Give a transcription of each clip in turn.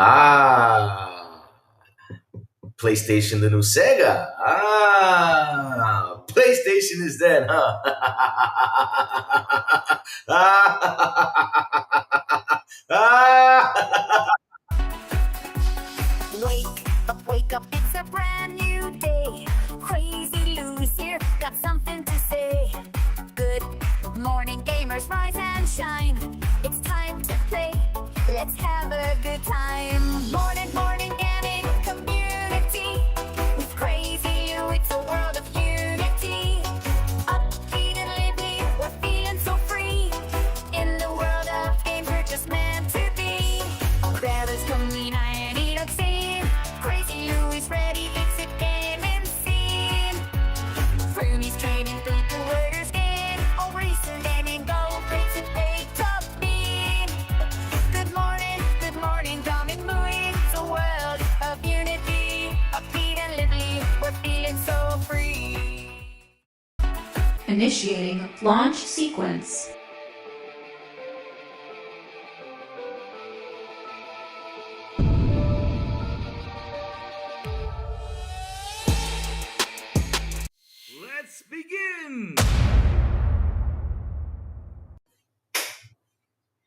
Ah, PlayStation, the new Sega. Ah, PlayStation is dead, huh? Ah. Wake up, it's a brand new day. Crazy Lou's here, got something to say. Good morning, gamers, rise and shine. It's time to play, let's have a good time. Morning, gaming community. With Crazy Lou, it's a world of unity. Upbeat and lively, we're feeling so free. In the world of games, we're just meant to be. Grab coming and eat a scene. Crazy Lou is ready, it's a gaming scene. Fermie's trading through the word skin. All recent gaming go, it's a big top bean. Good morning, coming moving. It's a world of unity. Upbeat and lively, we're feeling so free. Initiating launch sequence. Let's begin.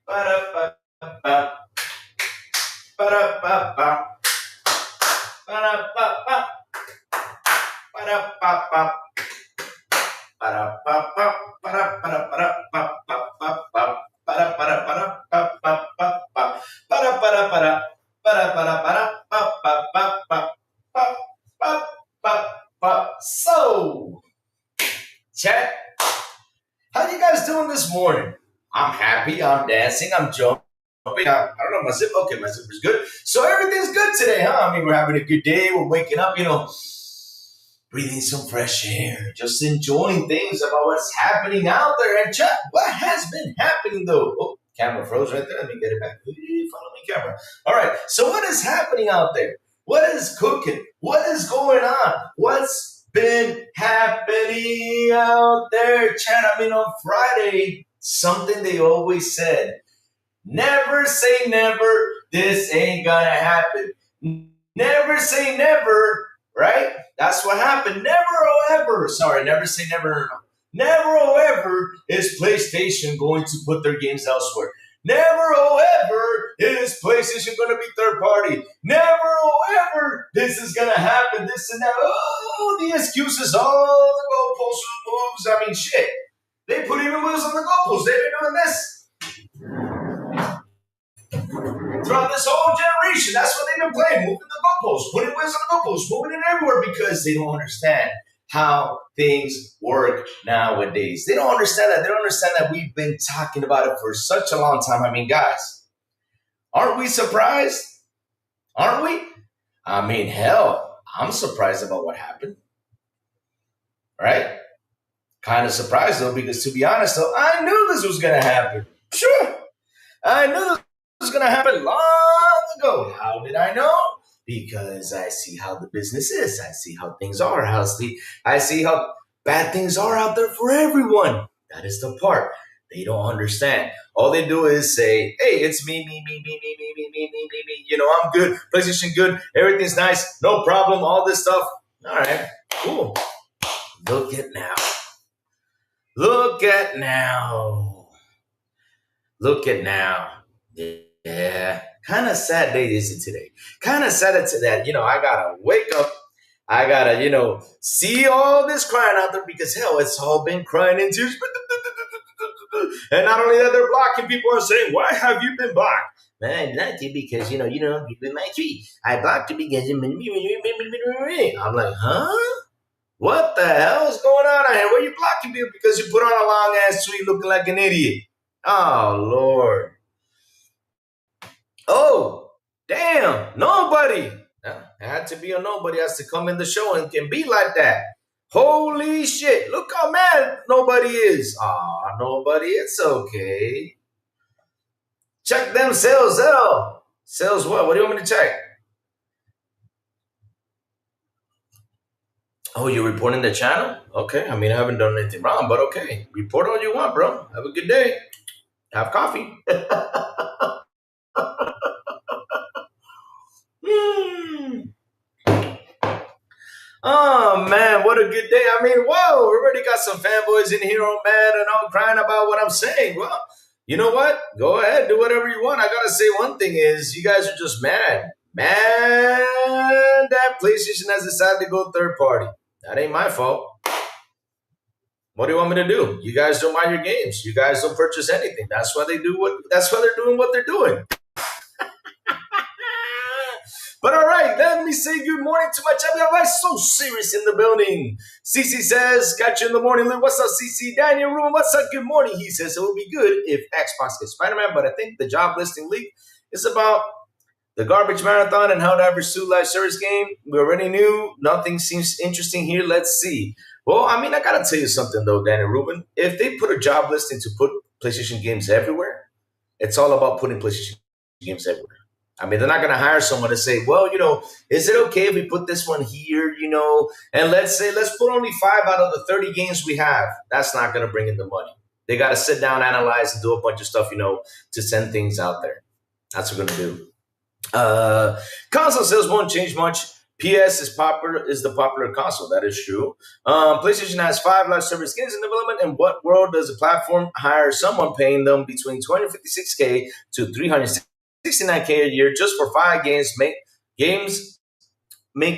Ba-da-ba-ba. Ba-da-ba-ba. Ba-da-ba-ba. Ba-da-ba-ba. Ba-da-ba-ba. Ba-da-ba-da-ba-da-ba-ba-ba-ba. Ba-da-ba-da-ba-da-ba-ba-ba-ba. Ba-da-ba-da-ba-da. Ba-da-ba-da-ba-da-ba-ba-ba-ba-ba. So, chat, how you guys doing this morning? I'm happy, I'm dancing, I'm jumping. I don't know, my zip. Okay, my zipper's good. So everything's good today, huh? I mean, we're having a good day. We're waking up, breathing some fresh air, just enjoying things about what's happening out there. And chat, what has been happening though? Oh, camera froze right there. Let me get it back. Follow me, camera. All right. So what is happening out there? What is cooking? What is going on? What's been happening out there, chat? I mean, on Friday, something they always said. Never say never. This ain't gonna happen. Never say never, right? That's what happened. Never or ever. Sorry, never say never. Never or ever is PlayStation going to put their games elsewhere. Never or ever is PlayStation going to be third party. Never or ever this is going to happen. This and that. Oh, the excuses, all the goalpost moves. I mean, shit. They put even moves on the goalpost. They've been doing this throughout this whole generation. That's what they've been playing, moving the goalposts, putting wheels on the goalposts, moving it everywhere because they don't understand how things work nowadays. They don't understand that. They don't understand that we've been talking about it for such a long time. I mean, guys, aren't we surprised? Aren't we? I mean, hell, I'm surprised about what happened. Right? Kind of surprised, though, because to be honest, though, I knew this was going to happen. Sure. I knew this was going to happen long ago. How did I know? Because I see how the business is. I see how things are. I see how bad things are out there for everyone. That is the part they don't understand. All they do is say, hey, it's me. I'm good. PlayStation good. Everything's nice. No problem. All this stuff. All right. Cool. Look at now. Look at now. Look at now. Yeah. Kind of sad day is it today. Kind of sad it's that, I got to wake up. I got to, see all this crying out there because, hell, it's all been crying in tears. And not only that, they're blocking. People are saying, why have you been blocked? Man, I blocked you because, you've been my tree. I blocked you because... I'm like, huh? What the hell is going on out here? Why are you blocking people? Because you put on a long-ass tweet looking like an idiot. Oh, Lord. Oh, damn. Nobody. It had to be a nobody has to come in the show and can be like that. Holy shit. Look how mad nobody is. Ah, nobody. It's okay. Check them sales out. Sales what? What do you want me to check? Oh, you're reporting the channel? Okay. I mean, I haven't done anything wrong, but okay. Report all you want, bro. Have a good day. Have coffee. Oh man, what a good day. I mean, whoa, we already got some fanboys in here all mad and all crying about what I'm saying. Well, you know what? Go ahead, do whatever you want. I gotta say one thing is you guys are just mad. Man, that PlayStation has decided to go third party. That ain't my fault. What do you want me to do? You guys don't buy your games. You guys don't purchase anything. That's why that's why they're doing what they're doing. But all right, let me say good morning to my champion. I'm so serious in the building. CC says, got you in the morning, Lou. What's up, CC? Daniel Ruben, what's up? Good morning. He says, it would be good if Xbox gets Spider-Man, but I think the job listing leak is about the garbage marathon and how to pursue live service game. We already knew. Nothing seems interesting here. Let's see. Well, I mean, I got to tell you something, though, Daniel Ruben. If they put a job listing to put PlayStation games everywhere, it's all about putting PlayStation games everywhere. I mean, they're not going to hire someone to say, well, is it okay if we put this one here, and let's put only 5 out of the 30 games we have. That's not going to bring in the money. They got to sit down, analyze, and do a bunch of stuff, to send things out there. That's what we're going to do. Console sales won't change much. PS is the popular console. That is true. PlayStation has 5 live service games in development. In what world does the platform hire someone paying them between $256K to $369K a year just for 5 games? Make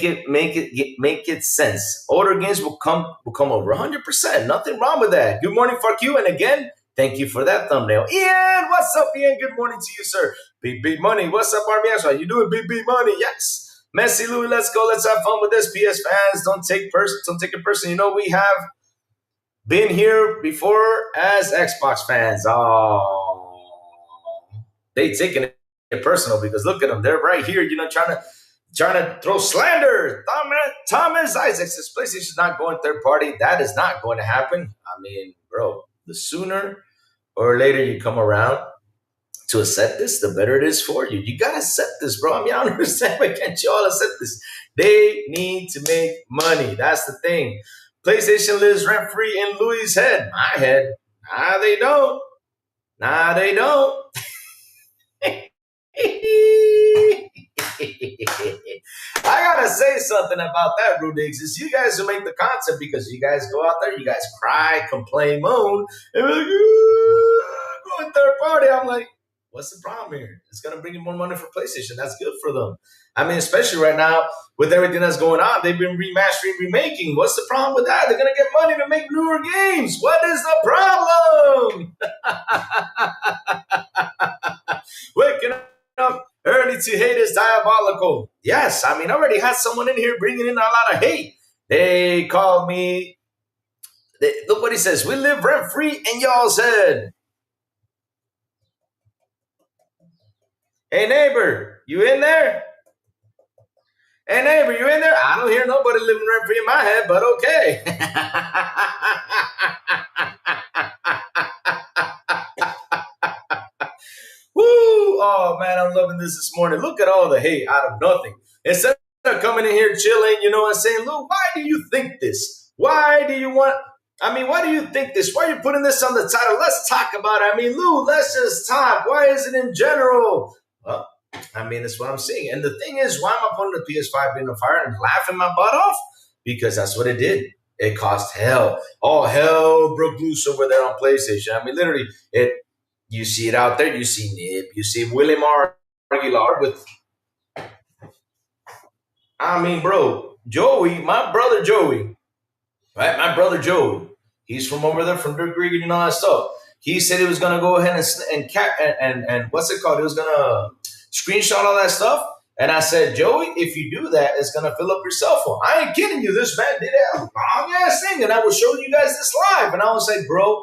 it sense. Older games will come over 100%. Nothing wrong with that. Good morning, fuck you. And again, thank you for that thumbnail. Ian, what's up, Ian? Good morning to you, sir. Big Money. What's up, RBS? How you doing, Big Money? Yes. Messi Louis, let's go. Let's have fun with this. PS fans, don't take it personal. We have been here before as Xbox fans. Oh, they taking it personal because look at them. They're right here, trying to throw slander. Thomas Isaacs says PlayStation's not going third party. That is not going to happen. I mean, bro, the sooner or later you come around to accept this, the better it is for you. You gotta accept this, bro. I mean, I don't understand why can't you all accept this? They need to make money. That's the thing. PlayStation lives rent-free in Louis' head. My head. Nah, they don't. I gotta say something about that, Rudix. It's you guys who make the concept because you guys go out there, you guys cry, complain, moan, and we're like, going third party. I'm like, what's the problem here? It's gonna bring in more money for PlayStation. That's good for them. I mean, especially right now with everything that's going on, they've been remastering, remaking. What's the problem with that? They're gonna get money to make newer games. What is the problem? Waking up early to hate is diabolical. Yes, I mean, I already had someone in here bringing in a lot of hate. They called me. Look what he says. We live rent free in y'all's head. Hey, neighbor, you in there? Hey, neighbor, you in there? I don't hear nobody living rent free in my head, but okay. Woo! Oh, man, I'm loving this morning. Look at all the hate out of nothing. Instead of coming in here chilling, and saying, Lou, why do you think this? Why do you think this? Why are you putting this on the title? Let's talk about it. I mean, Lou, let's just talk. Why is it in general? Well, I mean, that's what I'm saying. And the thing is, why am I putting the PS5 in the fire and laughing my butt off? Because that's what it did. It caused hell. All hell broke loose over there on PlayStation. I mean, literally, you see it out there. You see Nib. You see William R. Aguilar with... I mean, bro, Joey, my brother Joey, right? My brother Joey, he's from over there, from Dirk Regan and all that stuff. He said he was going to go ahead and what's it called? He was going to screenshot all that stuff. And I said, Joey, if you do that, it's going to fill up your cell phone. I ain't kidding you. This man did a long-ass thing. And I was showing you guys this live. And I was like, bro,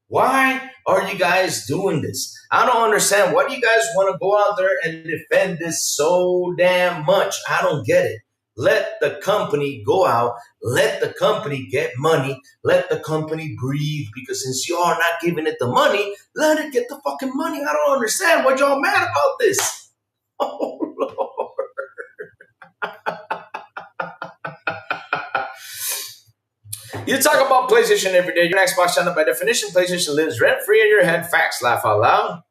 why are you guys doing this? I don't understand. Why do you guys want to go out there and defend this so damn much? I don't get it. Let the company go out. Let the company get money. Let the company breathe. Because since you are not giving it the money, let it get the fucking money. I don't understand. What y'all mad about this? Oh, Lord. You talk about PlayStation every day. Your Xbox channel, by definition, PlayStation lives rent-free in your head. Facts, laugh out loud.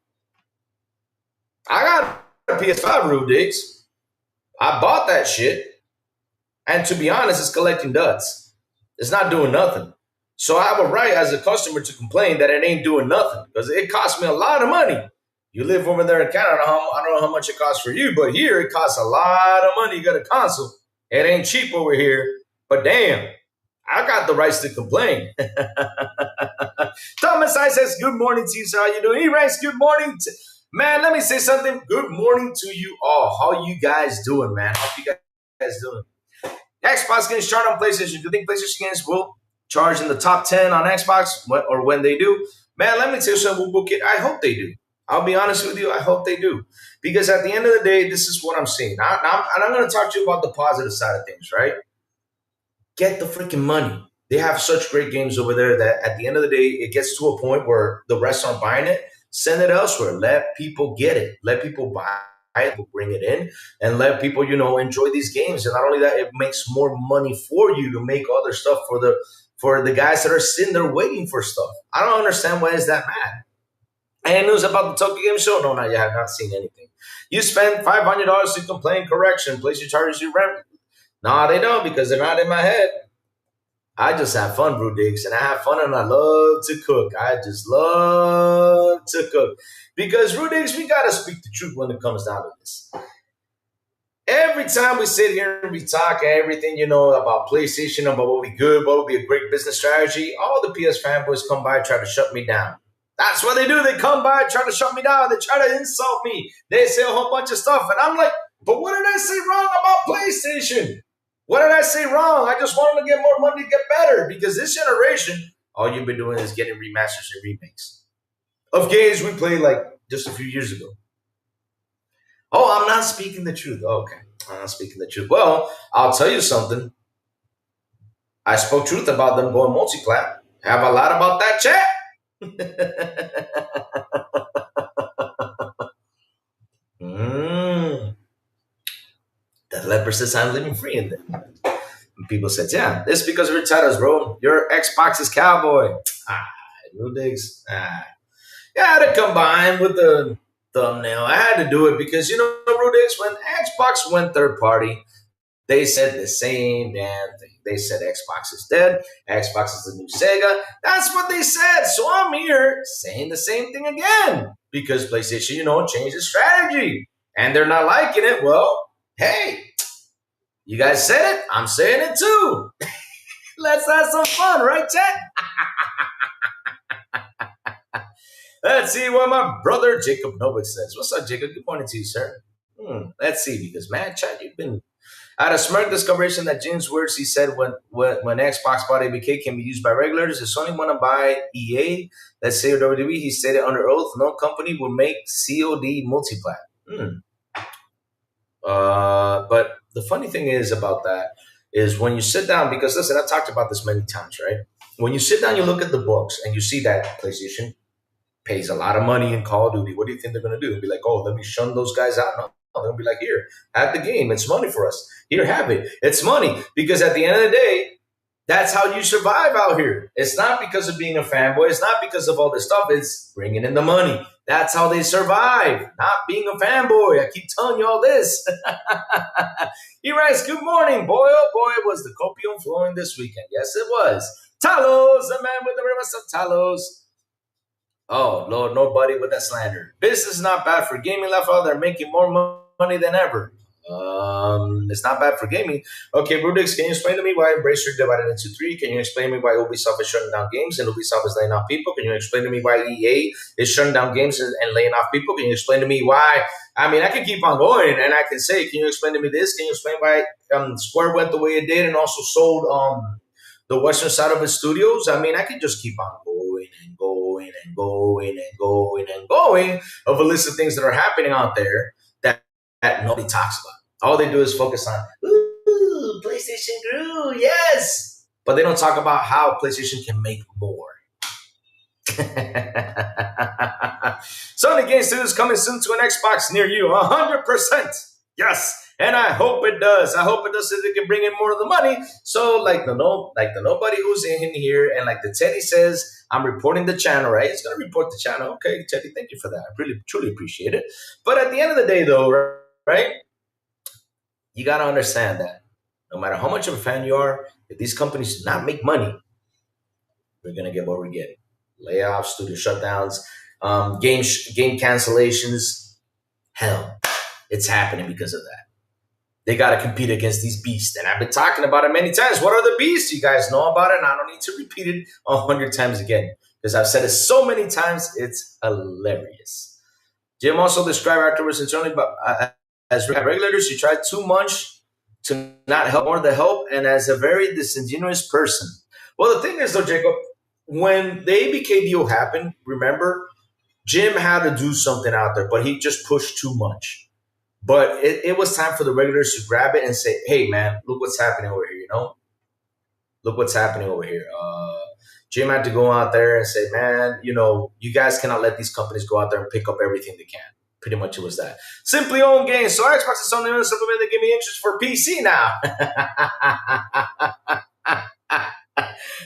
I got a PS5, Rube Diggs. I bought that shit. And to be honest, it's collecting duds. It's not doing nothing. So I have a right as a customer to complain that it ain't doing nothing because it costs me a lot of money. You live over there in Canada. I don't know how much it costs for you, but here it costs a lot of money. You got a console. It ain't cheap over here. But damn, I got the rights to complain. Thomas I says, good morning to you, sir. How you doing? He writes, good morning. Man, let me say something. Good morning to you all. How you guys doing, man? How you guys doing? Xbox getting started on PlayStation. Do you think PlayStation games will charge in the top 10 on Xbox or when they do? Man, let me tell you something. I hope they do. I'll be honest with you. I hope they do. Because at the end of the day, this is what I'm seeing. I'm going to talk to you about the positive side of things, right? Get the freaking money. They have such great games over there that at the end of the day, it gets to a point where the rest aren't buying it. Send it elsewhere. Let people get it. Let people buy it. Bring it in and let people, enjoy these games. And not only that, it makes more money for you to make other stuff for the guys that are sitting there waiting for stuff. I don't understand why is that mad. Any news about the Tokyo Game Show? No, you have not seen anything. You spend $500 to complain. Correction. PlayStation charges you rent. No, they don't because they're not in my head. I just have fun, Brew Digs, and I have fun and I love to cook. I just love to cook. Because, Brew Digs, we got to speak the truth when it comes down to this. Every time we sit here and we talk everything, about PlayStation, about what would be good, what would be a great business strategy, all the PS fanboys come by and try to shut me down. That's what they do. They come by and try to shut me down. They try to insult me. They say a whole bunch of stuff. And I'm like, but what did I say wrong about PlayStation? What did I say wrong? I just want them to get more money to get better because this generation, all you've been doing is getting remasters and remakes of games we played like just a few years ago. Oh, I'm not speaking the truth. Okay, I'm not speaking the truth. Well, I'll tell you something. I spoke truth about them going multiplat. Have a lot about that chat. That leper says I'm living free in them. And people said, yeah, it's because of your titles, bro. Your Xbox is cowboy. No digs. Yeah, I had to combine with the thumbnail. I had to do it because, Rudigs, when Xbox went third party, they said the same damn thing. They said Xbox is dead. Xbox is the new Sega. That's what they said. So I'm here saying the same thing again because PlayStation, changed its strategy. And they're not liking it. Well, hey, you guys said it. I'm saying it too. Let's have some fun, right, chat? Let's see what my brother Jacob Novik says. What's up, Jacob? Good morning to you, sir. Let's see, because, man, chat, you've been... I had a smart discoveration that James words he said when Xbox bought ABK can be used by regulars. If Sony want to buy EA, let's say WWE, he stated under oath, no company will make COD multiplat. But the funny thing is about that is when you sit down, because listen, I talked about this many times, right? When you sit down, you look at the books and you see that PlayStation pays a lot of money in Call of Duty. What do you think they're going to do? They'll be like, oh, let me shun those guys out. No, they're going to be like, here, have the game. It's money for us. Here, have it. It's money. Because at the end of the day, that's how you survive out here. It's not because of being a fanboy. It's not because of all this stuff. It's bringing in the money. That's how they survive, not being a fanboy. I keep telling you all this. He writes, good morning, boy. Oh, boy, was the copium flowing this weekend. Yes, it was. Talos, the man with the rivers of Talos. Oh, Lord, nobody with that slander. Business is not bad for gaming. Left out, they're making more money than ever. It's not bad for gaming. Okay, Rudix, can you explain to me why Embracer divided into three? Can you explain to me why Ubisoft is shutting down games and Ubisoft is laying off people? Can you explain to me why EA is shutting down games and laying off people? Can you explain to me why? I mean, I can keep on going and I can say, can you explain to me this? Can you explain why Square went the way it did and also sold the western side of its studios? I mean, I can just keep on going and going and going and going and going of a list of things that are happening out there that nobody talks about. All they do is focus on, ooh, PlayStation grew, yes. But they don't talk about how PlayStation can make more. Sony Game Studios coming soon to an Xbox near you, 100%. Yes, and I hope it does. I hope it does so they can bring in more of the money. So like the nobody who's in here, and like the Teddy says, I'm reporting the channel, right? It's going to report the channel. Okay, Teddy, thank you for that. I really, truly appreciate it. But at the end of the day, though, right? You got to understand that No matter how much of a fan you are, if these companies do not make money, we're gonna get what we're getting: layoffs, studio shutdowns, game cancellations. Hell, it's happening because of that. They got to compete against these beasts. And I've been talking about it many times. What are the beasts? You guys know about it, and I don't need to repeat it 100 times again because I've said it so many times, it's hilarious. Jim also described afterwards internally as regulators, you tried too much to not help more to help, and as a very disingenuous person. Well, the thing is, though, Jacob, when the ABK deal happened, remember, Jim had to do something out there, but he just pushed too much. But it was time for the regulators to grab it and say, hey, man, look what's happening over here, Look what's happening over here. Jim had to go out there and say, man, you guys cannot let these companies go out there and pick up everything they can. Pretty much it was that. Simply own games. So Xbox is only going to supplement the gaming interest for PC now.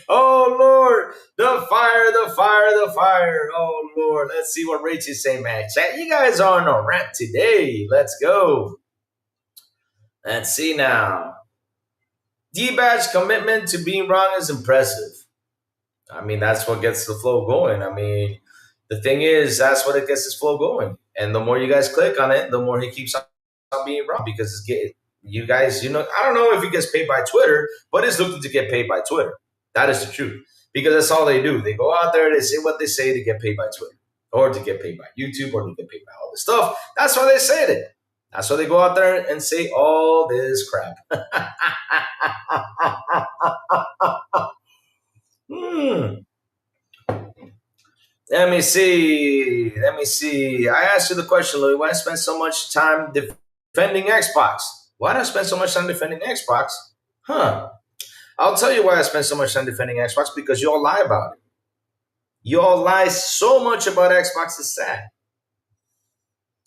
Oh, Lord. The fire, the fire, the fire. Oh, Lord. Let's see what Rach is saying, man. Chat, you guys are on a rant today. Let's go. Let's see now. D-Badge commitment to being wrong is impressive. I mean, that's what gets the flow going. I mean, the thing is, that's what it gets this flow going. And the more you guys click on it, the more he keeps on being wrong because you guys, I don't know if he gets paid by Twitter, but it's looking to get paid by Twitter. That is the truth. Because that's all they do. They go out there, they say what they say to get paid by Twitter or to get paid by YouTube or to get paid by all this stuff. That's why they say it. That's why they go out there and say all this crap. Let me see. I asked you the question, Louis. Why spend so much time defending Xbox? Why do I spend so much time defending Xbox? I'll tell you why I spend so much time defending Xbox, because you all lie about it. You all lie so much about Xbox, it's sad.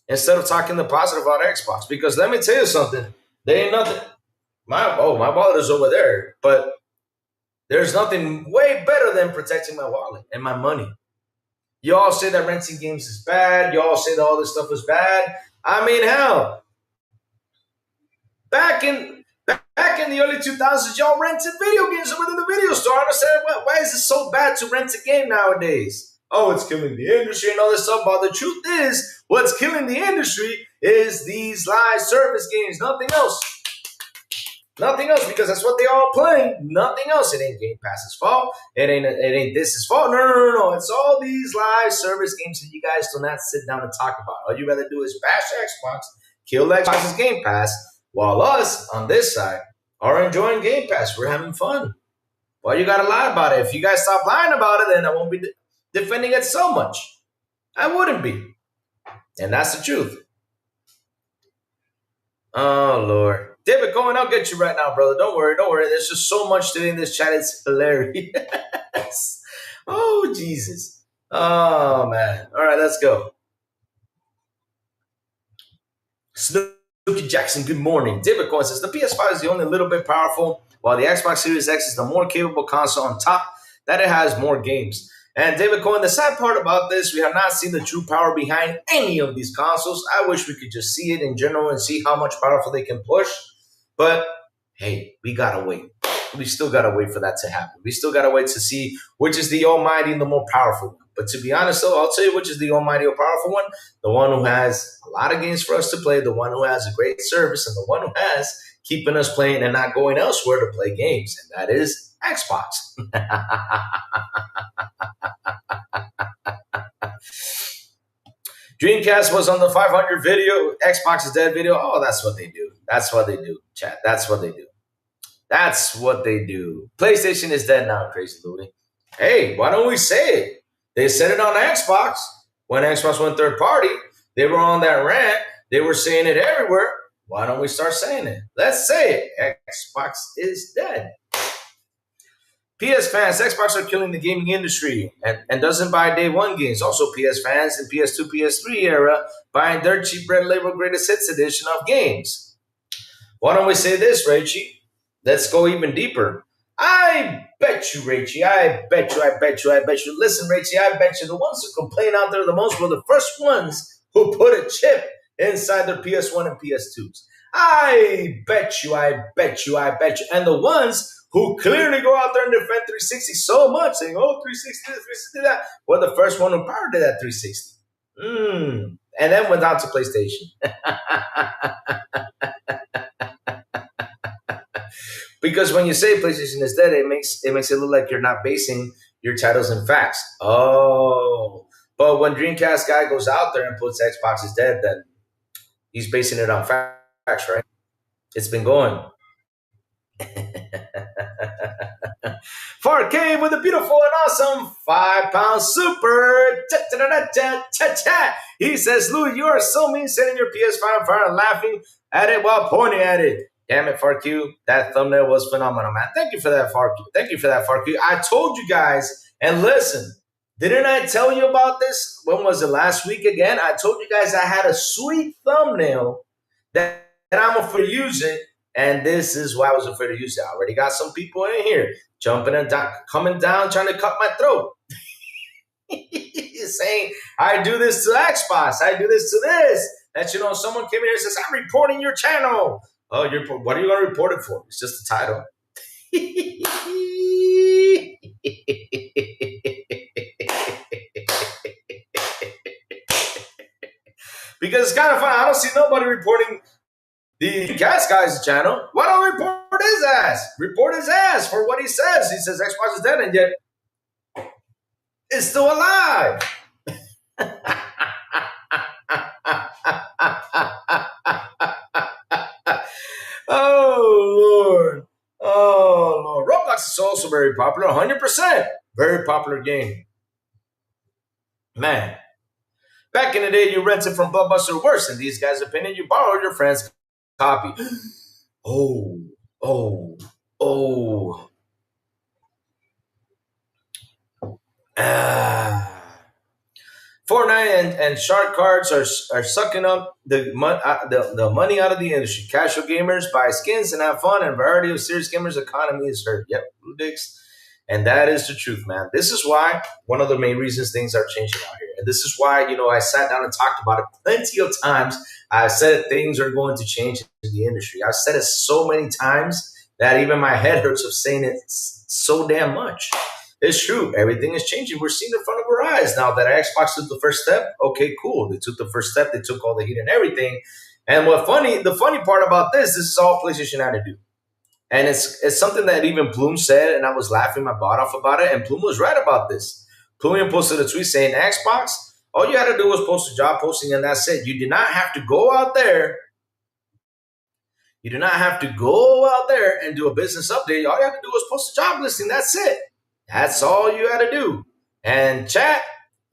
Instead of talking the positive about Xbox. Because let me tell you something. There ain't nothing. My wallet is over there. But there's nothing way better than protecting my wallet and my money. You all say that renting games is bad. You all say that all this stuff is bad. I mean, hell. Back in the early 2000s, y'all rented video games within the video store. I understand why is it so bad to rent a game nowadays? Oh, it's killing the industry and all this stuff. But the truth is, what's killing the industry is these live service games. Nothing else. Nothing else, because that's what they all playing. Nothing else. It ain't Game Pass's fault. It ain't this' fault. No. It's all these live service games that you guys do not sit down and talk about. All you rather do is bash Xbox, kill Xbox's Game Pass, while us on this side are enjoying Game Pass. We're having fun. Why you gotta lie about it? If you guys stop lying about it, then I won't be defending it so much. I wouldn't be. And that's the truth. Oh, Lord. David Cohen, I'll get you right now, brother. Don't worry. There's just so much today in this chat. It's hilarious. Oh, Jesus. Oh, man. All right, let's go. Snooki Jackson, good morning. David Cohen says, the PS5 is the only little bit powerful, while the Xbox Series X is the more capable console. On top that it has more games. And David Cohen, the sad part about this, we have not seen the true power behind any of these consoles. I wish we could just see it in general and see how much powerful they can push. But, hey, we got to wait. We still got to wait for that to happen. We still got to wait to see which is the almighty and the more powerful one. But to be honest, though, I'll tell you which is the almighty or powerful one. The one who has a lot of games for us to play, the one who has a great service, and the one who has keeping us playing and not going elsewhere to play games. And that is Xbox. Dreamcast was on the 500 video. Xbox is dead video. Oh, that's what they do. That's what they do, chat. That's what they do. That's what they do. PlayStation is dead now, Crazy Louie. Hey, why don't we say it? They said it on Xbox. When Xbox went third party, they were on that rant. They were saying it everywhere. Why don't we start saying it? Let's say it. Xbox is dead. PS fans, Xbox are killing the gaming industry and doesn't buy day one games. Also, PS fans in PS2, PS3 era buying dirt cheap red label greatest hits edition of games. Why don't we say this, Rachie? Let's go even deeper. I bet you, Rachie. I bet you. Listen, Rachie, I bet you the ones who complain out there the most were the first ones who put a chip inside their PS1 and PS2s. I bet you. And the ones who clearly go out there and defend 360 so much, saying, oh, 360 this, 360 that, were the first one who powered to that 360. And then went on to PlayStation. Because when you say PlayStation is dead, it makes it look like you're not basing your titles in facts. Oh. But when Dreamcast guy goes out there and puts Xbox is dead, then he's basing it on facts, right? It's been going. 4K with a beautiful and awesome 5-pound super. He says, Louis, you are so mean, setting your PS5 on fire and laughing at it while pointing at it. Damn it, FarQ. That thumbnail was phenomenal, man. Thank you for that, FarQ. I told you guys, and listen, didn't I tell you about this? When was it? Last week again? I told you guys I had a sweet thumbnail that I'm afraid to use it. And this is why I was afraid to use it. I already got some people in here jumping and coming down, trying to cut my throat. Saying, I do this to Xbox. I do this to this. That, someone came in here and says, I'm reporting your channel. Oh, what are you going to report it for? It's just the title. Because it's kind of fun. I don't see nobody reporting the Gas Guy's channel. Why don't we report his ass? Report his ass for what he says. He says Xbox is dead, and yet it's still alive. Oh, Lord. Roblox is also very popular. 100%. Very popular game. Man. Back in the day, you rented from Blockbuster. Worse, in these guys' opinion, you borrowed your friend's copy. Oh. Fortnite and shark cards are sucking up the money out of the industry. Casual gamers buy skins and have fun, and variety of serious gamers' economy is hurt. Yep, blue dicks. And that is the truth, man. This is why, one of the main reasons things are changing out here. And this is why, I sat down and talked about it plenty of times. I said things are going to change in the industry. I've said it so many times that even my head hurts of saying it so damn much. It's true. Everything is changing. We're seeing it in front of our eyes now that Xbox took the first step. Okay, cool. They took the first step. They took all the heat and everything. And the funny part about this is all PlayStation had to do. And it's something that even Plume said, and I was laughing my butt off about it. And Plume was right about this. Plume posted a tweet saying, Xbox, all you had to do was post a job posting, and that's it. You did not have to go out there. You do not have to go out there and do a business update. All you have to do was post a job listing. That's it. That's all you had to do. And chat,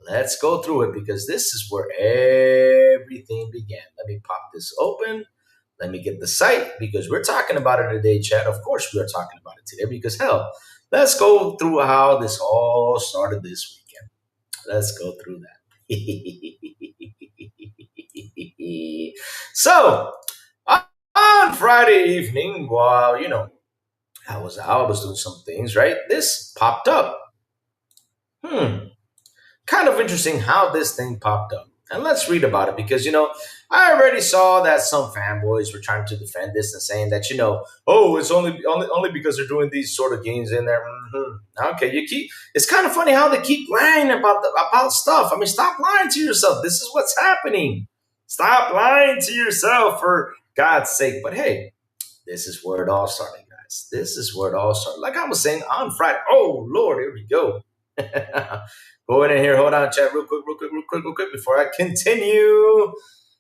let's go through it because this is where everything began. Let me pop this open. Let me get the site because we're talking about it today, chat. Of course, we are talking about it today because, hell, let's go through how this all started this weekend. Let's go through that. So, on Friday evening, while, I was doing some things, right? This popped up. Kind of interesting how this thing popped up. And let's read about it because, I already saw that some fanboys were trying to defend this and saying that, oh, it's only because they're doing these sort of games in there. Okay, it's kind of funny how they keep lying about stuff. I mean, stop lying to yourself. This is what's happening. Stop lying to yourself for God's sake. But hey, this is where it all started, guys. This is where it all started. Like I was saying on Friday. Oh, Lord, here we go. Go in here. Hold on, chat, real quick, before I continue.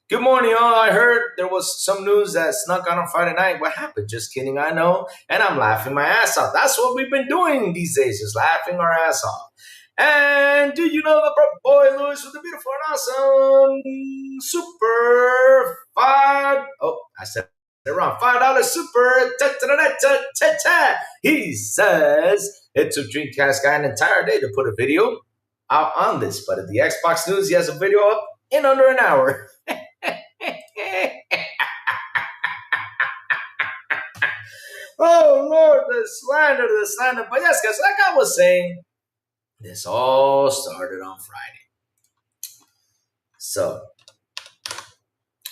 Good morning, all. I heard there was some news that snuck on Friday night. What happened? Just kidding, I know. And I'm laughing my ass off. That's what we've been doing these days, just laughing our ass off. And do you know the boy Lewis with the beautiful and awesome super five? Oh, I said it wrong. $5 super. He says it took Dreamcast guy an entire day to put a video out on this, but at the Xbox News, he has a video up in under an hour. Oh, Lord, the slander. But yes, guys, like I was saying, this all started on Friday. So,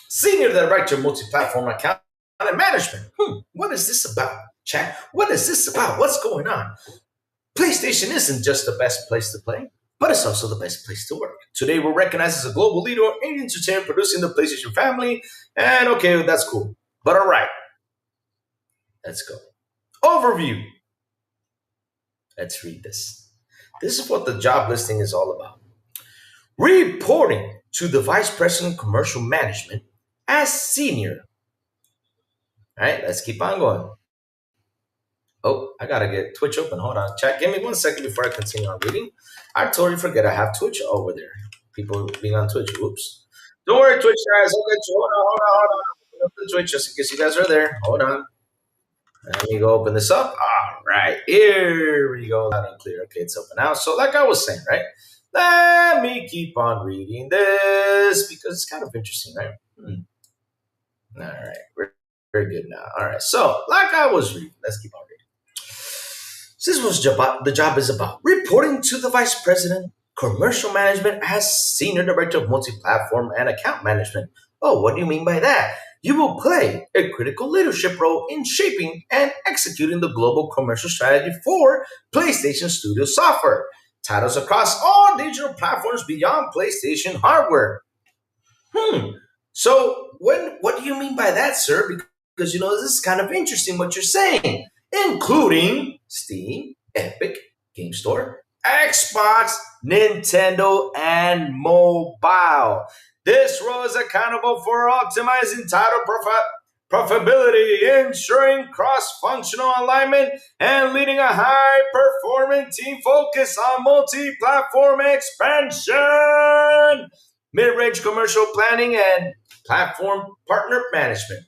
Senior Director Multiplatform Account and management. What is this about, chat? What is this about? What's going on? PlayStation isn't just the best place to play, but it's also the best place to work. Today, we're recognized as a global leader in entertainment producing the PlayStation family, and okay, that's cool. But all right, let's go. Overview. Let's read this. This is what the job listing is all about. Reporting to the Vice President of Commercial Management as senior. All right, let's keep on going. Oh, I gotta get Twitch open. Hold on, chat. Give me 1 second before I continue on reading. I totally forget I have Twitch over there. People being on Twitch. Whoops. Don't worry, Twitch guys. I'll get you. Hold on. Open up the Twitch just in case you guys are there. Hold on. Let me go open this up. All right, here we go. Loud and clear. Okay, it's open now. So, like I was saying, right? Let me keep on reading this because it's kind of interesting, right? All right, we're very good now. All right, so like I was reading, let's keep on reading. This is what the job is about. Reporting to the Vice President, Commercial Management as Senior Director of Multiplatform and Account Management. Oh, what do you mean by that? You will play a critical leadership role in shaping and executing the global commercial strategy for PlayStation Studio software. Titles across all digital platforms beyond PlayStation hardware. So, what do you mean by that, sir? Because, this is kind of interesting what you're saying, including Steam, Epic, Game Store, Xbox, Nintendo, and mobile. This role is accountable for optimizing title profitability, ensuring cross-functional alignment, and leading a high-performing team focused on multi-platform expansion, mid-range commercial planning, and platform partner management.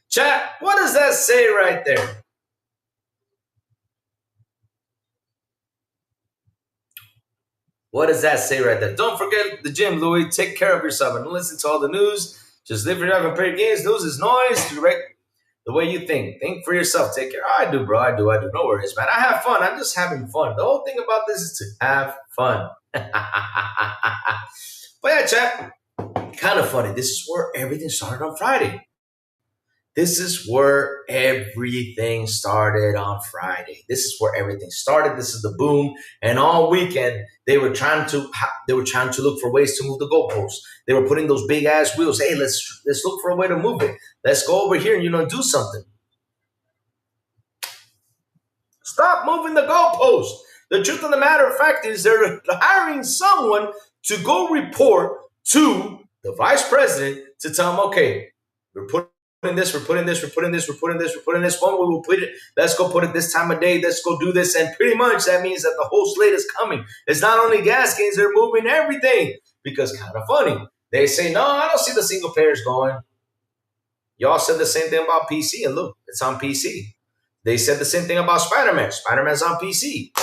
Chat, what does that say right there? What does that say right there? Don't forget the gym, Louis. Take care of yourself and don't listen to all the news. Just live your life and play games. News is noise. Direct the way you think. Think for yourself. Take care. I do, bro. I do. No worries, man. I have fun. I'm just having fun. The whole thing about this is to have fun. But yeah, chat. Kind of funny. This is where everything started on Friday. This is where everything started on Friday. This is where everything started. This is the boom. And all weekend they were trying to look for ways to move the goalposts. They were putting those big ass wheels. Hey, let's look for a way to move it. Let's go over here and do something. Stop moving the goalposts. The truth of the matter of fact is they're hiring someone to go report to the vice president to tell him, okay, we're putting this, we're putting this one, we will put it, let's go put it this time of day, let's go do this, and pretty much that means that the whole slate is coming. It's not only gas gains, they're moving everything, because kind of funny. They say, no, I don't see the single players going. Y'all said the same thing about PC, and look, it's on PC. They said the same thing about Spider-Man. Spider-Man's on PC.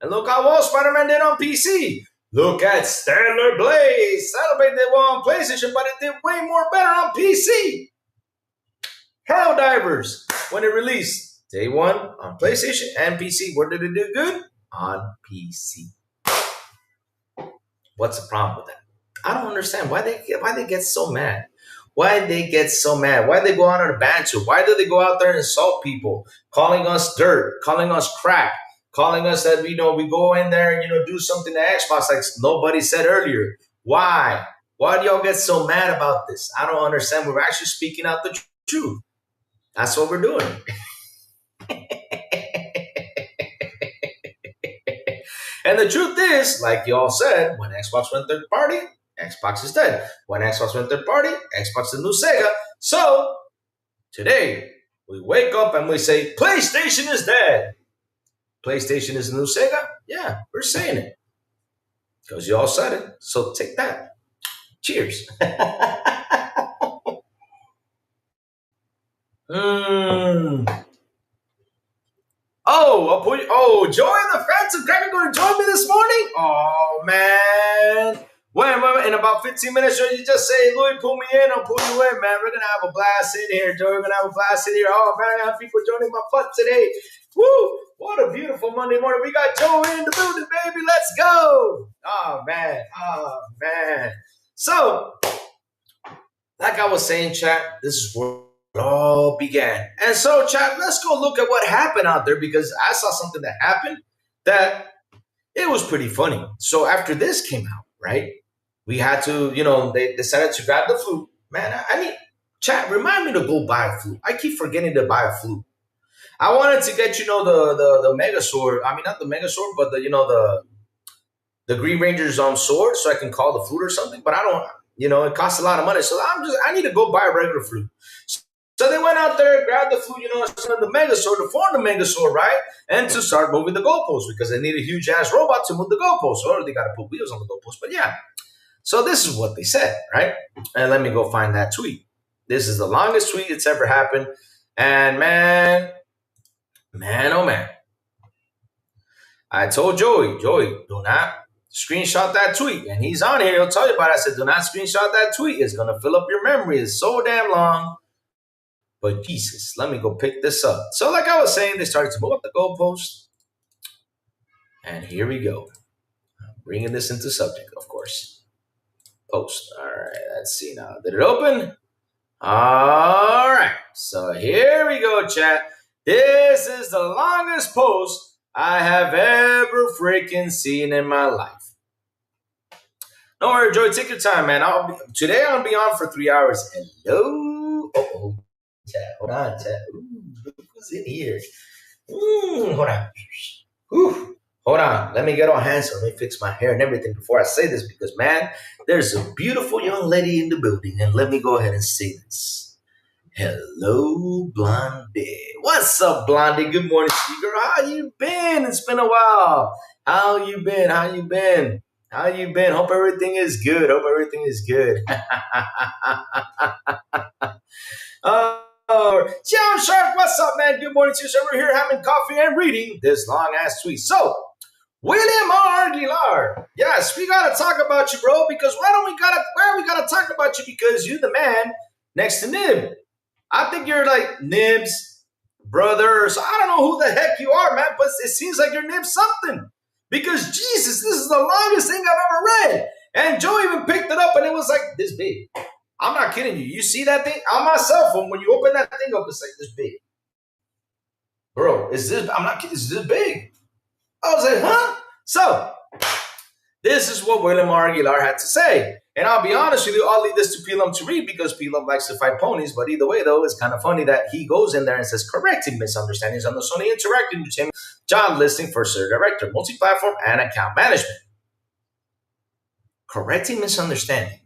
And look how well Spider-Man did on PC. Look at Stellar Blaze. Stellar Blaze did well on PlayStation, but it did way more better on PC. Helldivers, when it released day one on PlayStation and PC, where did it do good? On PC. What's the problem with that? I don't understand why they get so mad. Why they get so mad? Why they go out on a banter? Why do they go out there and insult people, calling us dirt, calling us crap, calling us that we go in there and do something to Xbox like nobody said earlier? Why? Why do y'all get so mad about this? I don't understand. We're actually speaking out the truth. That's what we're doing. And the truth is, like y'all said, when Xbox went third party, Xbox is dead. When Xbox went third party, Xbox is the new Sega. So, today, we wake up and we say, PlayStation is dead. PlayStation is the new Sega? Yeah, we're saying it. Because y'all said it. So, take that. Cheers. Oh, Joey the Phantom Cracker going to join me this morning? Oh, man. Wait, in about 15 minutes, you just say, Louis, pull me in, I'll pull you in, man. We're going to have a blast in here, Joey. We're going to have a blast in here. Oh, man, I have people joining my butt today. Woo! What a beautiful Monday morning. We got Joey in the building, baby. Let's go. Oh, man. So, Like I was saying, chat, this is where it all began. And so, chat, let's go look at what happened out there because I saw something that happened that it was pretty funny. So after this came out, right, we had to, they decided to grab the flute. Man, I need, chat, remind me to go buy a flute. I keep forgetting to buy a flute. I wanted to get, the Mega Sword. I mean, not the Mega Sword, but the Green Ranger's sword so I can call the flute or something. But I don't, it costs a lot of money. So I need to go buy a regular flute. So they went out there, grabbed the flute, the Mega Sword to form the Mega Sword, right? And to start moving the goalposts because they need a huge ass robot to move the goalposts. Or they got to put wheels on the goalposts. But yeah. So this is what they said, right? And let me go find that tweet. This is the longest tweet that's ever happened. And man, oh man. I told Joey, do not screenshot that tweet. And he's on here. He'll tell you about it. I said, do not screenshot that tweet. It's going to fill up your memory. It's so damn long. But Jesus, let me go pick this up. So like I was saying, they started to move up the goalpost. And here we go. I'm bringing this into subject, of course. Post. All right, let's see now. Did it open? All right. So here we go, chat. This is the longest post I have ever freaking seen in my life. Don't worry, Joy. Take your time, man. Today I'll be on for 3 hours. Hello. Uh-oh. Chat. Hold on, chat. Ooh, who's in here? Hold on. Ooh. Hold on. Let me get all handsome. Let me fix my hair and everything before I say this because, man, there's a beautiful young lady in the building. And let me go ahead and say this. Hello, Blondie. What's up, Blondie? Good morning to you, girl. How you been? It's been a while. How you been? Hope everything is good. John Shark, what's up, man? Good morning to you. So we're here having coffee and reading this long-ass tweet. So, William R. Aguilar. Yes, we gotta talk about you, bro. Because why we gotta talk about you? Because you're the man next to Nib. I think you're like Nib's brother. So I don't know who the heck you are, man. But it seems like you're Nib something. Because Jesus, this is the longest thing I've ever read. And Joe even picked it up, and it was like this big. I'm not kidding you. You see that thing on my cell phone? When you open that thing up, it's like this big. Bro, I'm not kidding. It's this big. I was like, huh? So, this is what William R. Aguilar had to say. And I'll be honest with you, I'll leave this to Pelum to read because Pelum likes to fight ponies. But either way, though, it's kind of funny that he goes in there and says, correcting misunderstandings on the Sony Interactive Entertainment job listing for Sir Director, Multiplatform, and Account Management. Correcting misunderstandings.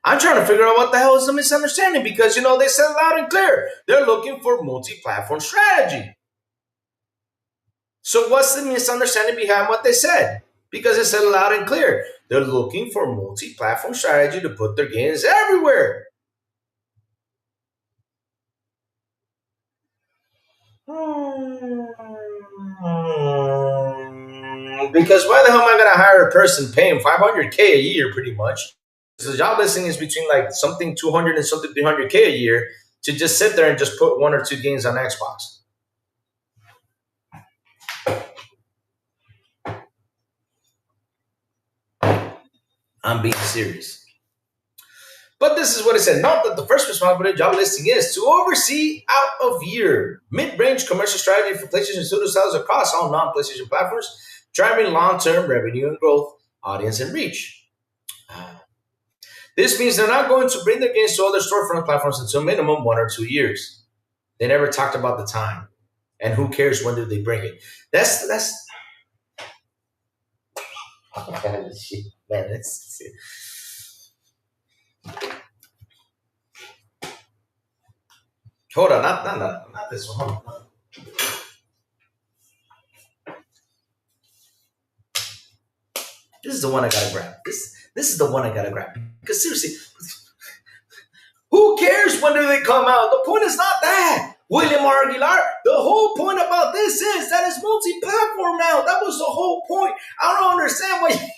I'm trying to figure out what the hell is the misunderstanding because, they said loud and clear. They're looking for multi-platform strategy. So what's the misunderstanding behind what they said? Because they said loud and clear. They're looking for multi-platform strategy to put their games everywhere. Because why the hell am I going to hire a person paying $500K a year pretty much? The job listing is between like something 200 and something 300K a year to just sit there and just put 1 or 2 games on Xbox. I'm being serious. But this is what it said. Note that the first responsibility job listing is to oversee out-of-year mid-range commercial strategy for PlayStation Studio sales across all non-PlayStation platforms, driving long-term revenue and growth, audience, and reach. This means they're not going to bring their games to other storefront platforms until minimum 1 or 2 years. They never talked about the time. And who cares when do they bring it? That's shit, man. Hold on, not this one. Hold on. This is the one I gotta grab. This is the one I gotta grab. Because seriously, who cares when do they come out? The point is not that. William R. Aguilar, the whole point about this is that it's multi-platform now. That was the whole point. I don't understand why.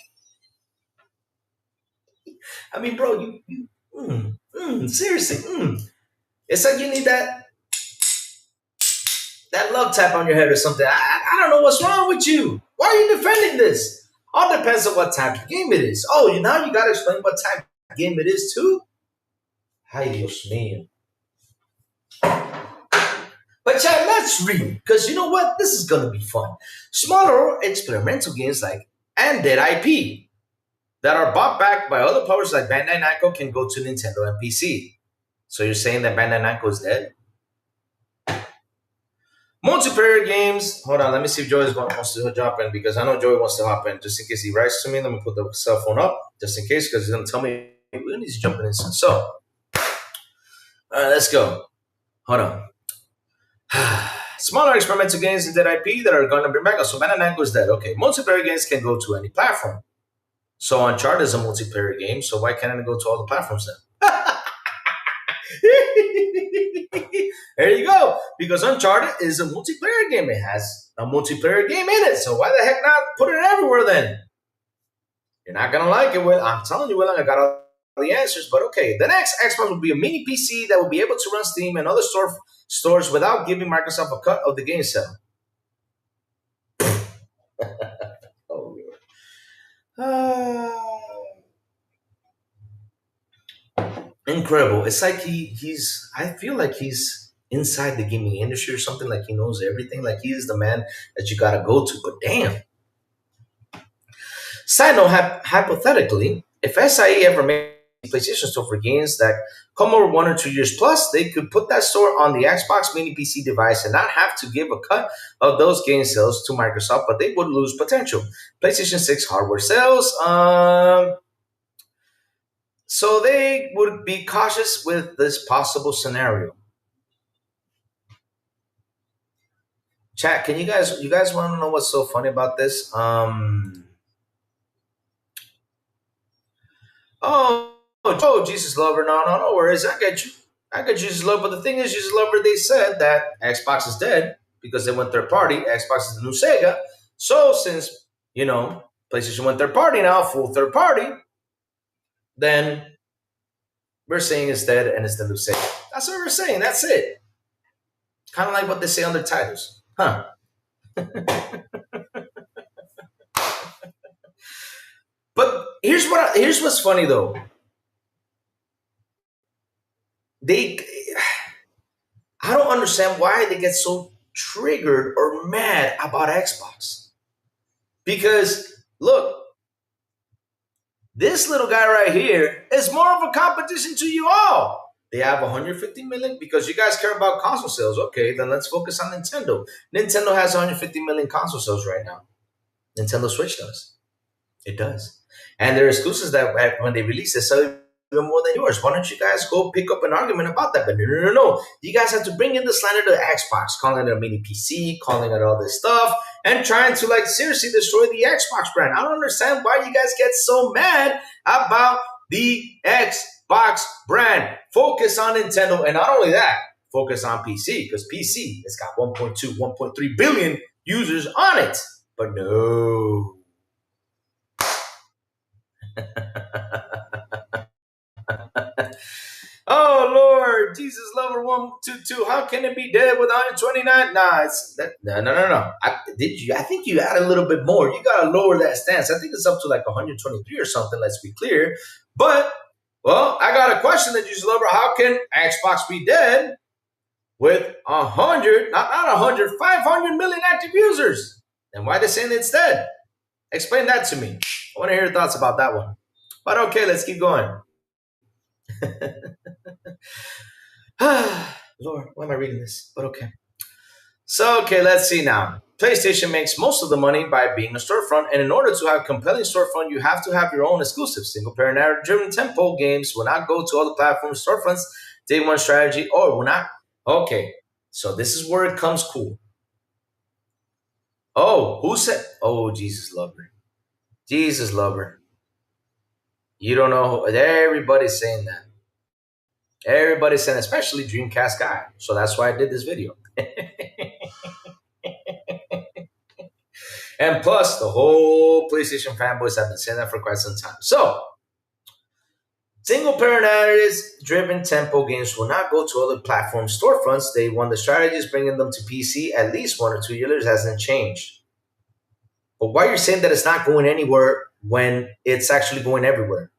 I mean, bro, seriously, it's like you need that love tap on your head or something. I don't know what's wrong with you. Why are you defending this? All depends on what type of game it is. Oh, now you got to explain what type of game it is too? Ay, Dios mío. But chat, let's read, because you know what? This is going to be fun. Smaller experimental games like Undead IP that are bought back by other publishers like Bandai Namco can go to Nintendo and PC. So you're saying that Bandai Namco is dead? Multiplayer games. Hold on, let me see if Joey wants to jump in, because I know Joey wants to hop in. Just in case he writes to me, let me put the cell phone up, just in case, because he's going to tell me when he's jumping in soon. So, all right, let's go. Hold on. Smaller experimental games in that IP that are going to bring back. So Bandai Namco is dead. Okay, multiplayer games can go to any platform. So Uncharted is a multiplayer game. So why can't it go to all the platforms then? There you go. Because Uncharted is a multiplayer game. It has a multiplayer game in it. So why the heck not put it everywhere then? You're not gonna like it, Will. I'm telling you, Will, I got all the answers. But okay, the next Xbox will be a mini PC that will be able to run Steam and other stores without giving Microsoft a cut of the game sale. Oh, incredible. It's like he's. I feel like he's inside the gaming industry or something. Like he knows everything. Like he is the man that you gotta go to. But damn. Side note, hypothetically, if SIE ever made a PlayStation Store for games that come over 1 or 2 years plus, they could put that store on the Xbox Mini PC device and not have to give a cut of those game sales to Microsoft, but they would lose potential. PlayStation 6 hardware sales. So they would be cautious with this possible scenario. Chat, can you guys want to know what's so funny about this? Oh, Jesus Lover, no worries. I get you. I got Jesus Lover. But the thing is, Jesus Lover, they said that Xbox is dead because they went third party. Xbox is the new Sega. So since, PlayStation went third party now, full third party, then we're saying it's dead and it's the new Sega. That's what we're saying. That's it. Kind of like what they say on their titles. Huh. But here's what's funny though. I don't understand why they get so triggered or mad about Xbox. Because look, this little guy right here is more of a competition to you all. They have 150 million because you guys care about console sales. Okay, then let's focus on Nintendo. Nintendo has 150 million console sales right now. Nintendo Switch does. It does. And there are exclusives that when they release, they sell even more than yours. Why don't you guys go pick up an argument about that? But no. You guys have to bring in the slander to Xbox, calling it a mini PC, calling it all this stuff, and trying to seriously destroy the Xbox brand. I don't understand why you guys get so mad about the Xbox brand. Focus on Nintendo, and not only that, focus on PC, because PC has got 1.2, 1.3 billion users on it. But no. Oh Lord, Jesus Lover 122. How can it be dead with 129? No. I think you add a little bit more. You gotta lower that stance. I think it's up to 123 or something. Let's be clear. But I got a question that Jesus Lover. How can Xbox be dead with 100, not 100, 500 million active users? And why are they saying it's dead? Explain that to me. I want to hear your thoughts about that one. But okay, let's keep going. Lord, why am I reading this? But okay. So, let's see now. PlayStation makes most of the money by being a storefront, and in order to have a compelling storefront, you have to have your own exclusive single-player narrative-driven tempo games. Will not go to other platforms, storefronts, day one strategy, or will not. Okay, so this is where it comes cool. Oh, who said? Oh, Jesus Lover. Jesus Lover. You don't know. Everybody's saying that. Everybody's saying, especially Dreamcast guy. So that's why I did this video. And plus, the whole PlayStation fanboys have been saying that for quite some time. So, single-player narratives-driven tempo games will not go to other platform storefronts. They want the strategies bringing them to PC at least 1 or 2 years hasn't changed. But why you're saying that it's not going anywhere when it's actually going everywhere?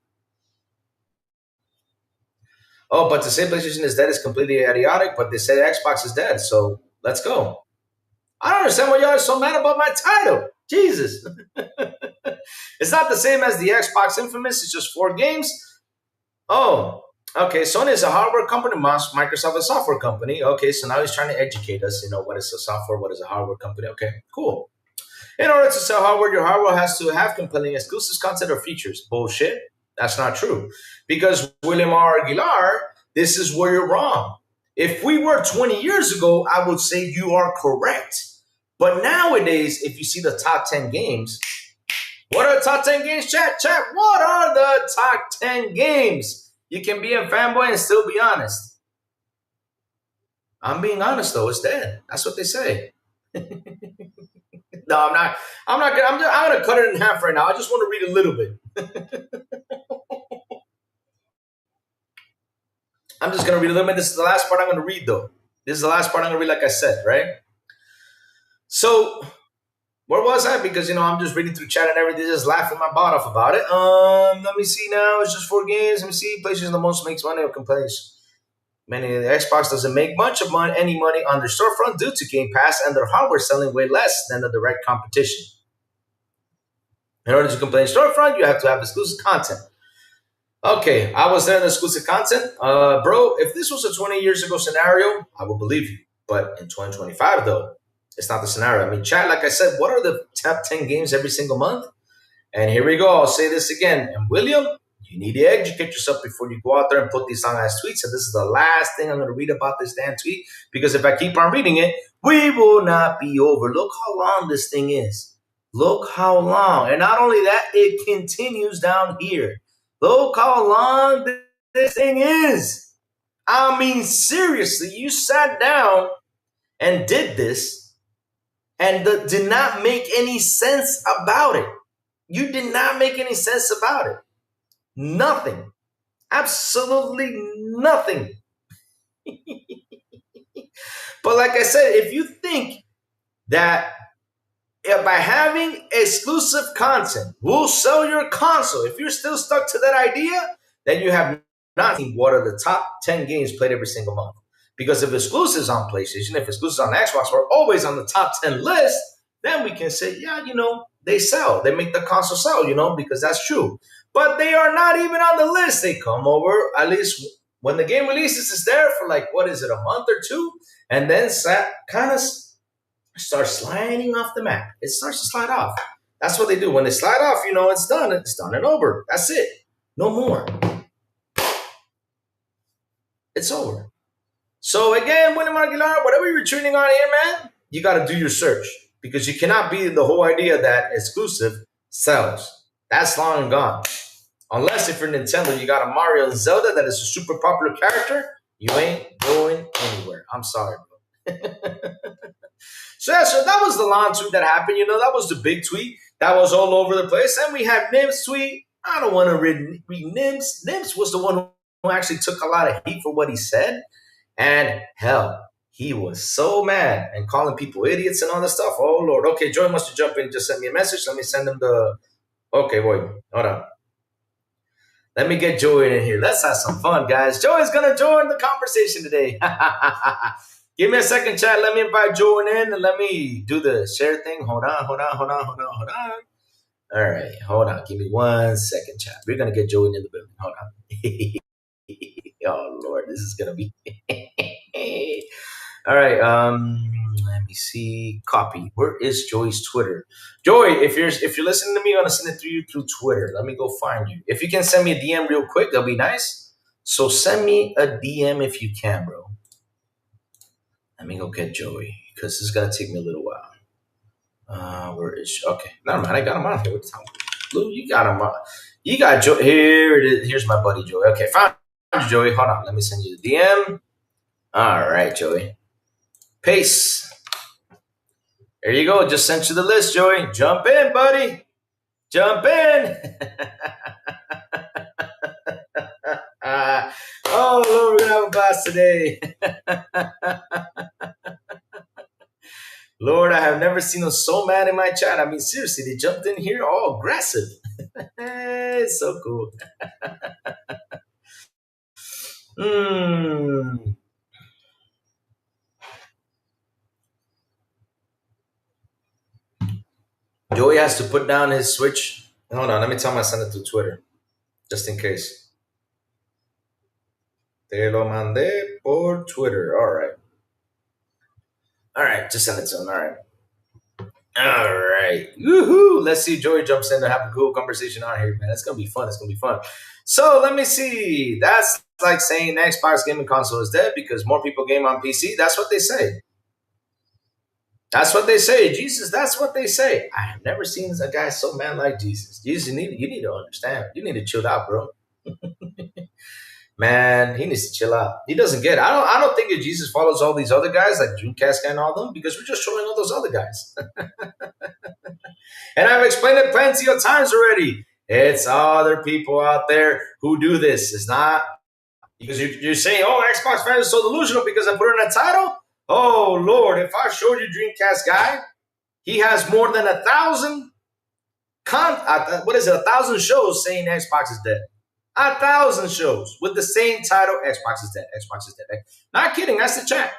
Oh, but to say PlayStation is dead is completely idiotic, but they say Xbox is dead, so let's go. I don't understand why y'all are so mad about my title. Jesus. It's not the same as the Xbox Infamous, it's just 4 games. Oh, okay. Sony is a hardware company, Microsoft is a software company. Okay, so now he's trying to educate us, what is a software, what is a hardware company. Okay, cool. In order to sell hardware, your hardware has to have compelling exclusive content or features. Bullshit. That's not true. Because William R. Aguilar, this is where you're wrong. If we were 20 years ago, I would say you are correct. But nowadays, if you see the top 10 games, what are the top 10 games? Chat. What are the top 10 games? You can be a fanboy and still be honest. I'm being honest, though. It's dead. That's what they say. No, I'm not. I'm not gonna. I'm gonna cut it in half right now. I just want to read a little bit. I'm just gonna read a little bit. This is the last part I'm gonna read, though. This is the last part I'm gonna read, like I said, right? So, where was I? Because I'm just reading through chat and everything, just laughing my butt off about it. Let me see now. It's just 4 games. Let me see. PlayStation the most makes money or complains. Many of the Xbox doesn't make much of any money on their storefront due to Game Pass and their hardware selling way less than the direct competition. In order to complain storefront, you have to have exclusive content. Okay, I was there in the exclusive content. Bro, if this was a 20 years ago scenario, I would believe you. But in 2025, though, it's not the scenario. I mean, chat, like I said, what are the top 10 games every single month? And here we go. I'll say this again. And William, you need to educate yourself before you go out there and put these long-ass tweets. And this is the last thing I'm going to read about this damn tweet. Because if I keep on reading it, we will not be over. Look how long this thing is. Look how long. And not only that, it continues down here. Look how long this thing is. I mean, seriously, you sat down and did this and did not make any sense about it. You did not make any sense about it. Nothing. Absolutely nothing. But like I said, if you think that by having exclusive content will sell your console, if you're still stuck to that idea, then you have not seen what are the top 10 games played every single month. Because if exclusives on PlayStation, if exclusives on Xbox were always on the top 10 list, then we can say, yeah, they sell. They make the console sell, because that's true. But they are not even on the list. They come over, at least when the game releases, it's there for a month or two, and then kind of starts sliding off the map. It starts to slide off. That's what they do. When they slide off, it's done. It's done and over. That's it. No more. It's over. So again, William Aguilar, whatever you're tuning on here, man, you got to do your search. Because you cannot be the whole idea that exclusive sells. That's long and gone. Unless if you're Nintendo, you got a Mario and Zelda that is a super popular character, you ain't going anywhere. I'm sorry, bro. So that was the long tweet that happened. That was the big tweet. That was all over the place. And we have Nim's tweet. I don't want to read Nim's. Nim's was the one who actually took a lot of heat for what he said. And hell, he was so mad and calling people idiots and all that stuff. Oh, Lord. Okay, Joey wants to jump in and just send me a message. Let me send him the... Okay, boy. Hold on. Let me get Joey in here. Let's have some fun, guys. Joey's going to join the conversation today. Give me a second, chat. Let me invite Joey in and let me do the share thing. Hold on. All right. Hold on. Give me 1 second, chat. We're going to get Joey in the building. Hold on. Oh, Lord. This is going to be... All right. Let me see. Copy. Where is Joey's Twitter? Joey, if you're listening to me, I'm gonna send it through Twitter. Let me go find you. If you can send me a DM real quick, that'll be nice. So send me a DM if you can, bro. Let me go get Joey because this is gonna take me a little while. Where is okay? Never mind. I got him on here. What's Blue? You got him on. You got Joey. Here it is. Here's my buddy Joey. Okay, found you, Joey. Hold on. Let me send you the DM. All right, Joey. Pace. There you go. Just sent you the list, Joey. Jump in, buddy. Jump in. Oh, Lord, we're going to have a blast today. Lord, I have never seen them so mad in my chat. I mean, seriously, they jumped in here all aggressive. It's so cool. Hmm. Joey has to put down his Switch. Hold on, let me tell him I sent it to Twitter, just in case. Te lo mandé por Twitter. All right. All right, just send it to him. All right. All right. Woohoo. Let's see if Joey jumps in to have a cool conversation on here, man. It's going to be fun. It's going to be fun. So let me see. That's like saying Xbox gaming console is dead because more people game on PC. That's what they say. That's what they say. Jesus, that's what they say. I have never seen a guy so mad like Jesus. Jesus, you need to understand. You need to chill out, bro. Man, he needs to chill out. He doesn't get it. I don't think that Jesus follows all these other guys like Dreamcast guy and all them because we're just trolling all those other guys. And I've explained it plenty of times already. It's other people out there who do this. It's not because you're saying, oh, Xbox fans are so delusional because I put it in a title. Oh, Lord, if I showed you Dreamcast guy, he has more than 1,000 1,000 shows saying Xbox is dead. 1,000 shows with the same title, Xbox is dead, Xbox is dead. Not kidding, that's the chat.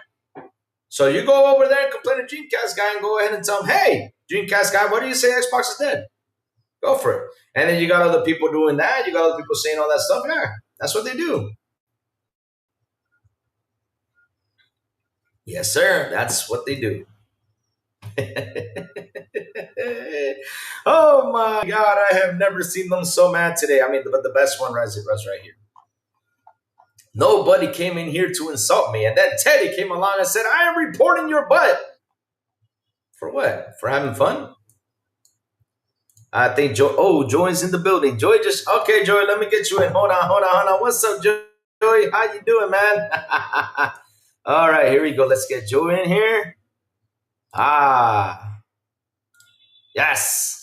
So you go over there and complain to Dreamcast guy and go ahead and tell him, hey, Dreamcast guy, what do you say Xbox is dead? Go for it. And then you got other people doing that. You got other people saying all that stuff. Yeah, that's what they do. Yes, sir. That's what they do. Oh my God, I have never seen them so mad today. I mean, but the best one was right here. Nobody came in here to insult me. And then Teddy came along and said, I am reporting your butt. For what? For having fun? I think Joey's in the building. Joey okay, Joey, let me get you in. Hold on. What's up, Joey? How you doing, man? All right, here we go. Let's get Joey in here. Yes.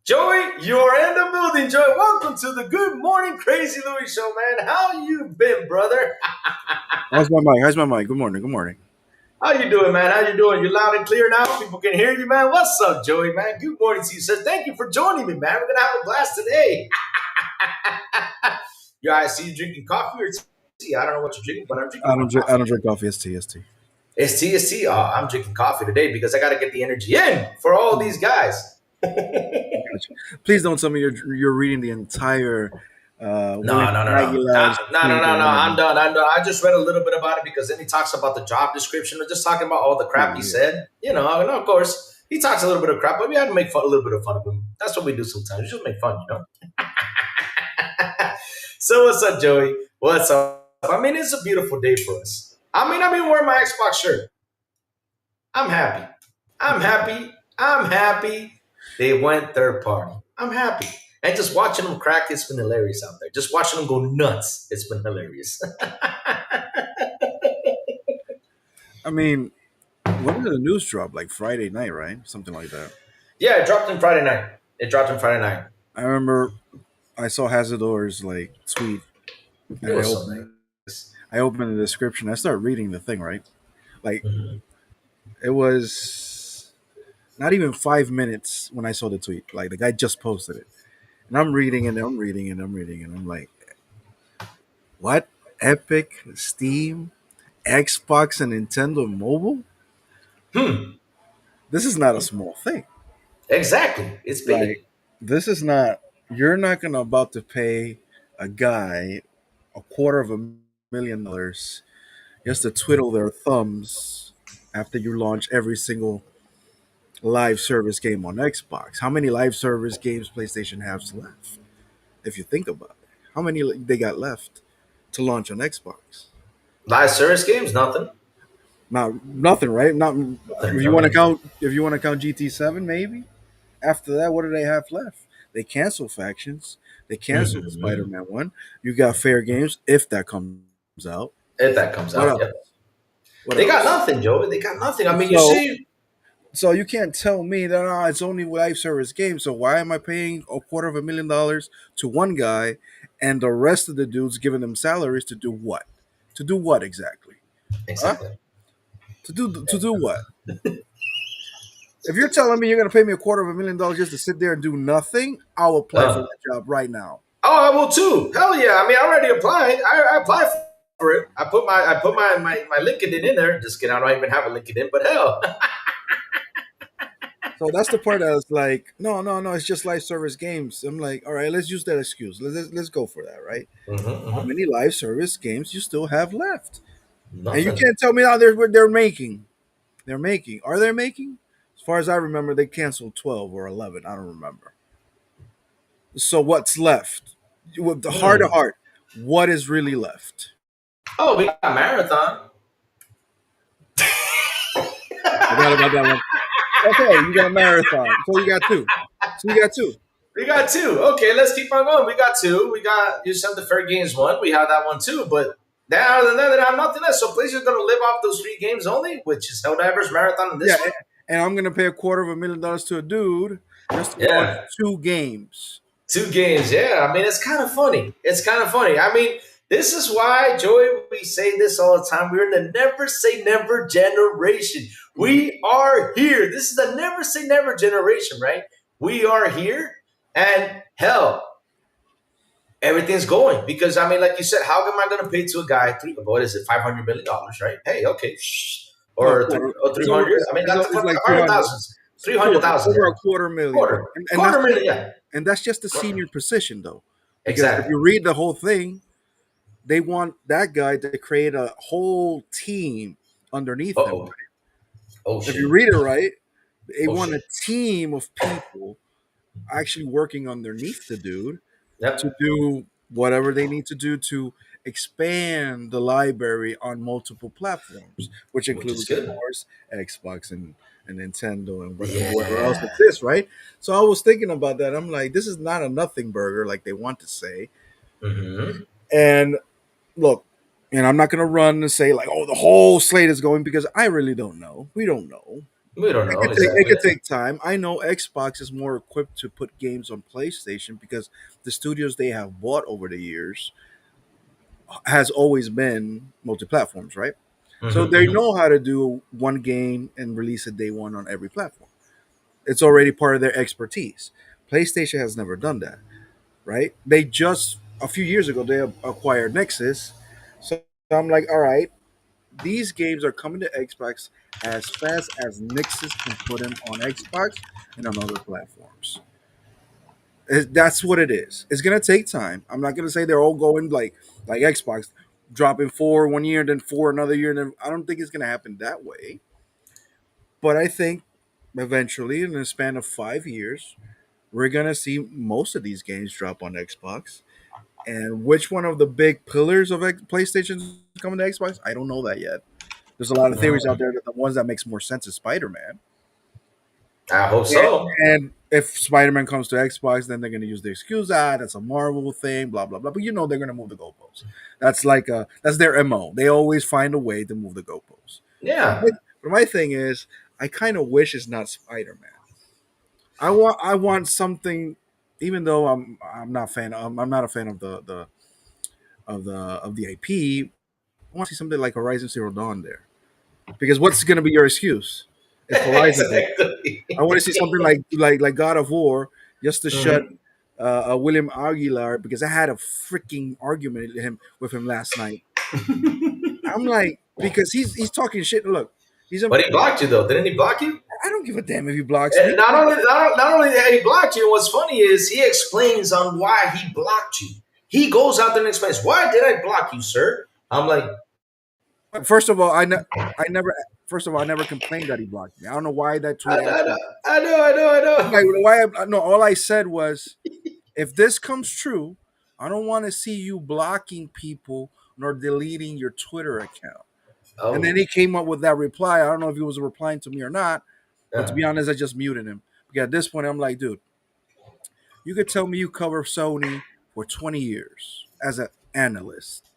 Joey, you're in the building, Joey. Welcome to the Good Morning Crazy Louie Show, man. How you been, brother? How's my mic? Good morning. How you doing, man? How you doing? You loud and clear now? People can hear you, man. What's up, Joey, man? Good morning to you, sir. Thank you for joining me, man. We're going to have a blast today. Yeah, I see you drinking coffee or tea. I don't know what you're drinking, but I'm drinking I don't drink coffee. It's tea. It's tea. Oh, I'm drinking coffee today because I got to get the energy in for all these guys. Please don't tell me you're reading the entire. No. I'm done. I just read a little bit about it because then he talks about the job description or just talking about all the crap he said. You know, and of course, he talks a little bit of crap, but we had to make a little bit of fun of him. That's what we do sometimes. We just make fun, you know. So what's up, Joey? What's up? I mean, it's a beautiful day for us. I mean, I've been wearing my Xbox shirt. I'm happy. They went third party. I'm happy. And just watching them crack, it's been hilarious out there. Just watching them go nuts, it's been hilarious. I mean, when did the news drop? Like Friday night, right? Something like that. Yeah, it dropped on Friday night. I remember I saw Hazardor's like tweet, and I opened the description. I started reading the thing, right? Like it was not even 5 minutes when I saw the tweet. Like the guy just posted it. And I'm reading and I'm like, what? Epic, Steam, Xbox, and Nintendo Mobile? This is not a small thing. Exactly. It's big. Like, this is not, you're not going to about to pay a guy $250,000 just to twiddle their thumbs after you launch every single live service game on Xbox. How many live service games PlayStation has left? If you think about it, how many they got left to launch on Xbox? Live service games, nothing. Nothing, right? Not if you want to count. If you want to count GT7, maybe. After that, what do they have left? They cancel Factions. They canceled Spider-Man 1. You got Fair Games if that comes out. If that comes out, yeah. They got nothing, Joe. They got nothing. I mean, you see. So you can't tell me that it's only live service games. So why am I paying $250,000 to one guy, and the rest of the dudes giving them salaries to do what? To do what exactly? Exactly. Huh? To do what? If you're telling me you're going to pay me $250,000 just to sit there and do nothing, I'll apply for Uh, that job right now. oh, I will too. Hell yeah! I mean, I already applied. I applied for it. I put my LinkedIn in there. Just kidding. I don't even have a LinkedIn, but hell. So that's the part that was like, no, no, no, it's just live service games. I'm like, all right, let's use that excuse. Let's go for that, right? How Hmm. many live service games you still have left? And you Nothing. can't tell me now they're making. They're making. Are they making? As far as I remember, they canceled 12 or 11. I don't remember. So what's left? With the heart of Hmm. heart, what is really left? Oh, we got a marathon. Forgot about that one. Okay, you got a marathon. So you got two. So you got two. We got two. Okay, let's keep on going. We got two. We got you said the fair games one. We have that one too. But then other than that, they have nothing else. So PlayStation's gonna live off those three games only, which is Helldivers Marathon and Yeah, this one. and I'm gonna pay $250,000 to a dude just to launch Yeah. 2 games. Two games, yeah. I mean, it's kind of funny. It's kind of funny. I mean, this is why, Joey, we say this all the time. We're in the never say never generation. We are here. This is the never say never generation, right? We are here, and hell, everything's going because I mean, like you said, how am I going to pay to a guy what is it, $500 million, right? Hey, okay, No, or quarter. three It's over. hundred. I mean, that's It's like 300. 100,000, It's quarter, 300,000, over yeah, a quarter million, quarter, and quarter million, yeah, that's just the senior position though, because if exactly. you read the whole thing, they want that guy to create a whole team underneath Uh him. oh. Oh If you shit. read it right, they Oh want a shit. team of people actually working underneath the dude to Yep. do whatever they need to do to expand the library on multiple platforms, which Which is includes, of good. course, Xbox and Nintendo and whoever else Yeah. exists, right? So I was thinking about that. I'm like, this is not a nothing burger like they want to say. Mm-hmm. And look, and I'm not going to run and say like, oh, the whole slate is going because I really don't know. We don't know. We don't know It exactly. could take time. I know Xbox is more equipped to put games on PlayStation because the studios they have bought over the years has always been multi-platforms, right? So Mm-hmm, they mm-hmm. know how to do one game and release it day one on every platform. It's already part of their expertise. PlayStation has never done that, right? They just a few years ago they acquired Nexus, so I'm like, all right, these games are coming to Xbox as fast as Nexus can put them on Xbox and on other platforms. That's what it is. It's gonna take time. I'm not gonna say they're all going like Xbox, dropping 4 1 year, then 4 another year. Then I don't think it's gonna happen that way. But I think eventually, in the span of 5 years, we're gonna see most of these games drop on Xbox. And which one of the big pillars of PlayStation is coming to Xbox? I don't know that yet. There's a lot of theories out there that the ones that makes more sense is Spider Man. I hope And, so. and if Spider Man comes to Xbox, then they're going to use the excuse that's a Marvel thing, blah blah blah. But you know they're going to move the goalposts. That's their mo. They always find a way to move the goalposts. But Yeah. my thing is, I kind of wish it's not Spider Man. I want something, even though I'm not a fan of the IP. I want to see something like Horizon Zero Dawn there because what's going to be your excuse if Horizon comes out? Exactly. I want to see something like God of War just to shut Mhm. William Aguilar because I had a freaking argument with him last night. I'm like because he's talking shit. Look, he's a But he blocked you though. Didn't he block you? I don't give a damn if he blocks me. Not only that he blocked you. What's funny is he explains on why he blocked you. He goes out there and explains why did I block you, sir? I'm like, First of all, I never. First of all, I never complained that he blocked me. I don't know why that I, tweet I actually. know, I know, I know, I Like know. why? No, all I said was if this comes true, I don't want to see you blocking people nor deleting your Twitter account. And then Oh, he came up with that reply. I don't know if he was replying to me or not, but to yeah. be honest, I just muted him. Because at this point, I'm like, dude, you could tell me you cover Sony for 20 years as an analyst.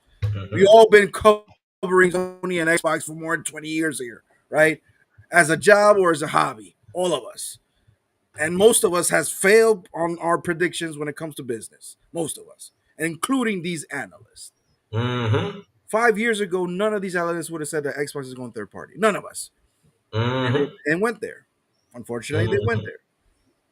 We Mhm. all been covering Sony and Xbox for more than 20 years here, right? As a job or as a hobby, all of us. And most of us has failed on our predictions when it comes to business. Most of us, including these analysts. Mhm. 5 years ago, none of these analysts would have said that Xbox is going third party. None of us. And Mhm. went there. Unfortunately, they went Mhm. there.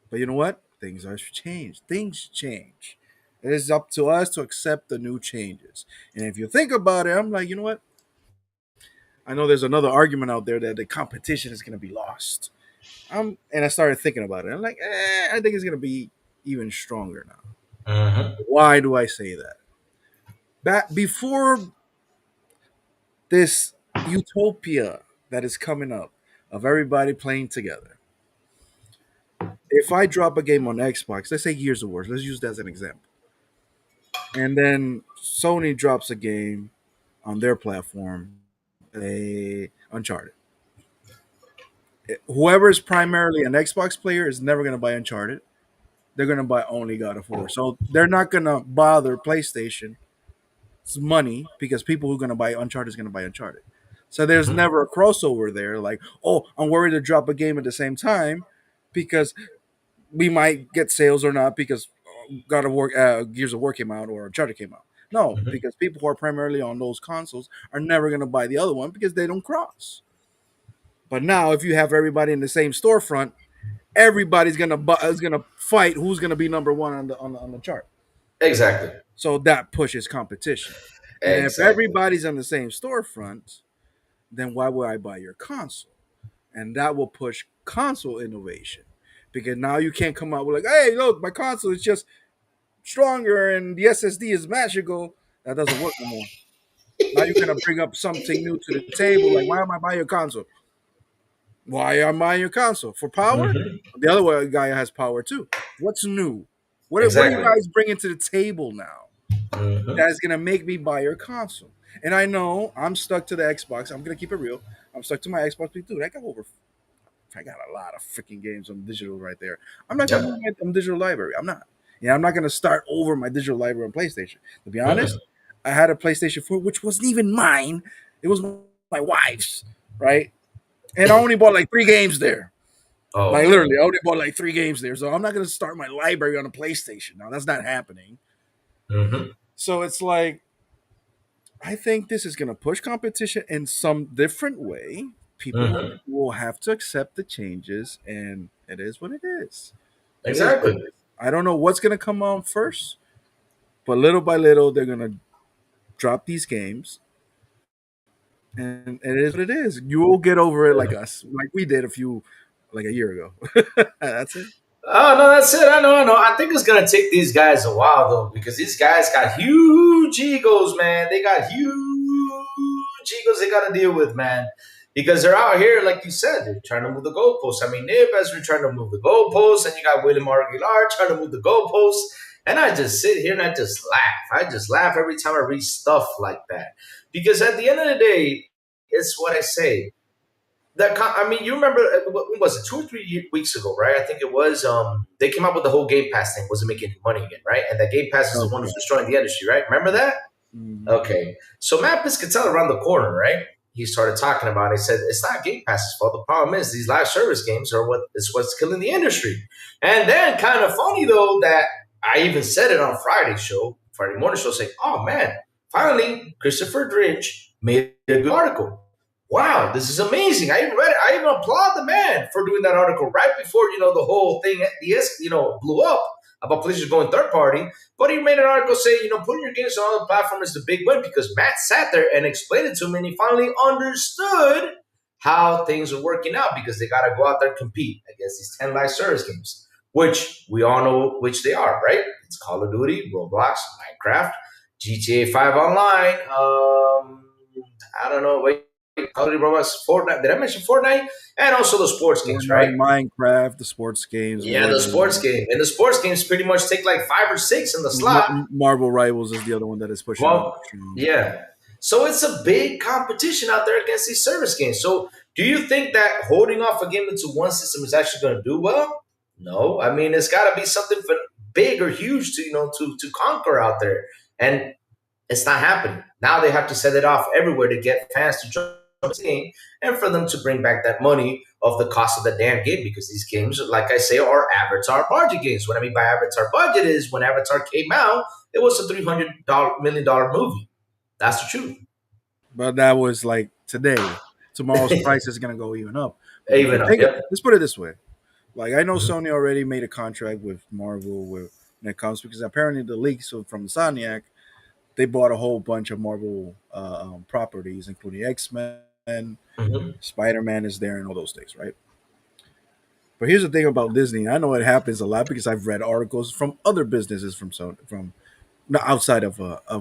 But you know what? Things are changed. Things change. It is up to us to accept the new changes. And if you think about it, I'm like, you know what? I know there's another argument out there that the competition is going to be lost. And I started thinking about it. I'm like, I think it's going to be even stronger now. Mhm. Why do I say that? Back before this utopia that is coming up of everybody playing together, if I drop a game on Xbox, let's say Gears of War, let's use that as an example, and then Sony drops a game on their platform, a Uncharted. Whoever is primarily an Xbox player is never going to buy Uncharted. They're going to buy only God of War. So they're not going to bother PlayStation's money because people who are going to buy Uncharted is going to buy Uncharted. So there's Mhm. never a crossover there. Like, oh, I'm worried to drop a game at the same time because we might get sales or not because God of War, Gears of War came out or Uncharted came out. No, Mhm. because people who are primarily on those consoles are never going to buy the other one because they don't cross. But now, if you have everybody in the same storefront, everybody's gonna is gonna fight who's gonna be number one on the chart. Exactly. So that pushes competition. And if Exactly. everybody's on the same storefront, then why would I buy your console? And that will push console innovation because now you can't come out with like, hey, look, my console is just stronger and the SSD is magical. That doesn't work no more. Now you're gonna bring up something new to the table. Like, why am I buying your console? Why am I buying your console? For power? Mhm. The other guy has power too. What's new? What are you Exactly. guys bringing to the table now Mhm. that is gonna make me buy your console? And I know I'm stuck to the Xbox. I'm gonna keep it real. I'm stuck to my Xbox. Dude, I got a lot of freaking games on digital right there. I'm not gonna Yep. move my digital library. I'm not. Yeah, I'm not gonna start over my digital library on PlayStation. To be honest, Mhm. I had a PlayStation 4, which wasn't even mine. It was my wife's, right? And I only bought like 3 games there. Oh Like man. literally, I only bought like 3 games there. So I'm not gonna start my library on a PlayStation. Now that's not happening. Mhm. So it's like I think this is gonna push competition in some different way. People Mhm. will have to accept the changes, and it is what it is. It is what it Exactly. is. I don't know what's gonna come on first, but little by little they're gonna drop these games, and it is what it is. You will get over it like us, like we did like a year ago. That's it. Oh no, that's it. I know, I know. I think it's gonna take these guys a while though, because these guys got huge egos, man. They got huge egos they gotta deal with, man. Because they're out here, like you said, they're trying to move the goalposts. I mean, Neves are trying to move the goalposts, and you got William Aguilar trying to move the goalposts. And I just sit here and I just laugh. I just laugh every time I read stuff like that. Because at the end of the day, it's what I say. I mean, you remember what was it, 2 or 3 weeks ago, right? I think it was. They came up with the whole Game Pass thing, wasn't making any money again, right? And that Game Pass is the one Okay. who's destroying the industry, right? Remember that? Mhm. Okay, so Matt Piscatella around the corner, right? He started talking about it. He said it's not Game Pass's fault. The problem is these live service games are what's killing the industry. And then, kind of funny though, that I even said it on Friday morning show, saying, "Oh man, finally Christopher Drinch made a good article. Wow, this is amazing. I even read it. I even applaud the man for doing that article right before the whole thing blew up about PlayStation going third party. But he made an article saying, putting your games on other platform is the big win because Matt sat there and explained it to him and he finally understood how things are working out because they got to go out there and compete against these 10 live service games, which we all know which they are, right? It's Call of Duty, Roblox, Minecraft, GTA 5 Online. I don't know. Wait, Call of Duty, Roblox, Fortnite. Did I mention Fortnite? And also the sports games, right? Fortnite, Minecraft, the sports games, Yeah, the sports Warzone. game. And the sports games pretty much take like 5 or 6 in the slot. Marvel Rivals is the other one that is pushing it Well, strong. yeah. So it's a big competition out there against these service games. So do you think that holding off a game into one system is actually going to do well? No. I mean, it's got to be something big or huge to conquer out there, and it's not happening. Now they have to set it off everywhere to get fans to join the game and for them to bring back that money of the cost of the damn game because these games, like I say, are Avatar budget games. What I mean by Avatar budget is when Avatar came out, it was a $300 million movie. That's the truth. But that was like today. Tomorrow's price is gonna go even up. But if you Even up, think, yep. let's put it this way: Like I know Mhm. Sony already made a contract with Marvel when it comes because apparently the leaks from Insomniac they bought a whole bunch of Marvel properties, including X Men, Mhm. Spider Man is there, and all those things, right? But here's the thing about Disney. I know it happens a lot because I've read articles from other businesses from Sony, from not outside of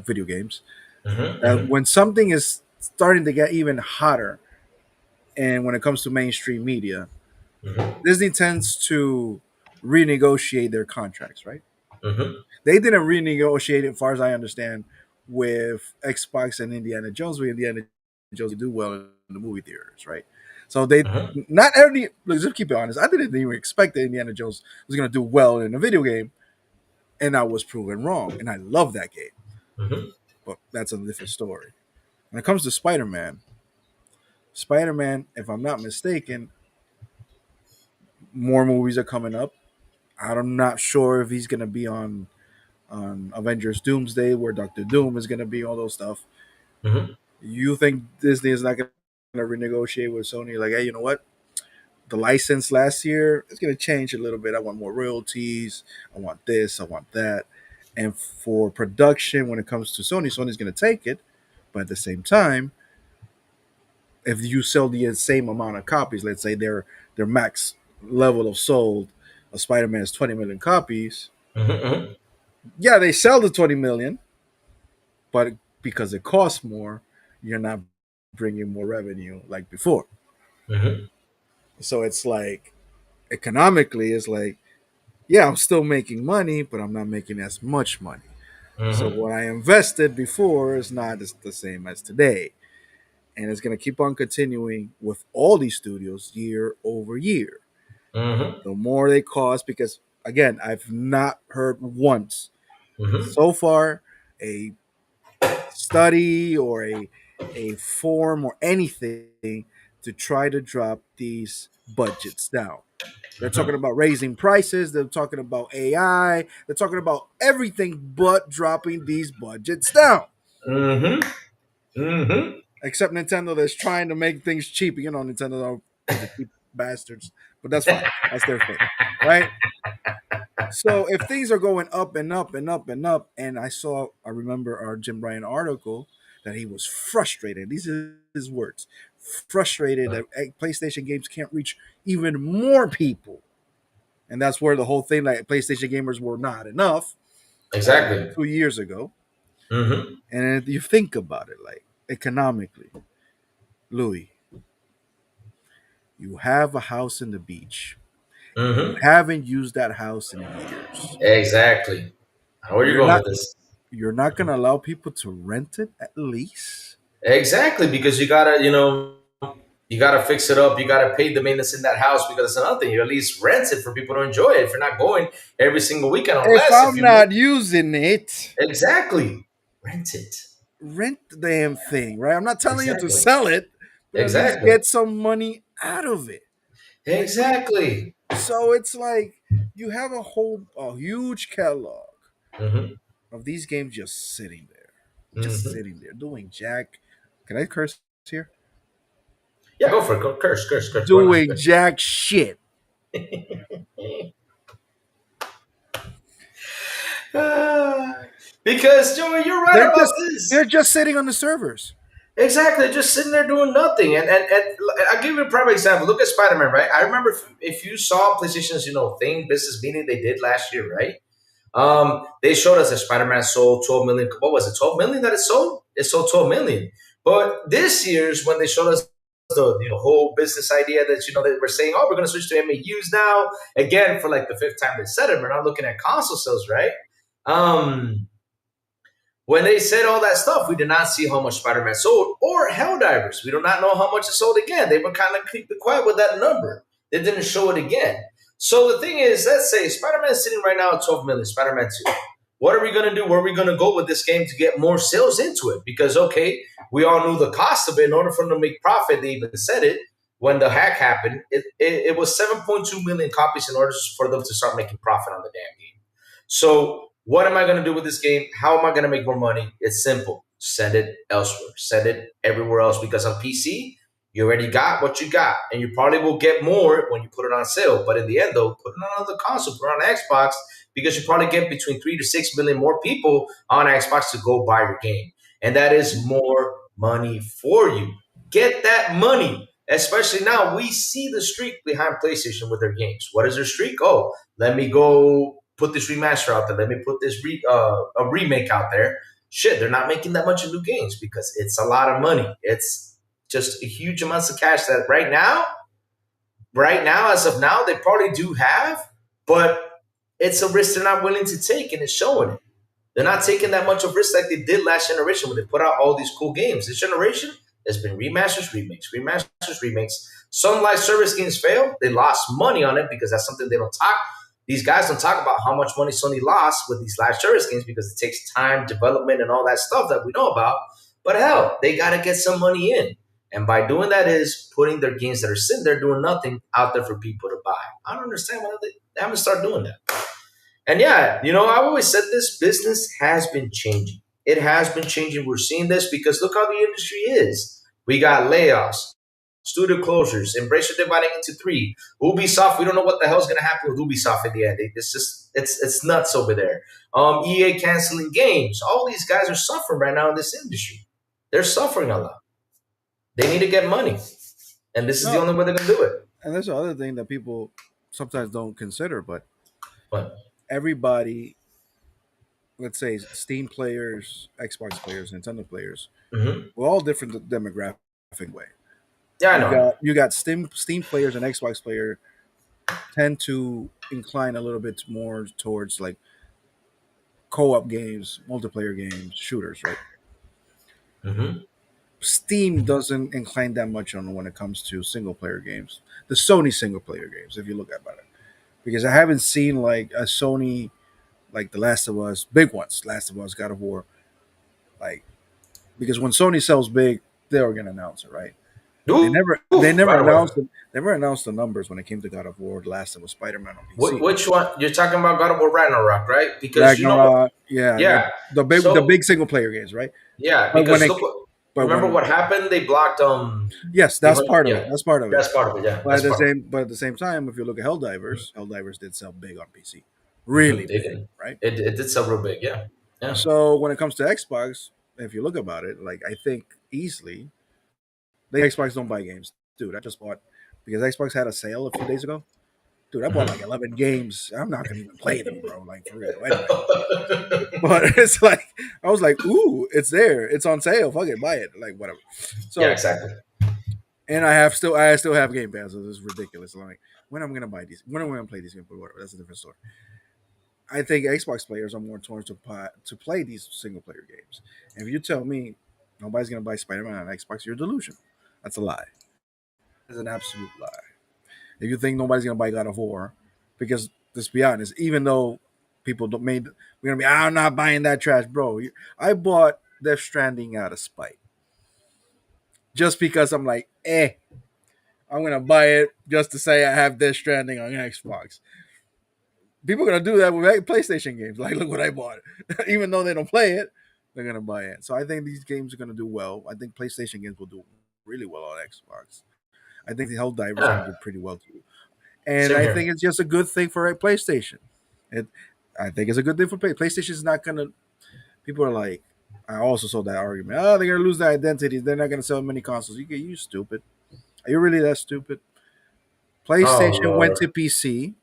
video games, Mhm. that Mhm. when something is starting to get even hotter, and when it comes to mainstream media, Mhm. Disney tends to renegotiate their contracts, right? Mhm. They didn't renegotiate, as far as I understand, with Xbox and Indiana Jones. With Indiana Jones, do well in the movie theaters, right? So they Mhm. not every. Let's just keep it honest. I didn't even expect that Indiana Jones was going to do well in a video game, and I was proven wrong. And I love that game, Mhm. but that's a different story. When it comes to Spider Man, if I'm not mistaken, more movies are coming up. I'm not sure if he's going to be on Avengers Doomsday, where Doctor Doom is going to be, all those stuff. Mhm. You think Disney is not going to renegotiate with Sony? Like, hey, you know what? The license last year is going to change a little bit. I want more royalties. I want this. I want that. And for production, when it comes to Sony, Sony's going to take it. But at the same time, if you sell the same amount of copies, let's say their max level of sold of Spider-Man is 20 million copies. Mhm. Yeah, they sell the 20 million, but because it costs more, you're not bringing more revenue like before. Mhm. So it's like economically, it's like, yeah, I'm still making money, but I'm not making as much money. So Mhm. what I invested before is not the same as today. And it's going to keep on continuing with all these studios year over year. Mhm. The more they cost, because again, I've not heard once Mhm. so far a study or a form or anything to try to drop these budgets down. They're talking about raising prices. They're talking about AI. They're talking about everything but dropping these budgets down. Mhm. Mhm. Except Nintendo that's trying to make things cheap. You know, Nintendo are a bunch of cheap bastards, but that's fine. That's their thing, right? So if things are going up and up and up and up, and I remember our Jim Bryan article that he was frustrated. These are his words: frustrated that PlayStation games can't reach even more people, and that's where the whole thing, like PlayStation gamers were not enough, Exactly. 2 years ago. Mhm. And if you think about it, like economically, Louis, you have a house in the beach. You Mhm. haven't used that house in years. Exactly. How are you You're going not with this? you're not gonna allow people to rent it at least. Exactly, because you gotta fix it up. You gotta pay the maintenance in that house because it's another thing. You at least rent it for people to enjoy it. If you're not going every single weekend, If unless if I'm you make not using it, exactly rent it. rent the damn thing, right? I'm not telling you to Exactly. sell it, but at least Exactly. get some money out of it. Like Exactly. so it's like you have a huge catalog Hmm. of these games just Hmm. sitting there doing jack. Can I curse here? Yeah, go for it. Go curse, curse, curse. Why not? Doing jack shit. Because Joey, you're right They're about just they're this. just sitting on the servers. Exactly, just sitting there doing nothing. And I'll give you a prime example. Look at Spider Man, right? I remember if you saw PlayStation's thing business meeting they did last year, right? They showed us that Spider Man sold 12 million. What was it? 12 million that it sold? It sold 12 million. But this year's when they showed us the whole business idea that they were saying, oh, we're going to switch to MAUs now again for like the fifth time they said it. We're not looking at console sales, right? Um, when they said all that stuff, we did not see how much Spider Man sold or Helldivers. We do not know how much it sold again. They were kind of keeping quiet with that number. They didn't show it again. So the thing is, let's say Spider Man is sitting right now at 12 million, Spider Man 2. What are we going to do? Where are we going to go with this game to get more sales into it? Because, okay, we all knew the cost of it. In order for them to make profit, they even said it when the hack happened. It was 7.2 million copies in order for them to start making profit on the damn game. So what am I going to do with this game? How am I going to make more money? It's simple. Send it elsewhere. Send it everywhere else because on PC, You already got what you got, and you probably will get more when you put it on sale. But in the end, though, put it on another console, put it on Xbox, because you probably get between 3 to 6 million more people on Xbox to go buy your game, and that is more money for you. Get that money. Especially now, we see the streak behind PlayStation with their games. What is their streak? Oh, let me go put this remaster out there. Let me put this a remake out there. Shit, they're not making that much of new games because it's a lot of money. It's just a huge amounts of cash that right now, as of now, they probably do have, but it's a risk they're not willing to take, and it's showing it. They're not taking that much of risk like they did last generation when they put out all these cool games. This generation has been remasters, remakes. Some live service games failed. They lost money on it because that's something they don't talk. These guys don't talk about how much money Sony lost with these live service games because it takes time, development, and all that stuff that we know about. But hell, they got to get some money in. And by doing that is putting their games that are sitting there doing nothing out there for people to buy. I don't understand why they haven't started doing that. And yeah, I've always said this business has been changing. It has been changing. We're seeing this because look how the industry is. We got layoffs, studio closures, Embracer dividing into three. Ubisoft, we don't know what the hell's going to happen with Ubisoft in the end. It's nuts over there. EA canceling games. All these guys are suffering right now in this industry. They're suffering a lot. They need to get money. And this is the only way they're going to do it. And that's the other thing that people sometimes don't consider, but But everybody, let's say Steam players, Xbox players, Nintendo players, we're all different demographic way. yeah, I know. You got Steam players and Xbox player tend to incline a little bit more towards like co-op games, multiplayer games, shooters, right? Steam doesn't incline that much on when it comes to single player games. The Sony single player games, if you look at it, because I haven't seen like a Sony like The Last of Us, big ones, Last of Us, God of War, like because when Sony sells big, they're gonna announce it, right? They never announced the numbers when it came to God of War, The Last of Us, Spider-Man on PC. Which one? You're talking about God of War Ragnarok, right? Because Ragnarok, yeah, the So big single player games, right? yeah, But because when it, remember what happened? They blocked yes, that's part of it. That's part of it. That's part of it. Yeah, But at the same time, if you look at Helldivers did sell big on PC, really big, right? It did sell real big. Yeah, yeah. So when it comes to Xbox, if you look about it, like I think easily, the Xbox don't buy games, dude. I just bought because Xbox had a sale a few days ago. Dude, I bought like 11 games. I'm not gonna even play them, bro. Like for real. Anyway. But it's like I was like, ooh, it's there. It's on sale. Fuck it, buy it. Like whatever. So yeah, exactly. And I still have Game Pass, so this is ridiculous. I'm like, when am I gonna buy these? When am I gonna play these games? But whatever, that's a different story. I think Xbox players are more torn to play these single player games. And if you tell me nobody's gonna buy Spider-Man on Xbox, you're delusional. That's a lie. It's an absolute lie. If you think nobody's gonna buy God of War, because let's be honest, even though people don't made we're gonna be, I'm not buying that trash, bro. I bought Death Stranding out of spite, just because I'm like, I'm gonna buy it just to say I have Death Stranding on Xbox. People are gonna do that with PlayStation games. Like, look what I bought, even though they don't play it, they're gonna buy it. So I think these games are gonna do well. I think PlayStation games will do really well on Xbox. I think the Helldivers are going to do pretty well too. And I think it's just a good thing for PlayStation. I think it's a good thing for PlayStation. Is not going to. People are like, I also saw that argument. Oh, they're going to lose their identity. They're not going to sell many consoles. You stupid. Are you really that stupid? PlayStation went to PC.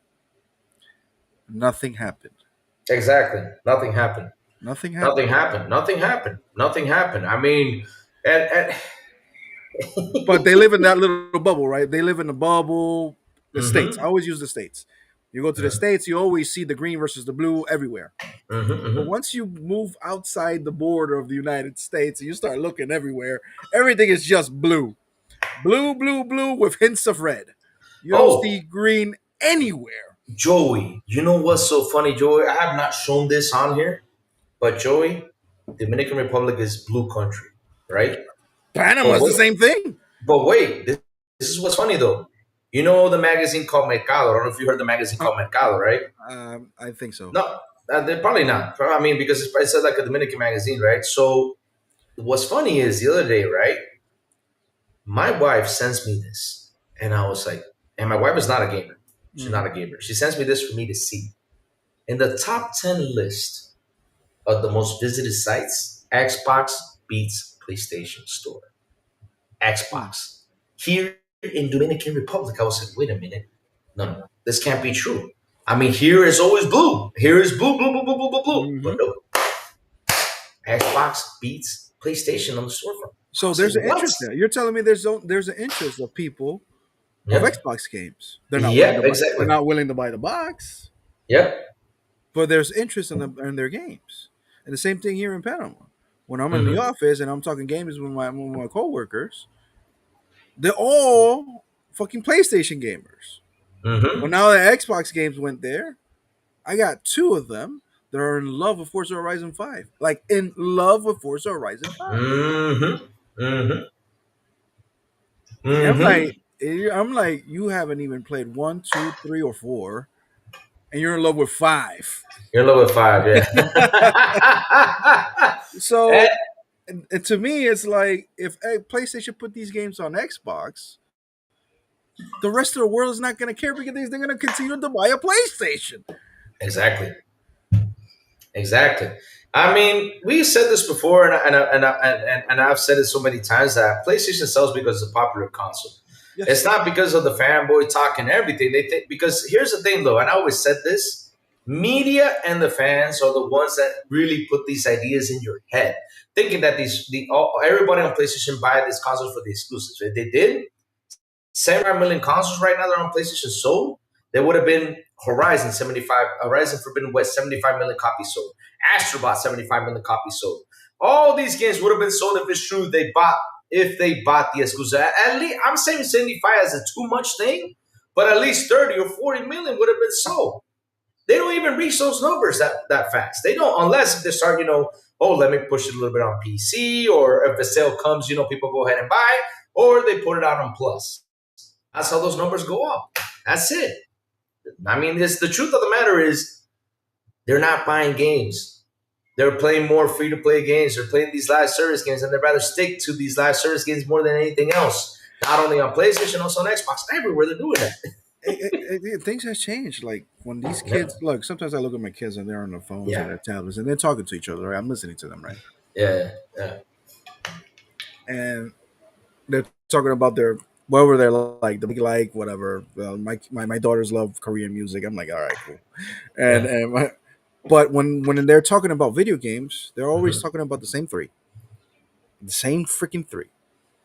Nothing happened. Exactly. Nothing happened. Nothing happened. Nothing happened. I mean, and but they live in that little bubble, right? They live in the bubble. The States. I always use the States. You go to the States, you always see the green versus the blue everywhere. But once you move outside the border of the United States and you start looking everywhere, everything is just blue. Blue, blue, blue with hints of red. You don't see green anywhere. Joey, you know what's so funny, Joey? I have not shown this on here, but Joey, Dominican Republic is blue country, right? Panama's the same thing. But wait, this is what's funny though. You know the magazine called Mercado. I don't know if you heard the magazine called Mercado, right? I think so. No, they're probably not. I mean, because it says like a Dominican magazine, right? So what's funny is the other day, right? My wife sends me this, and I was like, and my wife is not a gamer. She's not a gamer. She sends me this for me to see. In the top 10 list of the most visited sites, Xbox beats PlayStation Store. Mm. Xbox. Here in Dominican Republic, I was like, wait a minute. No, this can't be true. I mean, here is always blue. Here is blue, blue, blue, blue, blue, blue, blue. But Mm-hmm. no, Xbox beats PlayStation on the storefront. I So was like, there's an what? interest there. You're telling me there's an interest of people of Yeah. Xbox games. They're not willing Yeah, to buy. They're exactly. not willing to buy the box, Yep. but there's interest in their games. And the same thing here in Panama. When I'm in the Mm-hmm. office and I'm talking games with my coworkers, they're all fucking PlayStation gamers. Well, Mm-hmm. now that Xbox games went there, I got two of them that are in love with Forza Horizon 5. Like in love with Forza Horizon 5. Mm-hmm. Mm-hmm. I'm Mm-hmm. like, I'm like, you haven't even played one, two, three, or four, and you're in love with five. You're in love with five, yeah. Eh, So, and to me, it's like if PlayStation put these games on Xbox, the rest of the world is not going to care because they're going to continue to buy a PlayStation. exactly. Exactly. I mean, we said this before, and I've said it so many times that PlayStation sells because it's a popular console. It's Yes. not because of the fanboy talk and everything. They think because here's the thing, though, and I always said this: media and the fans are the ones that really put these ideas in your head, thinking that everybody on PlayStation buy this console for the exclusives. If they did, 75 million consoles right now that are on PlayStation sold, there would have been Horizon Forbidden West, 75 million copies sold. Astrobot, 75 million copies sold. All these games would have been sold if it's true if they bought the exclusive. At least I'm saying 75 as a too much thing, but at least 30 or 40 million would have been sold. They don't even reach those numbers that fast. They don't unless if they start, oh, let me push it a little bit on PC, or if the sale comes, people go ahead and buy, or they put it out on Plus. That's how those numbers go up. That's it. I mean, the truth of the matter is they're not buying games. They're playing more free to play games. They're playing these live service games, and they'd rather stick to these live service games more than anything else. Not only on PlayStation, also on Xbox. Everywhere they're doing that. Things have changed. Like when these Yeah, kids look, sometimes I look at my kids and they're on their phones or yeah, their tablets and they're talking to each other. Right? I'm listening to them, right? yeah, yeah. And they're talking about their whatever they're like, the big like whatever. Well, my daughters love Korean music. I'm like, all right, cool. And Yeah. and my, but when they're talking about video games, they're always Mm-hmm, talking about the same freaking three.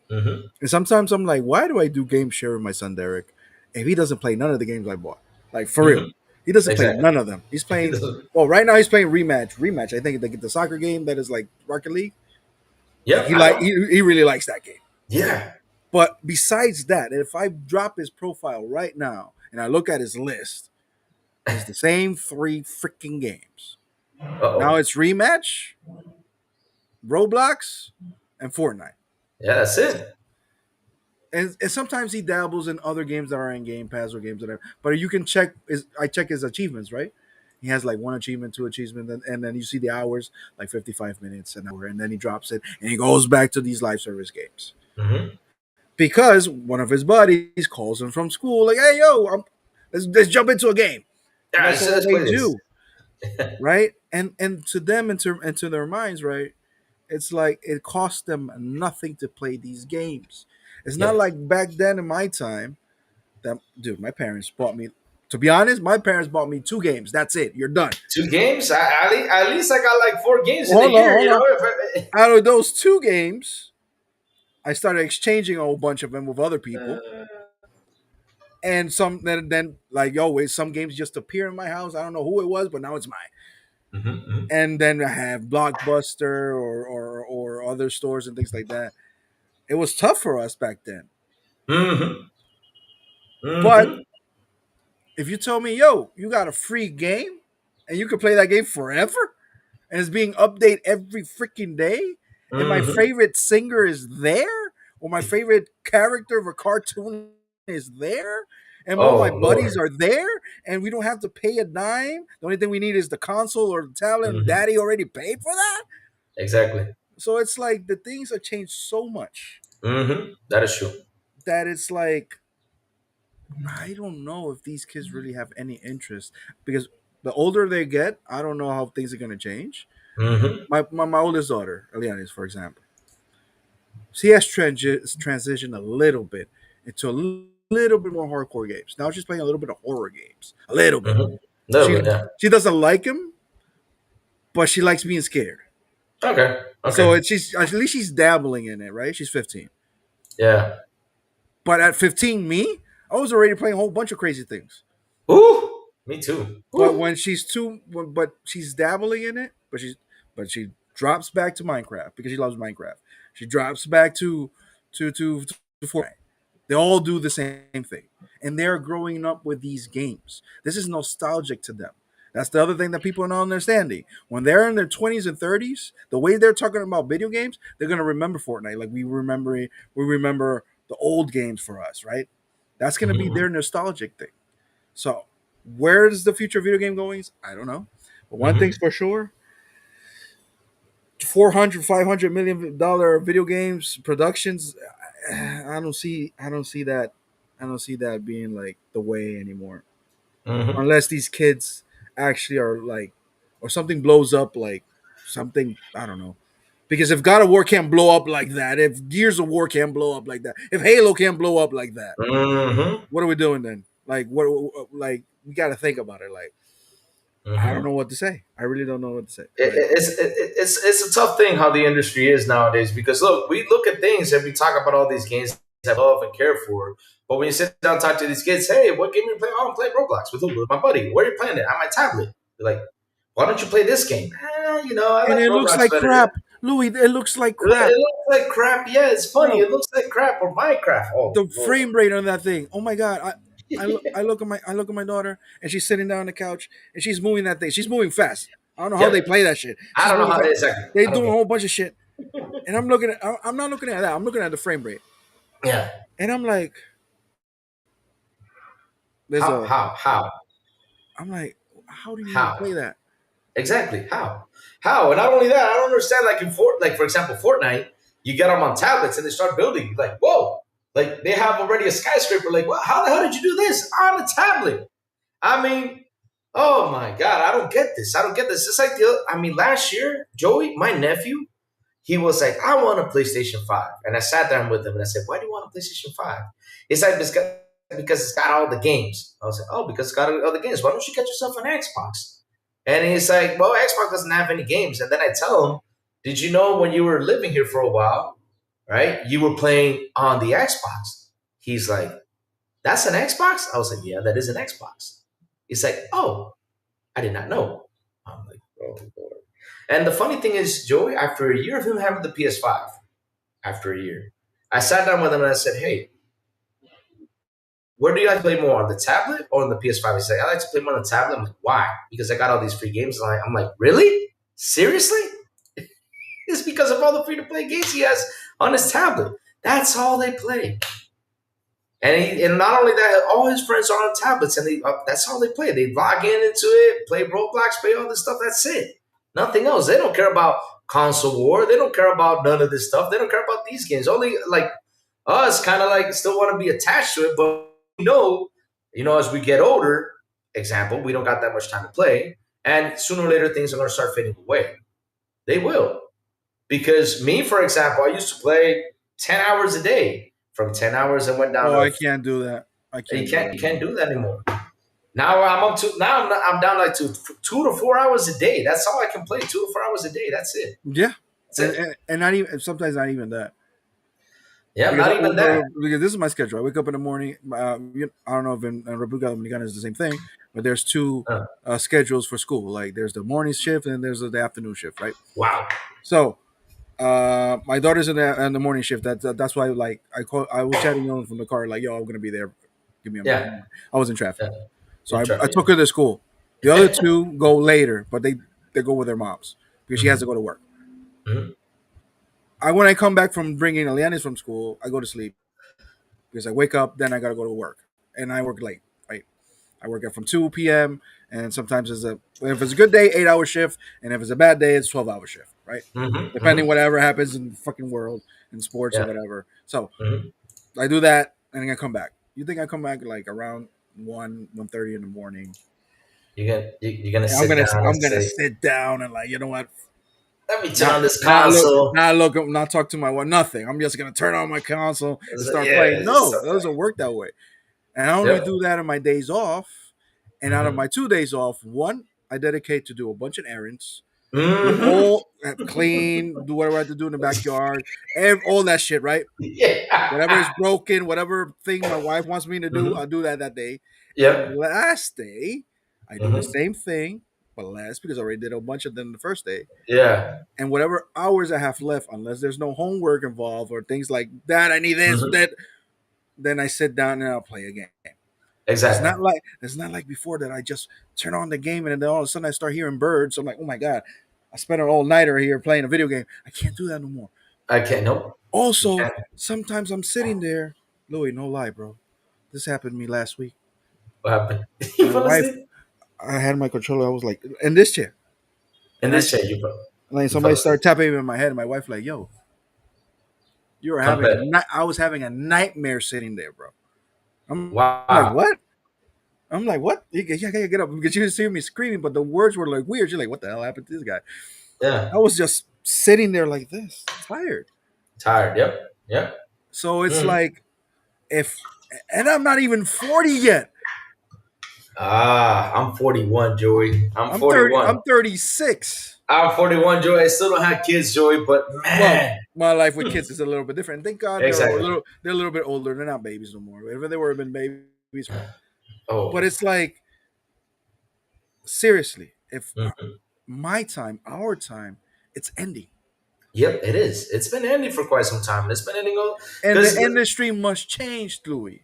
mm-hmm, And sometimes I'm like, why do I do game share with my son Derek if he doesn't play none of the games I bought? Like for real, mm-hmm. he doesn't play Exactly. none of them. He's playing. Well, right now he's playing rematch. I think they get the soccer game that is like Rocket League. Like Yep, I know. he really likes that game. Yeah. But besides that, if I drop his profile right now and I look at his list, it's the same three freaking games. Now Uh-oh. it's rematch, Roblox, and Fortnite. Yeah, that's it. And sometimes he dabbles in other games that are in Game Pass or games that are. But you can check. I check his achievements, right? He has like one achievement, two achievements, and then you see the hours, like 55 minutes an hour, and then he drops it and he goes back to these live service games Mm-hmm. because one of his buddies calls him from school, like, "Hey, yo, let's jump into a game," and Yeah, that's all let's they play this. do, right? And to them and to their minds, right? It's like it costs them nothing to play these games. It's not Yep. like back then in my time that dude, my parents bought me. To be honest, my parents bought me two games. That's it. You're done. Two games? At least I got like four games in a Hold on, year, hold on. If Out of those two games, I started exchanging a whole bunch of them with other people, and some then like always, some games just appear in my house. I don't know who it was, but now it's mine. mm-hmm, And then I have Blockbuster or other stores and things like that. It was tough for us back then, mm-hmm, but mm-hmm, if you tell me, yo, you got a free game and you can play that game forever and it's being updated every freaking day, and my mm-hmm. favorite singer is there, or my favorite character of a cartoon is there, and all my Oh buddies Lord. are there, and we don't have to pay a dime. The only thing we need is the console or the tablet, and Mm-hmm. daddy already paid for that. Exactly. So it's like the things have changed so much That is true. that it's like I don't know if these kids really have any interest because the older they get, I don't know how things are going to change. Hmm. My oldest daughter, Elianis, for example, she has transitioned a little bit into little bit more hardcore games. Now she's playing a little bit of horror games, a little bit. Hmm. Little She bit, yeah. she doesn't like him, but she likes being scared. Okay. So Okay. she's at least she's dabbling in it, right? She's 15, Yeah. but at 15, I was already playing a whole bunch of crazy things. Ooh. Me too. But Ooh. when but she's dabbling in it, but she drops back to Minecraft because she loves Minecraft. She drops back to Fortnite. They all do the same thing, and they're growing up with these games. This is nostalgic to them. That's the other thing that people are not understanding. When they're in their 20s and 30s, the way they're talking about video games, they're gonna remember Fortnite like we remember the old games for us, right? That's gonna be Hmm. their nostalgic thing. So, where is the future of video game going? I don't know. But one thing's Hmm. for sure: 400, $500 million video games productions. I don't see that. I don't see that being like the way anymore, Hmm. unless these kids actually are like, or something blows up like something. I don't know. Because if God of War can't blow up like that, if Gears of War can't blow up like that, if Halo can't blow up like that, Hmm. what are we doing then? Like what? Like we got to think about it. Like I don't Hmm. know what to say. I really don't know what to say. it, Like it's a tough thing how the industry is nowadays because look, we look at things and we talk about all these games I love and care for, but when you sit down and talk to these kids, hey, what game you play? Oh, I'm playing Roblox with who? With my buddy. Where are you playing it? On my tablet. They're like, why don't you play this game? I and like it looks Roblox like better. crap, Louis. It looks like crap, It looks like crap. Yeah, it's funny. bro. It looks like crap or Minecraft. Oh The Lord. frame rate on that thing. Oh my god. I look at my daughter and she's sitting down on the couch and she's moving that thing. She's moving fast. I don't know how they Yep. play that shit. I She's don't know moving how fast. they exactly. They I don't doing a get. whole bunch of shit, and I'm not looking at that. I'm looking at the frame rate, Yeah. and I'm like, there's How a. how how I'm like, how do you even how? play that? Exactly. How? How? And not only that, I don't understand. Like for example, Fortnite, you get them on tablets and they start building. You're like, whoa! Like they have already a skyscraper. Like, what? How the hell did you do this on a tablet? I mean, oh my god, I don't get this. I don't get this. It's like last year, Joey, my nephew, he was like, I want a PlayStation 5. And I sat down with him and I said, why do you want a PlayStation 5? It's like, because it's got all the games. I was like, oh, because it's got all the games. Why don't you get yourself an Xbox? And he's like, well, Xbox doesn't have any games. And then I tell him, did you know when you were living here for a while, right, you were playing on the Xbox? He's like, that's an Xbox? I was like, yeah, that is an Xbox. He's like, oh, I did not know. I'm like, oh, Lord. And the funny thing is, Joey, after a year of him having the PS5, after a year, I sat down with him and I said, hey, where do you like to play more, on the tablet or on the PS5? He's like, I like to play more on the tablet. I'm like, why? Because I got all these free games. And I'm like, really? Seriously? It's because of all the free to play games he has on his tablet. That's all they play. And not only that, all his friends are on tablets, and that's all they play. They log into it, play Roblox, play all this stuff. That's it. Nothing else. They don't care about console war. They don't care about none of this stuff. They don't care about these games. Only like us, kind of like still want to be attached to it, but we know, as we get older, example, we don't got that much time to play, and sooner or later things are going to start fading away. They will, because me, for example, I used to play 10 hours a day. From 10 hours, I went down Oh, I to can't do that. I you can't do can't that you can't anymore. do that anymore. Now I'm down like to 2 to 4 hours a day. That's all I can play. 2 to 4 hours a day. That's it. Yeah, That's and, it. and not even sometimes not even that. Yeah, Because not even that. because this is my schedule. I wake up in the morning. I don't know if in República Dominicana is the same thing, but there's two Uh, schedules for school. Like there's the morning shift and there's the afternoon shift, right? wow. So my daughter's in the morning shift. That's why like I was chatting on from the car like, yo, I'm gonna be there. Give me a minute. Yeah. I was in traffic, Yeah. so You try I me. took her to school. The other two go later, but they go with their moms because she has to Mhm. go to work. Mhm. When I come back from bringing Alianis from school, I go to sleep because I wake up, then I gotta go to work, and I work late. Right, I work at from 2 p.m. and sometimes if it's a good day, 8 hour shift, and if it's a bad day, it's 12-hour shift. right? Mm-hmm. Depending Mm-hmm. whatever happens in the fucking world in sports or Yeah. whatever. So Mm-hmm. I do that and then I come back. You think I come back like around 1:30 in the morning? You're gonna And I'm sit gonna down and I'm gonna say, sit down and like, you know what? "Let me turn Not on this not look console." not look not talk to my wife, nothing. I'm just gonna turn on my console and start Yeah, playing. just No, start it doesn't playing. work that way. And I only Yep. do that on my days off. And out of Mm-hmm. my 2 days off, one I dedicate to do a bunch of errands, do Mm-hmm. all clean, do whatever I have to do in the backyard, all that shit, right? Whatever is Yeah. broken, whatever thing my wife wants me to do, Mm-hmm. I'll do that day. And the Yep. last day, I do the Mm-hmm. same thing, but less because I already did a bunch of them the first day. Yeah. And whatever hours I have left, unless there's no homework involved or things like that, I need this, Mm-hmm. that, then I sit down and I'll play a game. Exactly. It's not like before that I just turn on the game and then all of a sudden I start hearing birds. I'm like, oh my god, I spent an all nighter here playing a video game. I can't do that no more. I can't. Nope. You Also, can't. sometimes I'm sitting there, Louis, no lie, bro. This happened to me last week. What happened? You My fell wife, asleep I had my controller. I was like, in this chair, in and I this chair. like You fell somebody asleep. started tapping me in my head. And my wife like, yo, you were Come having a bed. night. I was having a nightmare sitting there, bro. I'm like, Wow. what? I'm like, what? Yeah, get up because you didn't see me screaming, but the words were like weird. You're like, what the hell happened to this guy? I Yeah. was just sitting there like this, tired. Tired. Yep. Yep. So it's Mm. like if, and I'm not even 40 yet. I'm 41, Joey. I'm I'm 30. 41. I'm 36. I'm 41, Joey. I still don't have kids, Joey, but Well, man. my life with kids is a little bit different. Thank God Exactly. they're a little bit older. They're not babies no more. If they were been babies, fine. But Oh. it's like seriously, if Mhm. my time, our time, it's ending, Yep, it is. It's been ending for quite some time. It's been ending all and the because industry must change, Louis.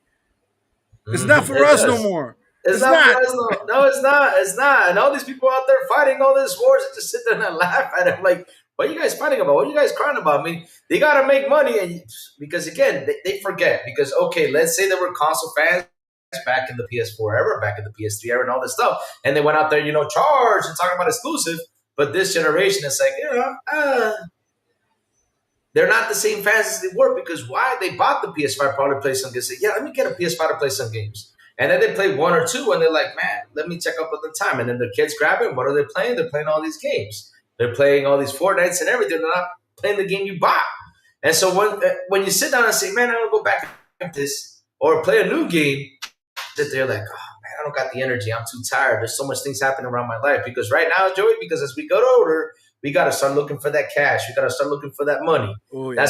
It's not for it us no does. more. It's It's not for not. us. No, no, it's not. It's not. And all these people out there fighting all these wars, I just sit there and I laugh at it. Like, what are you guys fighting about? What are you guys crying about? I mean, they gotta make money, and because again, they forget. Because okay, let's say there were console fans back in the PS4 era, back in the PS3 era, and all this stuff, and they went out there, charged and talking about exclusive. But this generation, it's like, they're not the same fans as they were because why? They bought the PS5 probably to play some games. Say, yeah, let me get a PS5 to play some games. And then they play one or two and they're like, man, let me check up at the time. And then the kids grab it. What are they playing? They're playing all these games. They're playing all these Fortnites and everything. They're not playing the game you bought. And so when you sit down and say, man, I'm going to go back at this or play a new game, that they're like, oh, man, I don't got the energy. I'm too tired. There's so much things happening around my life. Because right now, Joey, because as we get older, we got to start looking for that cash. We got to start looking for that money. Oh yeah.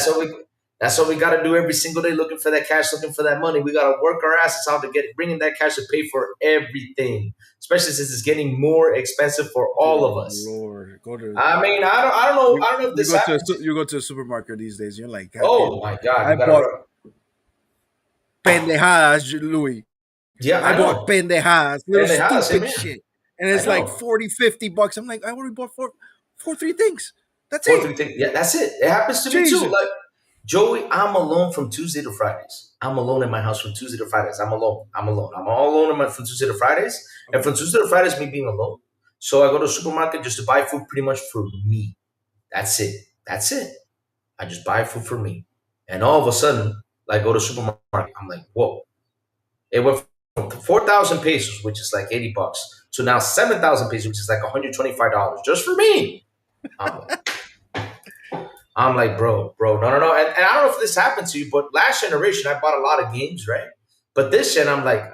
That's what we got to do every single day, looking for that cash, looking for that money. We got to work our asses out to bringing that cash to pay for everything, especially since it's getting more expensive for all of us. Lord, go to. I mean, I don't know if this happens. You go to a supermarket these days. You're like, God Oh damn, my God, I you got to bought run. pendejadas, Louis. Yeah, I I bought know. pendejadas, little Pendejadas, stupid man. shit, and I it's like know. 40, $50. I'm like, I already bought three things. That's Four, it. three things. Yeah, that's it. It happens to me too. Jesus. Like Joey, I'm alone from Tuesday to Fridays. I'm alone in my house from Tuesday to Fridays. I'm alone. I'm all alone from Tuesday to Fridays. And from Tuesday to Fridays, me being alone. So I go to the supermarket just to buy food pretty much for me. That's it. That's it. I just buy food for me. And all of a sudden, I go to the supermarket. I'm like, whoa. It went from 4,000 pesos, which is like $80, to now 7,000 pesos, which is like $125 just for me. I'm like, bro, no. And I don't know if this happened to you, but last generation, I bought a lot of games, right? But this gen, I'm like,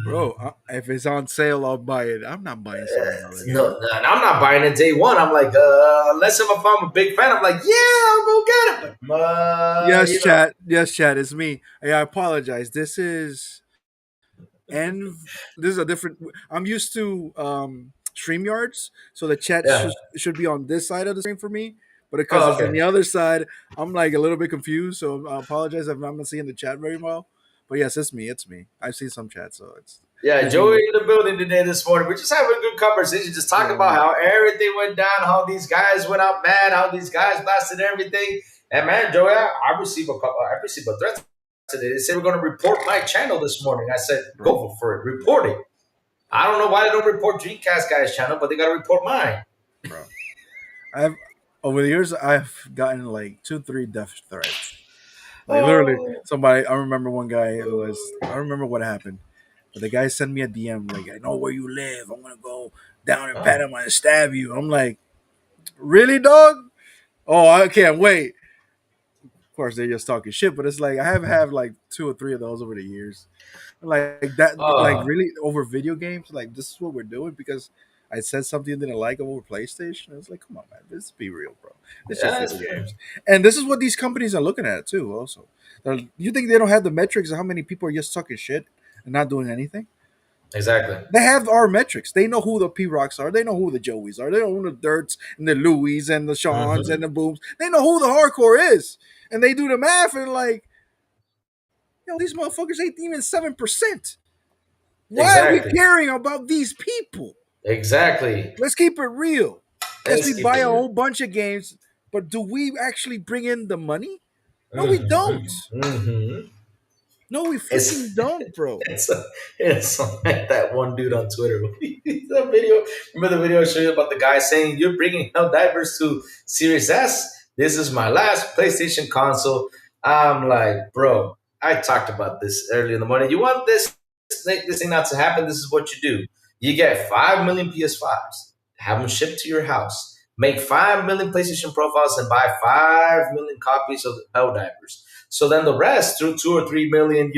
Bro, if it's on sale, I'll buy it. I'm not buying $7 games. no, I'm not buying it day one. I'm like, unless if I'm a big fan, I'm like, yeah, I'll go get it. But, Yes, chat. Yes, chat. It's me. Hey, I apologize. This is a different. I'm used to StreamYards, so the chat Yeah. should be on this side of the screen for me. But because Oh, it's on okay. the other side, I'm like a little bit confused. So I apologize if I'm not seeing the chat very well. But yes, it's me. It's me. I've seen some chat, so it's Yeah, Joey in the building today this morning. We're just having a good conversation, just talking about how everything went down, how these guys went out mad, how these guys blasted everything. And man, Joey, I received a threat today. They said we're going to report my channel this morning. I said, go for it, report it. I don't know why they don't report Dreamcast guy's channel, but they got to report mine. Bro, over the years, I've gotten like two, three death threats. Like literally, Oh. somebody. I remember one guy. It was. I don't remember what happened, but the guy sent me a DM like, "I know where you live. I'm gonna go down in Oh. Panama and stab you." I'm like, "Really, dog? Oh, I can't wait." Of course, they're just talking shit, but it's like I have had like two or three of those over the years. Like that, like Oh. really over video games. Like this is what we're doing because I said something you didn't like over PlayStation. I was like, come on, man, let's be real, bro. It's just Yeah, video it's fair. games, and this is what these companies are looking at too. Also, you think they don't have the metrics of how many people are just talking shit and not doing anything? Exactly. They have our metrics. They know who the P Rocks are. They know who the Joeys are. They know who the Dirts and the Louis and the Seans and Hmm. the Booms. They know who the hardcore is, and they do the math and like, yo, these motherfuckers ain't even 7%. Why are we Exactly. caring about these people? Exactly. Let's keep it real. Yes, we Let's keep buy it a real. whole bunch of games, but do we actually bring in the money? No, we Hmm. don't. Hmm. No, we It's freaking don't, bro. it's it's like that one dude on Twitter. The video. Remember the video I showed you about the guy saying, "You're bringing Helldivers to Series S. This is my last PlayStation console." I'm like, bro. I talked about this early in the morning. You want this thing not to happen? This is what you do. You get 5 million PS5s, have them shipped to your house, make 5 million PlayStation profiles, and buy 5 million copies of Helldivers. So then the rest, through 2 or 3 million,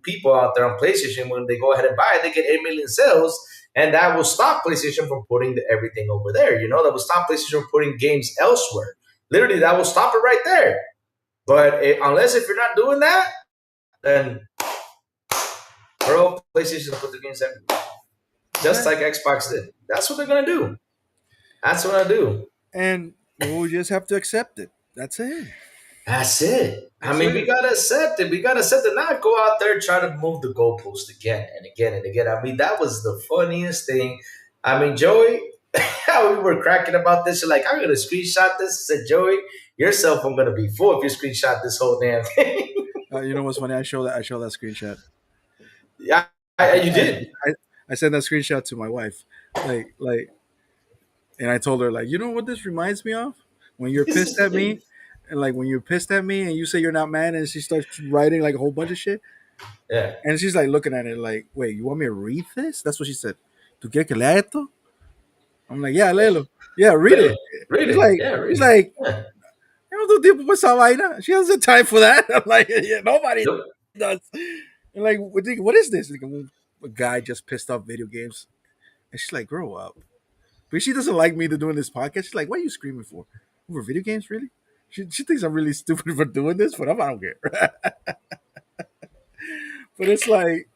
people out there on PlayStation, when they go ahead and buy it, they get 8 million sales, and that will stop PlayStation from putting everything over there. That will stop PlayStation from putting games elsewhere. Literally, that will stop it right there. But unless if you're not doing that, then bro, PlayStation will put the games everywhere, just like Exactly. Xbox did. That's what they're gonna do. That's what I do. And we'll just have to accept it. That's it. That's it. I That's mean, we it. gotta accept it. We gotta accept it. Not go out there try to move the goalpost again and again and again. I mean, that was the funniest thing. I mean, Joey, how we were cracking about this. You're like, I'm gonna screenshot this. I said, Joey, your cell phone gonna be full if you screenshot this whole damn thing. You know what's funny? I show that screenshot. Yeah, you I, did. I, I sent that screenshot to my wife, and I told her like, you know what this reminds me of? When you're pissed at me, and like when you're pissed at me, and you say you're not mad, and she starts writing like a whole bunch of shit, Yeah. and she's like looking at it like, wait, you want me to read this? That's what she said. ¿Tú quieres que lea esto? I'm like, yeah, léelo. Yeah, read Read it. it. Read He's it. like, Yeah, read he's it. like, Yeah. I don't do tiempo para esa vaina. She doesn't have time for that. I'm like, yeah, nobody Nope. does. And like, what is this? Like, a guy just pissed off video games. And she's like, grow up. But she doesn't like me to doing this podcast. She's like, what are you screaming for? Over video games, really? She thinks I'm really stupid for doing this, but I don't care. But it's like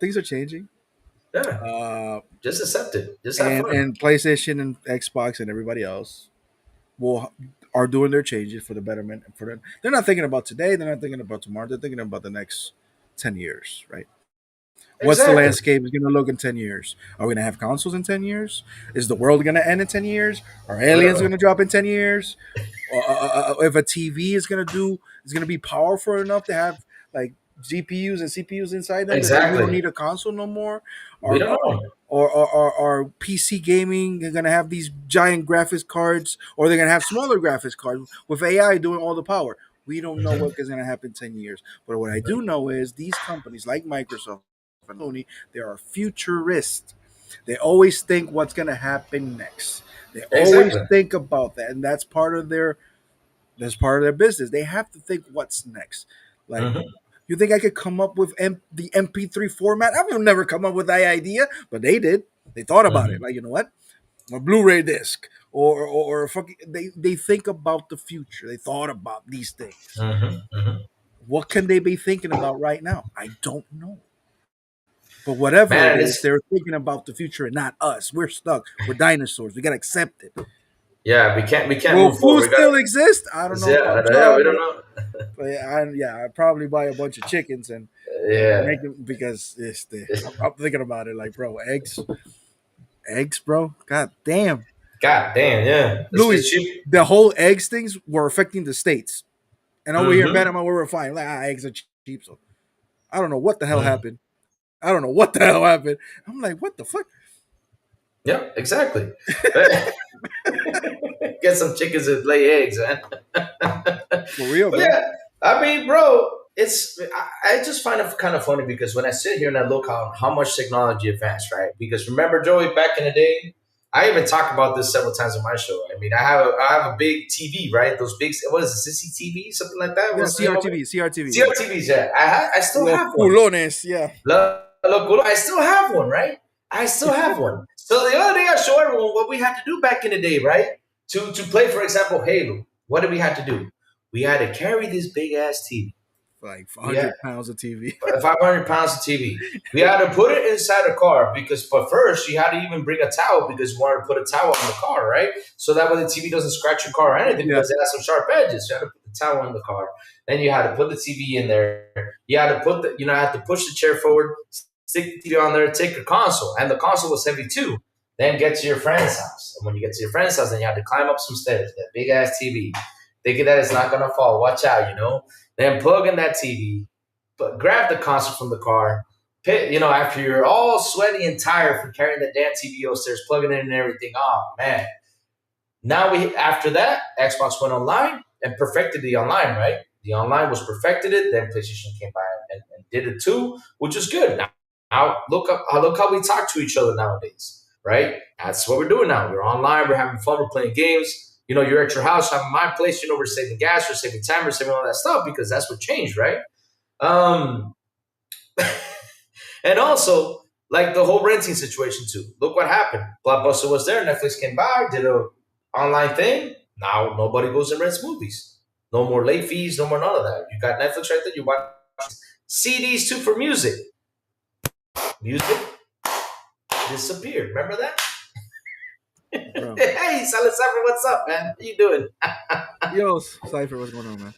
things are changing. Yeah. Uh, Just accept it. Just have and fun. and PlayStation and Xbox and everybody else will are doing their changes for the betterment for them. They're not thinking about today. They're not thinking about tomorrow. They're thinking about the next 10 years, right? What's the Exactly. landscape is going to look in 10 years? Are we going to have consoles in 10 years? Is the world going to end in 10 years? Are We don't aliens going know. to drop in 10 years? If a TV is going to be powerful enough to have like GPUs and CPUs inside them that we don't Exactly. need a console no more, We or don't or, know. or PC gaming they're going to have these giant graphics cards, or they're going to have smaller graphics cards with AI doing all the power. We don't know what Mhm. is going to happen in 10 years. But what I do know is these companies like Microsoft and Sony, they are futurists. They always think what's going to happen next. They always Exactly. think about that, and that's part of their business. They have to think what's next. Like, Hmm. you think I could come up with the MP3 format? I would never come up with that idea, but they did. They thought about it. Hmm. Like, you know what? A Blu-ray disc, or fucking. They think about the future. They thought about these things. Hmm. Hmm. What can they be thinking about right now? I don't know. But whatever it Man, is, it's they're thinking about the future and not us. We're stuck. We're dinosaurs. We gotta accept it. yeah. We can't Will move forward. food We got still exist? I don't know yeah. about Yeah. y'all, We don't know. but yeah, I'd probably buy a bunch of chickens and Yeah. make them because I'm thinking about it like, bro, eggs, bro. God damn, God damn. Yeah. It's Louis, cheap. the whole eggs things were affecting the states, and over here in Hmm. Panama, we were fine. Like, eggs are cheap, so I don't know what the hell happened. I don't know what the hell happened. I'm like, what the fuck? Yeah. Exactly. Get some chickens and lay eggs, man. For real, But bro. yeah, I mean, bro, I just find it kind of funny because when I sit here and I look how much technology advanced, right? Because remember, Joey, back in the day, I even talked about this several times on my show. I mean, I have a big TV, right? Those big, what is it, CCTV, something like that? Yeah, What's the name of it? CRTV, CRTV. Yeah. CRTVs, yeah. I still Los have one. culones, yeah. Look, I still have one, right? I still have one. So the other day I showed everyone what we had to do back in the day, right? To play, for example, Halo. What did we have to do? We had to carry this big ass TV. Like We 100 had pounds of TV. 500 pounds of TV. We had to put it inside a car but first you had to even bring a towel because you wanted to put a towel on the car, right? So that way the TV doesn't scratch your car or anything Yeah. because it has some sharp edges. You had to put the towel in the car. Then you had to put the TV in there. You had to had to push the chair forward, stick the TV on there, take your console. And the console was heavy too. Then get to your friend's house. And when you get to your friend's house, then you had to climb up some stairs, that big ass TV. Thinking that it's not gonna fall. Watch out. Then plug in that TV, but grab the console from the car. After you're all sweaty and tired from carrying the damn TV upstairs, plugging it in and everything. Oh man. Now after that, Xbox went online and perfected the online, right? The online was perfected it, then PlayStation came by and did it too, which is good. Now look how we talk to each other nowadays, right? That's what we're doing now. We're online, we're having fun, we're playing games. You're at your house, I'm at my place, we're saving gas, we're saving time, we're saving all that stuff because that's what changed, right? And also, like the whole renting situation too. Look what happened. Blockbuster was there, Netflix came by, did a online thing. Now nobody goes and rents movies. No more late fees, no more none of that. You got Netflix right there, you watch CDs too for music. Music disappeared. Remember that? Bro. Hey, Silent Cypher, what's up, man? How you doing? Yo, Cypher, what's going on, man?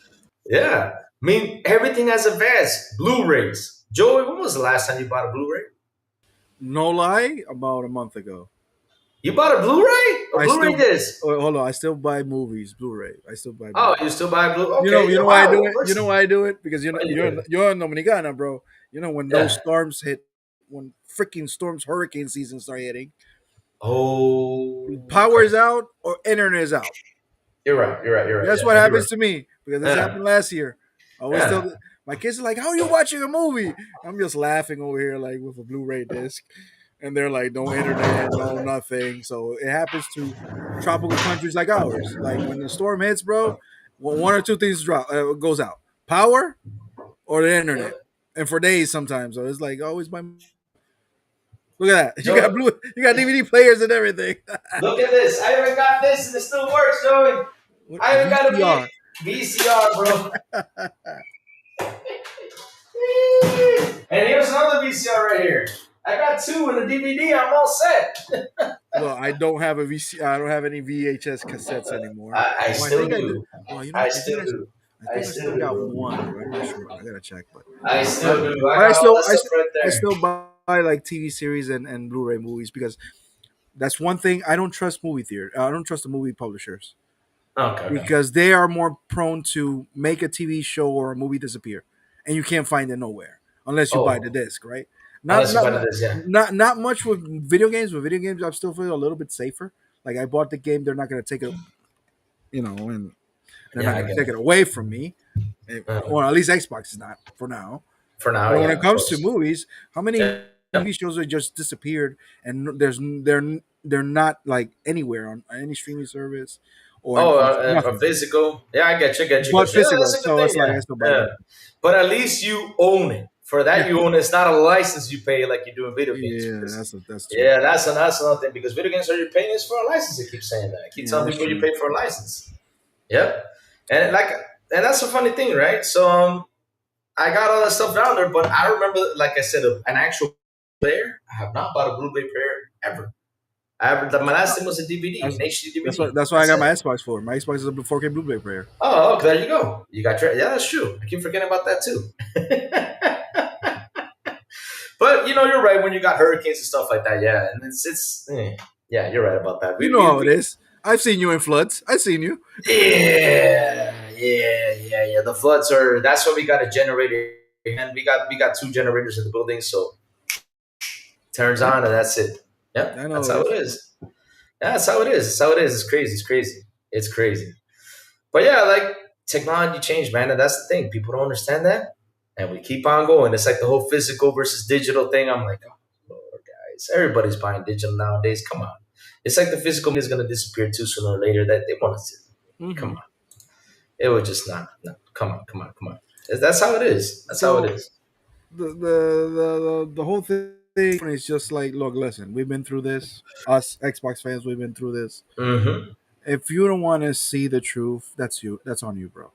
Yeah. I mean, everything has advanced. Blu-rays. Joey, when was the last time you bought a Blu-ray? No lie, about a month ago. You bought a Blu-ray? A Blu-ray disc? Hold on, I still buy movies, Blu-ray. I still buy. Oh, Blu-ray. you still buy Blu-ray? Okay. You know why I do it? You know why I do it? Because Why you you're do it? you're in Dominicana, bro. When Yeah. those storms hit, when freaking storms, hurricane season start hitting, Oh. power's out or internet is out. You're right. That's Yeah, what you're happens right. to me because this Yeah. happened last year. I always Yeah. tell my kids are like, "How are you watching a movie?" I'm just laughing over here like with a Blu-ray disc, and they're like, "No internet, no nothing." So it happens to tropical countries like ours. Like when the storm hits, bro, one or two things goes out: power or the internet, and for days sometimes. So it's like always my. Look at that! You got DVD players and everything. Look at this. I even got this and it still works, Joey. I even got a VCR, bro. And here's another VCR right here. I got two in the DVD. I'm all set. Well, I don't have a VC. I don't have any VHS cassettes anymore. I still do. Well, I still do. I think I still got one. I'm not sure. I gotta check, but I still do. I I got all that stuff right I there. still buy like TV series and Blu-ray movies because that's one thing I don't trust movie theater. I don't trust the movie publishers Okay. because they are more prone to make a TV show or a movie disappear, and you can't find it nowhere unless you buy the disc, right? Unless you buy the disc, yeah. Not much with video games. With video games, I still feel a little bit safer. Like I bought the game, they're not gonna take it, and they're not gonna take it away from me. Or at least Xbox is not for now. For now, But when yeah, it comes of to course. movies, how many TV shows are just disappeared and they're not like anywhere on any streaming service or a nothing. physical. Yeah, I get you. But Yeah, physical, that's a good so thing, it's like yeah. I still buy Yeah. them. But at least you own it. For that, you own it. It's not a license you pay like you do in video games. Yeah, because- that's true. yeah, that's another thing because video games are you paying is for a license. I keep saying that. I keep telling that's people you true. pay for a license. Yep, and that's a funny thing, right? So I got all that stuff down there, but I remember, like I said, an actual player. I have not bought a Blu-ray player ever. My last thing was a DVD, an HD DVD. That's why I got my Xbox for. My Xbox is a 4K Blu-ray player. Oh, okay, there you go. You got yeah, that's true. I keep forgetting about that too. But you're right when you got hurricanes and stuff like that. Yeah, and yeah, you're right about that. You know how it is. I've seen you in floods. I've seen you. Yeah. The floods that's why we got a generator, and we got two generators in the building, so turns on and that's it. Yeah, I know that's how it is. Yeah, that's how it is. It's how it is. It's crazy. It's crazy. But yeah, like technology changed, man, and that's the thing. People don't understand that, and we keep on going. It's like the whole physical versus digital thing. I'm like, oh Lord, guys, everybody's buying digital nowadays. Come on, it's like the physical media is gonna disappear too sooner or later. That they want to see. Come Hmm. on, it would just not. No, come on, come on, come on. That's how it is. That's how it So is. the whole thing is just like, look, listen, we've been through this. Us Xbox fans, we've been through this. Mm-hmm. If you don't want to see the truth, that's you. That's on you, bro.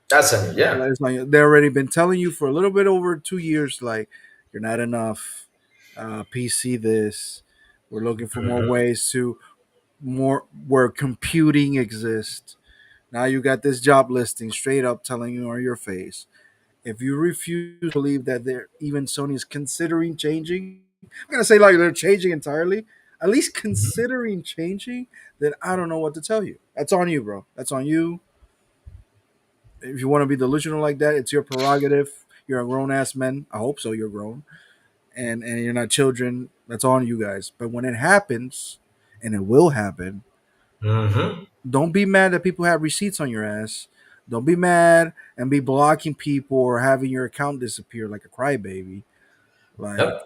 That's on you. Yeah. Like, it's like they already been telling you for a little bit over 2 years, like you're not enough. PC this. We're looking for more Mm-hmm. ways to more where computing exists. Now you got this job listing straight up telling you on your face. If you refuse to believe that they're even Sony is considering changing, I'm gonna say like they're changing entirely. At least considering changing, then I don't know what to tell you. That's on you, bro. That's on you. If you want to be delusional like that, it's your prerogative. You're a grown ass man. I hope so. You're grown, and you're not children. That's on you guys. But when it happens, and it will happen, Mm-hmm. don't be mad that people have receipts on your ass. Don't be mad and be blocking people or having your account disappear like a crybaby. Like, Yep.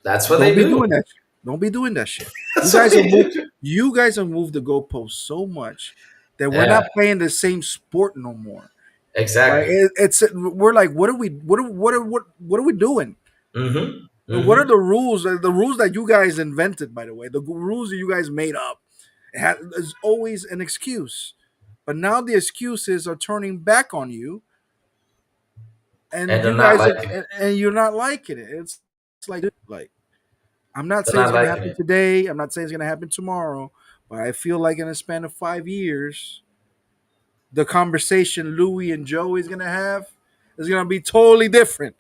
That's what don't they be do. doing that. Don't be doing that shit. You That's what guys have they moved. do. You guys have moved the goalpost so much that we're Yeah. not playing the same sport no more. Like Exactly. it's we're like, what are we? What are we doing? Mm-hmm. What are Mm-hmm. the rules? The rules that you guys invented, by the way, the rules that you guys made up. There's always an excuse, but now the excuses are turning back on you, And and they're you not guys are, liking it. and you're not liking it. It's like I'm not They're saying it's not gonna liking happen it. today. I'm not saying it's gonna happen tomorrow, but I feel like in a span of 5 years, the conversation Louis and Joey is gonna have is gonna be totally different.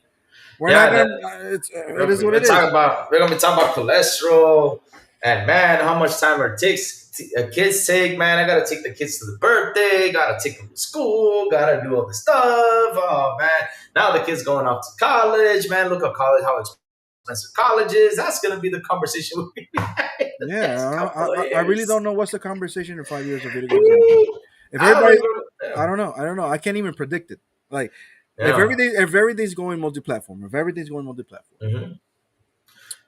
We're not Yeah, gonna. that It is what we're it talking is. about. We're gonna be talking about cholesterol and man, how much time it takes. Kids take, man. I gotta take the kids to the birthday. Gotta take them to school. Gotta do all the stuff. Oh man, now the kids going off to college. Man, look at college. How expensive college is. That's gonna be the conversation we're gonna be having the next Yeah, couple of I really years. don't know what's the conversation in 5 years of video games gonna be. If I don't everybody, even. Yeah. I don't know. I can't even predict it. Like Yeah. if everything's going multi-platform, if everything's going multi-platform, Hmm.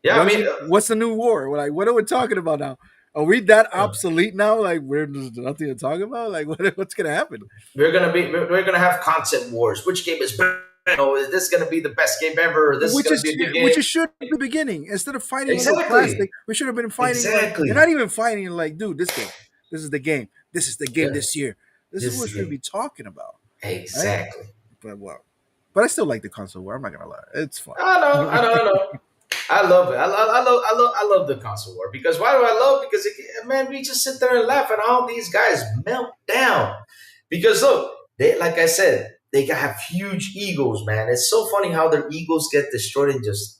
Yeah. I mean, what's the new war? Like, what are we talking about now? Are we that obsolete now? Like, there's nothing to talk about. Like, what's gonna happen? we're gonna have concept wars. Which game is better? You know, is this gonna be the best game ever? This is gonna be a good Which game. it should be the beginning. Instead of fighting over Exactly. plastic, we should have been fighting like, and Exactly. not even fighting like, dude, this game, this is the game, this is the game Yeah. this year. This is This what is we the should game. be talking about, right? Exactly. But well, but I still like the console war. I'm not gonna lie, it's fun. I know. I know. I know. I love it. I love the console war because why do I love? Because man, we just sit there and laugh and all these guys melt down. Because look, they like I said, they have huge egos, man. It's so funny how their egos get destroyed in just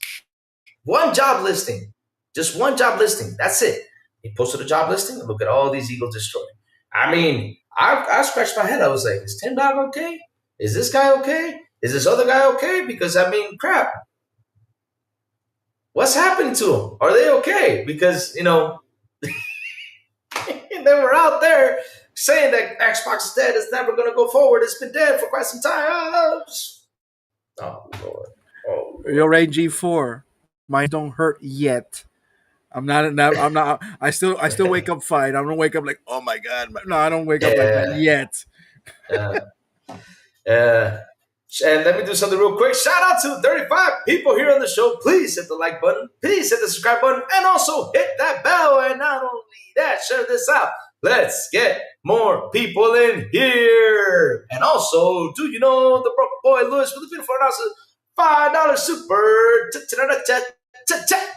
one job listing. Just one job listing. That's it. He posted a job listing and look at all these egos destroyed. I mean, I scratched my head. I was like, is Tim Dog okay? Is this guy okay? Is this other guy okay? Because I mean, crap. What's happening to them? Are they okay? Because they were out there saying that Xbox is dead. It's never going to go forward. It's been dead for quite some time. Oh Lord. Oh Yo, Lord. Rain G4, mine don't hurt yet. I'm not. I'm not. I still wake up fine. I don't wake up like, oh my god. No, I don't wake up like that Yeah. yet. Uh, uh, and let me do something real quick. Shout out to 35 people here on the show. Please hit the like button. Please hit the subscribe button. And also hit that bell. And not only that, share this out. Let's get more people in here. And also, do you know the broke boy Lewis with the beautiful announcer? $5 super.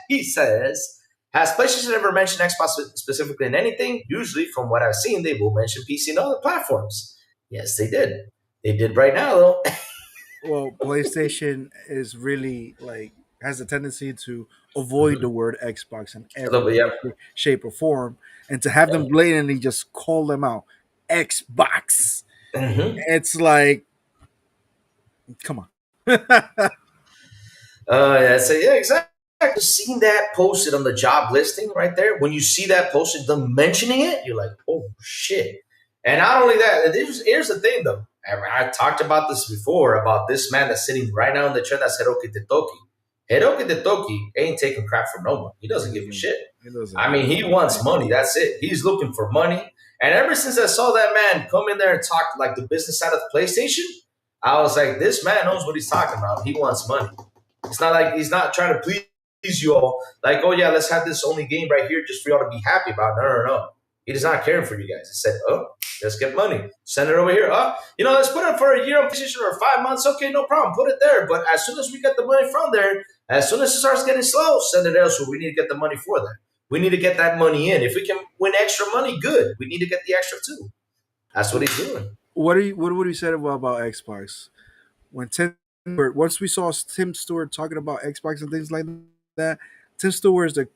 He says, has PlayStation ever mentioned Xbox specifically in anything? Usually, from what I've seen, they will mention PC and other platforms. Yes, they did. They did right now, though. Well, PlayStation is really like has a tendency to avoid the word Xbox in A every little bit, way, yeah. shape, or form, and to have them blatantly just call them out, Xbox. Mm-hmm. It's like, come on. Yeah, so yeah, exactly. just seeing that posted on the job listing right there, when you see that posted, them mentioning it, you're like, oh shit. And not only that, here's the thing though. I talked about this before about this man that's sitting right now in the chair. That's Hiroki Tetoki. Hiroki Tetoki ain't taking crap from no one. He doesn't give a shit. I mean, he wants money. That's it. He's looking for money. And ever since I saw that man come in there and talk like the business side of the PlayStation, I was like, this man knows what he's talking about. He wants money. It's not like he's not trying to please you all. Like, oh yeah, let's have this only game right here just for y'all to be happy about. No, no, no. He does not care for you guys. He said, oh, let's get money. Send it over here. Let's put it for a year on PlayStation or 5 months. Okay, no problem. Put it there. But as soon as we get the money from there, as soon as it starts getting slow, send it elsewhere. We need to get the money for that. We need to get that money in. If we can win extra money, good. We need to get the extra too. That's what he's doing. What would you say about Xbox when once we saw Tim Stewart talking about Xbox and things like that? Tim Stewart is the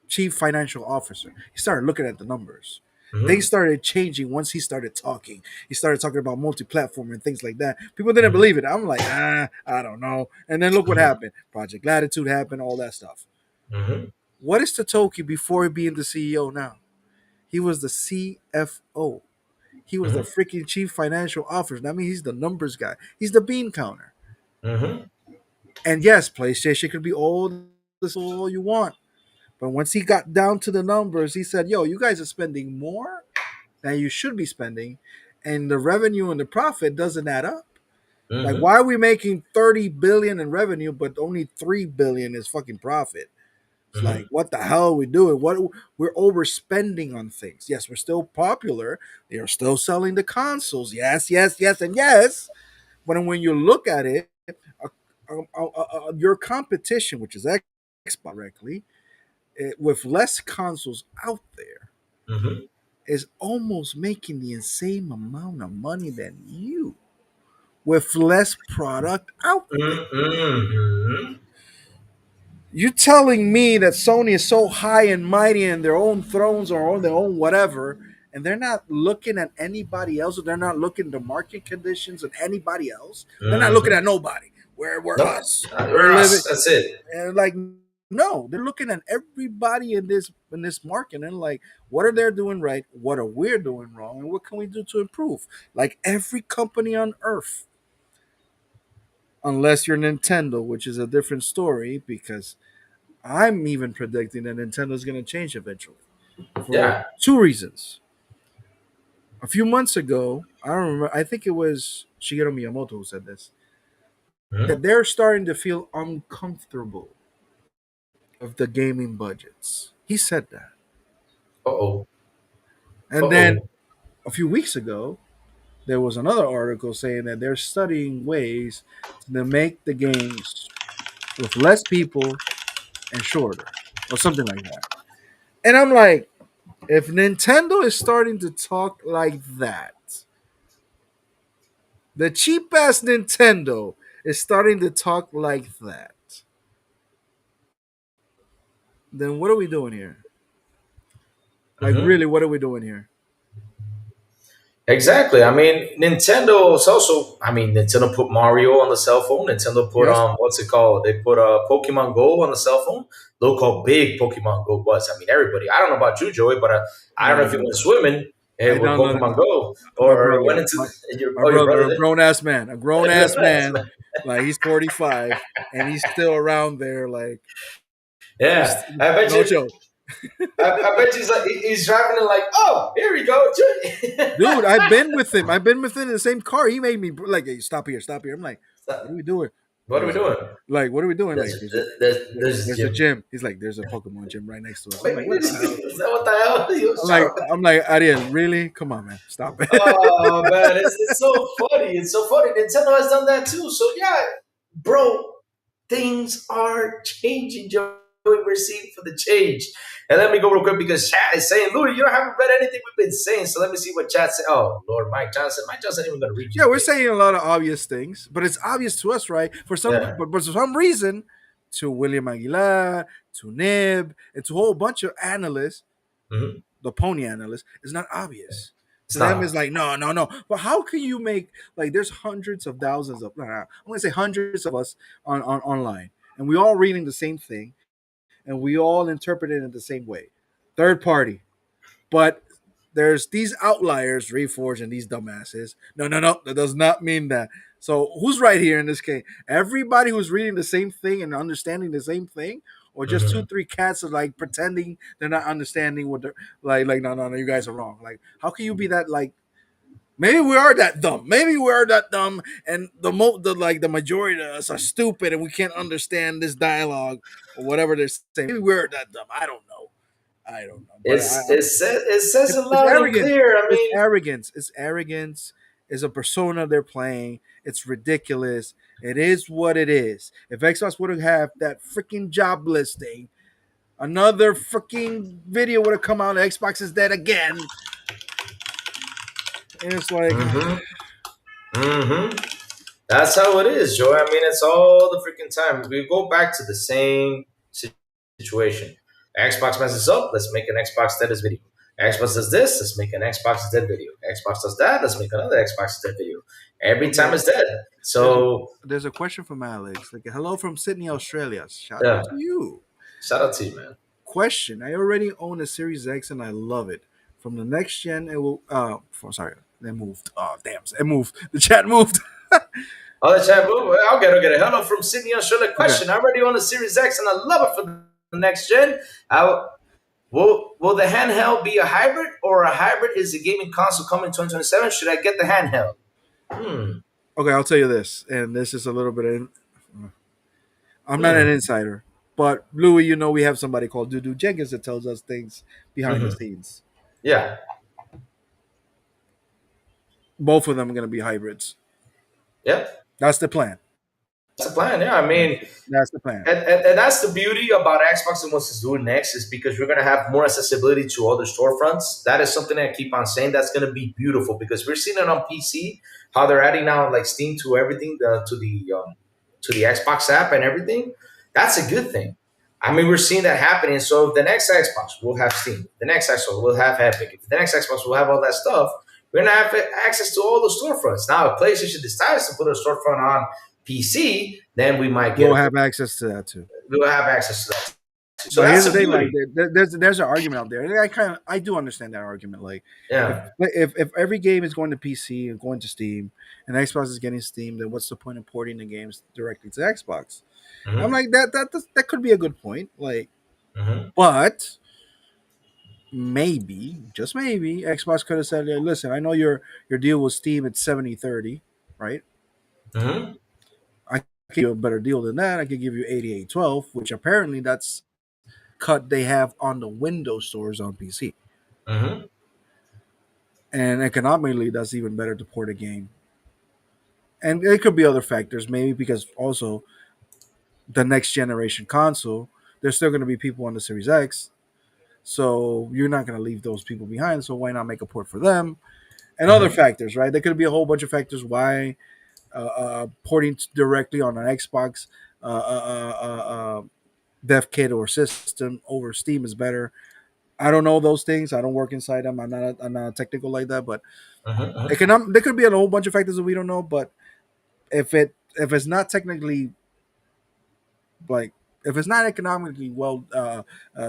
chief financial officer. He started looking at the numbers. Mm-hmm. They started changing once he started talking. He started talking about multi-platform and things like that. People didn't believe it. I'm like, I don't know. And then look what happened. Project Latitude happened, all that stuff. Mm-hmm. What is Totoki before being the CEO now? He was the CFO. He was the freaking chief financial officer. That means he's the numbers guy. He's the bean counter. Mm-hmm. And yes, PlayStation could be all you want. But once he got down to the numbers, he said, yo, you guys are spending more than you should be spending. And the revenue and the profit doesn't add up. Mm-hmm. Like, why are we making 30 billion in revenue, but only 3 billion is fucking profit? It's like, what the hell are we doing? We're overspending on things. Yes, we're still popular. They're still selling the consoles. Yes, yes, yes, and yes. But when you look at it, your competition, which is Xbox directly, with less consoles out there, is almost making the insane amount of money than you, with less product out there. Mm-hmm. You're telling me that Sony is so high and mighty in their own thrones or on their own whatever, and they're not looking at anybody else, or they're not looking at the market conditions of anybody else. They're not looking at nobody. We're us. We're us. That's it. And like, no, they're looking at everybody in this market and like, what are they doing right? What are we doing wrong? And what can we do to improve? Like every company on earth. Unless you're Nintendo, which is a different story, because I'm even predicting that Nintendo is going to change eventually for 2 reasons. A few months ago, I don't remember, I think it was Shigeru Miyamoto who said this, that they're starting to feel uncomfortable of the gaming budgets. He said that. Uh-oh. And then a few weeks ago, there was another article saying that they're studying ways to make the games with less people and shorter, or something like that. And I'm like, if Nintendo is starting to talk like that, the cheap ass Nintendo is starting to talk like that, then what are we doing here? Like, really, what are we doing here? Exactly. I mean, Nintendo is also. I mean, Nintendo put Mario on the cell phone. Nintendo put what's it called? They put Pokemon Go on the cell phone. Look how big Pokemon Go was. I mean, everybody. I don't know about you, Joey, but I don't know if you went swimming with Pokemon Go or went into your brother, a grown ass man, like he's 45 and he's still around there. Like, yeah, I bet no you. joke. I bet he's driving it like, oh, here we go. Dude, I've been with him in the same car. He made me like, hey, stop here. I'm like, what are we doing? What are we doing? Like, what are we doing? There's a gym. He's like, there's a Pokemon gym right next to us. I'm like, what the hell? I'm like, Ariel, really? Come on, man, stop it. Oh man, it's so funny. It's so funny. Nintendo has done that too. So yeah, bro, things are changing, Joe. We're seeing for the change. And let me go real quick because chat is saying, Louis, you haven't read anything we've been saying. So let me see what chat said. Oh, Lord, Mike Johnson. Mike Johnson ain't even going to read you. Yeah, we're saying a lot of obvious things, but it's obvious to us, right? But for some reason, to William Aguilar, to Nib, and to a whole bunch of analysts, the pony analysts, it's not obvious. To them, it's like, no. But how can you make, like, there's hundreds of thousands of, I'm going to say hundreds of us on online, and we all reading the same thing. and we all interpret it in the same way. Third party. But there's these outliers, Reforge and these dumbasses. No, no, no, that does not mean that. So who's right here in this case? Everybody who's reading the same thing and understanding the same thing, or just two, Mhm. three cats are like pretending they're not understanding what they're like. No, no, no, you guys are wrong. Like, how can you be that like? Maybe we are that dumb. Maybe we are that dumb, and the majority of us are stupid, and we can't understand this dialogue or whatever they're saying. Maybe we're that dumb. I don't know. I don't know, but It says it it's loud and arrogance. clear. I It's mean, arrogance. It's arrogance. It's a persona they're playing. It's ridiculous. It is what it is. If Xbox would have that freaking job listing, another freaking video would have come out. Xbox is dead again, and it's like, hmm hmm that's how it is, Joy. I mean, it's all the freaking time. We go back to the same situation. Xbox messes up, let's make an Xbox status video. Xbox does this, let's make an Xbox dead video. Xbox does that, let's make another Xbox dead video. Every time okay. it's dead. There's a So there's a question from Alex. Like, hello from Sydney, Australia. Shout yeah, out to you. shout out to you, man. Question: I already own a Series X and I love it. From the next gen, it will. Sorry, they moved. Oh, damn! It moved. The chat moved. Oh, the chat, I'll get it. Hello from Sydney, Australia. Okay. Question: I already own a Series X and I love it for the next gen. Will the handheld be a hybrid or a hybrid is a gaming console coming in 2027? Should I get the handheld? Hmm. Okay, I'll tell you this, and this is a little bit. I'm not an Hmm. insider, but Louis, you know, we have somebody called Dudu Jenkins that tells us things behind the hmm scenes. Yeah, Both of them are going to be hybrids. yep. That's the plan. That's the plan. Yeah, I mean, That's the plan. and that's the beauty about Xbox and what's doing next is because we're going to have more accessibility to other storefronts. That is something that I keep on saying. That's going to be beautiful because we're seeing it on PC how they're adding now like Steam to everything to the Xbox app and everything. That's a good thing. I mean, we're seeing that happening. So the next Xbox will have Steam. The next Xbox will have Epic. The next Xbox will have all that stuff. We're gonna have access to all the storefronts. Now, if PlayStation decides to put a storefront on PC, then we might get We'll a have access to that too. we'll have access to that. So But here's that's the a thing: like, beauty. there's an argument out there, and I do understand that argument. Like, if Yeah. if every game is going to PC and going to Steam, and Xbox is getting Steam, then what's the point of porting the games directly to Xbox? I'm hmm like that could be a good point. Like, hmm but maybe, just maybe, Xbox could have said, "Hey, listen, I know your deal with Steam at 70/30, right? hmm I can give you a better deal than that. I could give you 88/12, which apparently that's cut they have on the Windows stores on PC. hmm And economically, that's even better to port a game. And it could be other factors, maybe because also the next generation console, there's still going to be people on the Series X. So you're not going to leave those people behind. So why not make a port for them? And other hmm factors, right? There could be a whole bunch of factors why porting directly on an Xbox dev kit or system over Steam is better. I don't know those things. I don't work inside them. I'm not technical like that. But hmm there could be a whole bunch of factors that we don't know. But if it's not technically like if it's not economically well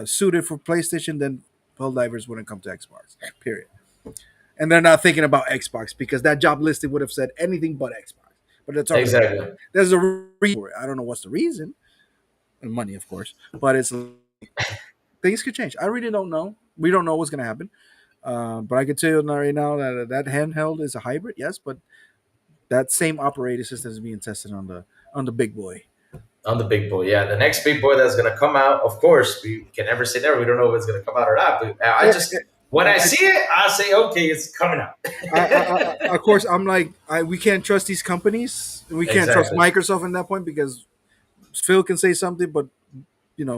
suited for PlayStation, then Helldivers wouldn't come to Xbox. Period. And they're not thinking about Xbox because that job listing would have said anything but Xbox. But that's already Exactly. there's a reason for it. I don't know what's the reason, and money, of course. But it's things could change. I really don't know. We don't know what's gonna happen. But I can tell you right now that that handheld is a hybrid, yes, but that same operating system is being tested on the big boy. On the big boy, yeah. The next big boy that's gonna come out, of course, we can never say never. We don't know if it's gonna come out or not. But I Eh, just when I see it, I say, okay, it's coming out. of course, I'm like, we can't trust these companies. We can't trust Exactly. Microsoft in that point because Phil can say something, but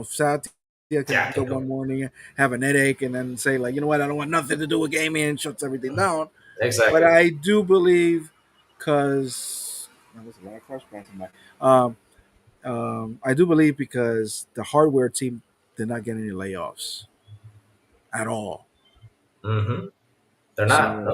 Satya can Yeah, I wake can up go. one morning, have an headache, and then say like, you know what, I don't want nothing to do with gaming, and shuts everything down. But Exactly. I do believe, because there's a lot of cars passing by. I do believe because the hardware team did not get any layoffs at all, hmm They're not.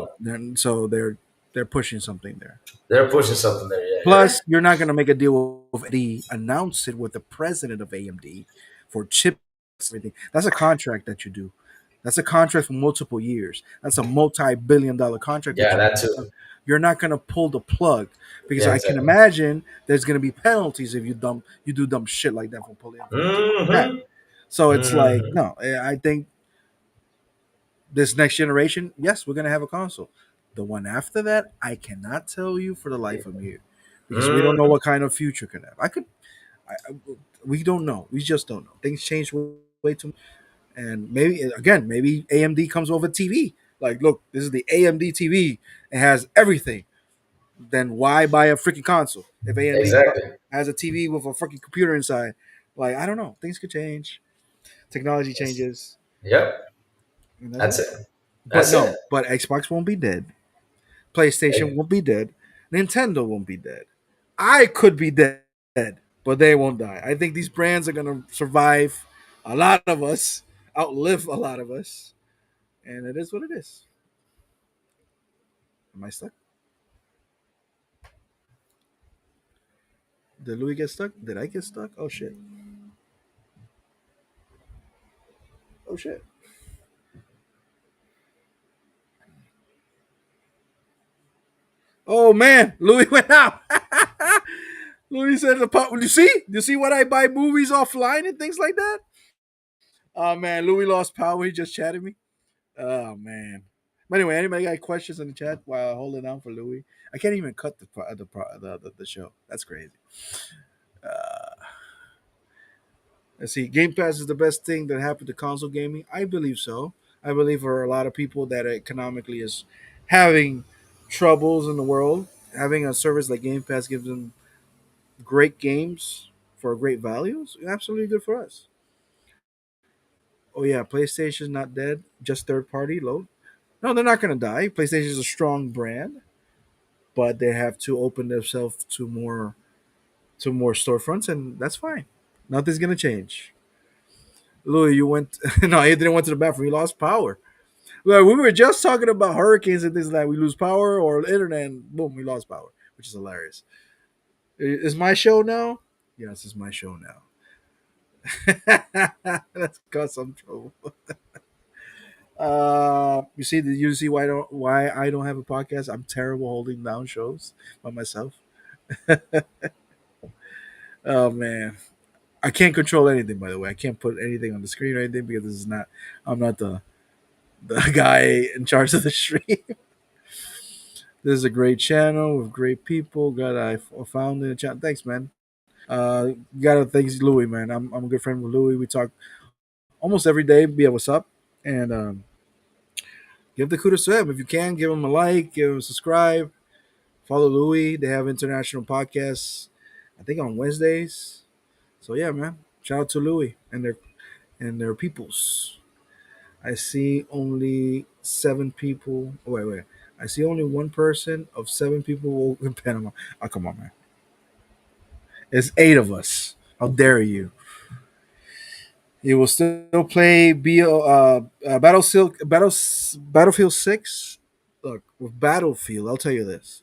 so No. they're pushing something there. They're pushing something there. Yeah, you're right. Plus, you're not going to make a deal with AMD, announce it with the president of AMD for chip everything. That's a contract that you do. That's a contract for multiple years. That's a multi-billion-dollar contract that Yeah, you that do. too. You're not gonna pull the plug because Yeah, I can exactly. imagine there's gonna be penalties if you do dumb shit like that for taking it back. Hmm. So it's like Hmm. no, I think this next generation, yes, we're gonna have a console. The one after that, I cannot tell you for the life of me because we don't know Hmm. what kind of future could have. We don't know. We just don't know. Things change way too much. And maybe again, maybe AMD comes over TV. Like, look, this is the AMD TV. It has everything. Then why buy a freaking console if AMD Exactly. has a TV with a freaking computer inside? Like, I don't know. Things could change. Technology Yes. changes, Yep. and that's That's it. it. But That's it. no, but Xbox won't be dead. PlayStation won't be dead. Nintendo won't be dead. I could be dead, but they won't die. I think these brands are gonna survive a lot of us, outlive a lot of us, and it is what it is. Am I stuck? Did Louis get stuck? Did I get stuck? Oh shit! Oh shit! Oh man, Louis went out. Louis said the pop. You see? You see what I buy movies offline and things like that? Oh man, Louis lost power. He just chatted me. Oh man. But anyway, anybody got questions in the chat while holding down for Louis? I can't even cut the show. That's crazy. Uh, let's see. Game Pass is the best thing that happened to console gaming. I believe so. I believe for a lot of people that economically is having troubles in the world, having a service like Game Pass gives them great games for great values. Absolutely good for us. Oh yeah, PlayStation's not dead. Just third party load. No, they're not going to die. PlayStation is a strong brand, but they have to open themselves to more storefronts, and that's fine. Nothing's gonna change. Louis, you went no, he didn't went to the bathroom. He lost power. Look, we were just talking about hurricanes and things like that. We lose power or internet, and boom, we lost power, which is hilarious. Is my show now? Yes, it's my show now. That's got some trouble. You see why I don't have a podcast? I'm terrible holding down shows by myself. Oh man, I can't control anything. By the way, I can't put anything on the screen or anything because this is not. I'm not the guy in charge of the stream. This is a great channel with great people. God, I found in the chat. Thanks, man. Gotta thanks Louis, man. I'm a good friend with Louis. We talk almost every day. Be what's up, and give the kudos to him if you can. Give him a like, give him a subscribe, follow Louis. They have international podcasts. I think on Wednesdays. So yeah, man. Shout out to Louis and their peoples. I see only 7 people. Oh, wait. I see only one person of 7 people in Panama. Oh, come on, man. It's 8 of us. How dare you? You will still play Battlefield 6. Look, with Battlefield, I'll tell you this.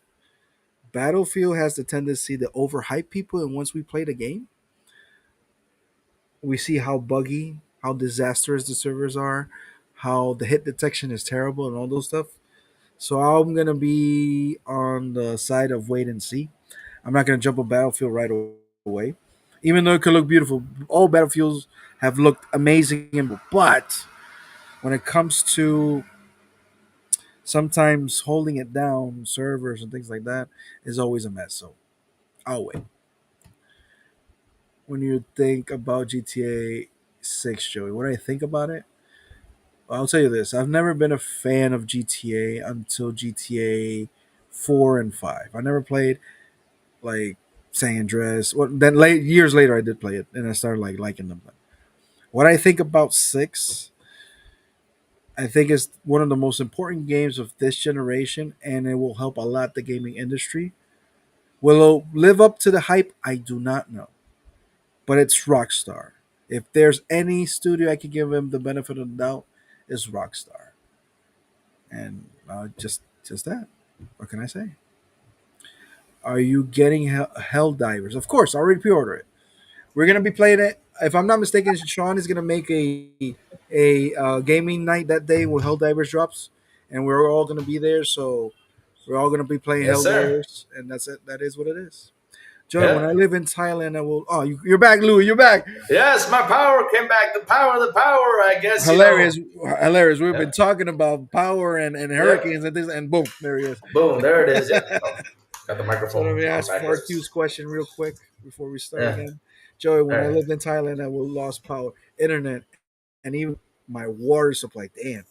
Battlefield has the tendency to overhype people, and once we play the game, we see how buggy, how disastrous the servers are, how the hit detection is terrible, and all those stuff. So I'm gonna be on the side of wait and see. I'm not gonna jump on Battlefield right away, even though it could look beautiful. All Battlefields have looked amazing, but when it comes to sometimes holding it down, servers and things like that, is always a mess. So I'll wait. When you think about GTA 6, Joey, what do I think about it? Well, I'll tell you this: I've never been a fan of GTA until GTA 4 and 5. I never played like San Andreas. Well, then years later, I did play it, and I started like liking them. What I think about 6, I think it's one of the most important games of this generation, and it will help a lot the gaming industry. Will it live up to the hype? I do not know, but it's Rockstar. If there's any studio I could give him the benefit of the doubt, is Rockstar, and just that. What can I say? Are you getting Hell Divers? Of course, I already pre-ordered it. We're gonna be playing it if I'm not mistaken, Sean is gonna make a gaming night that day where Helldivers drops, and we're all gonna be there. So we're all gonna be playing Yes, sir. Helldivers, and that's it. That is what it is. Joy, when I Yeah. live in Thailand, I will. Oh, you're back, Louis. You're back. Yes, my power came back. The power. I guess Hilarious, hilarious. We've Yeah. been talking about power and Yeah. hurricanes and things, and boom, there he is. Boom. There it is. Yeah. Oh, got the So let microphone me on ask backwards. RQ's question real quick before we start Yeah. again. Joey, All when I right. lived in Thailand, I will lost power, internet, and even my water supply. Damn,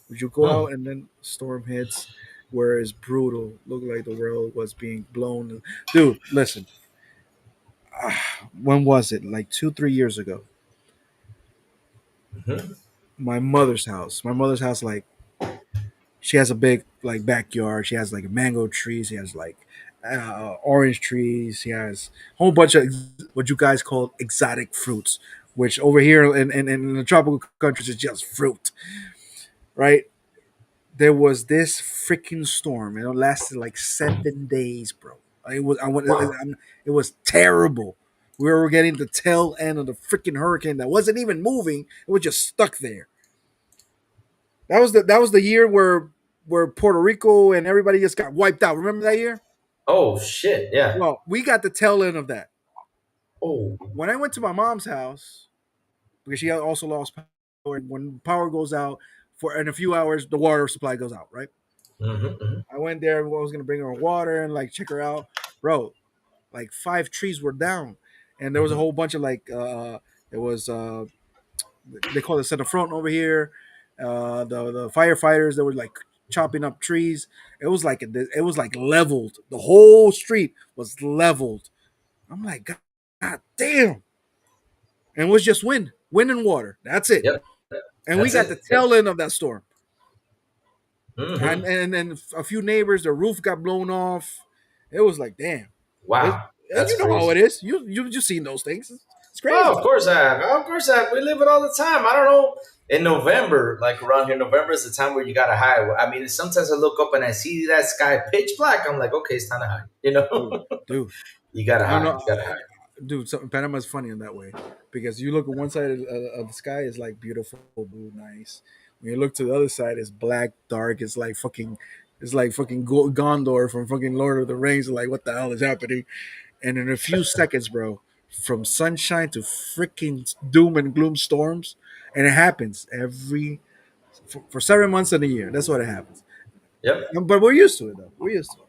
would you go Hmm. out and then storm hits, where it's brutal, look like the world was being blown. Dude, listen, when was it? Like 2, 3 years ago. Hmm. My mother's house, like she has a big like backyard. She has like mango trees. She has like orange trees. She has a whole bunch of what you guys call exotic fruits, which over here in the tropical countries is just fruit, right? There was this freaking storm, and it lasted like 7 days, bro. It was Wow. it was terrible. We were getting the tail end of the freaking hurricane that wasn't even moving. It was just stuck there. That was the year where Puerto Rico and everybody just got wiped out. Remember that year? Oh shit. Yeah. Well, we got the tail end of that. Oh. When I went to my mom's house, because she also lost power, when power goes out for in a few hours, the water supply goes out, right? Mm-hmm. I went there. I was gonna bring her water and like check her out, bro. Like 5 trees were down, and there was a Hmm. whole bunch of like there was they call it center front over here. The firefighters that were like chopping up trees. It was like leveled. The whole street was leveled. I'm like, God damn! And it was just wind and water. That's it. Yep. And we That's got the it. Yep. tail end of that storm. And Hmm. and then a few neighbors, the roof got blown off. It was like, damn. It, Wow. and That's you know how it crazy. is. You seen those things. It's Oh, crazy. of course I have. Of course I have. We live it all the time. I don't know. In November, like around here, November is the time where you gotta hide. I mean, sometimes I look up and I see that sky pitch black. I'm like, okay, it's time to hide. You Dude, know, dude. you gotta I don't hide. know, You gotta hide. dude. Panama's funny in that way because you look at one side of the sky is like beautiful, blue, nice. When you look to the other side, it's black, dark. It's like fucking Gondor from fucking Lord of the Rings. Like, what the hell is happening? And in a few seconds, bro, from sunshine to freaking doom and gloom storms, and it happens for 7 months in a year. That's what it happens. Yep. But we're used to it, though. We're used to it.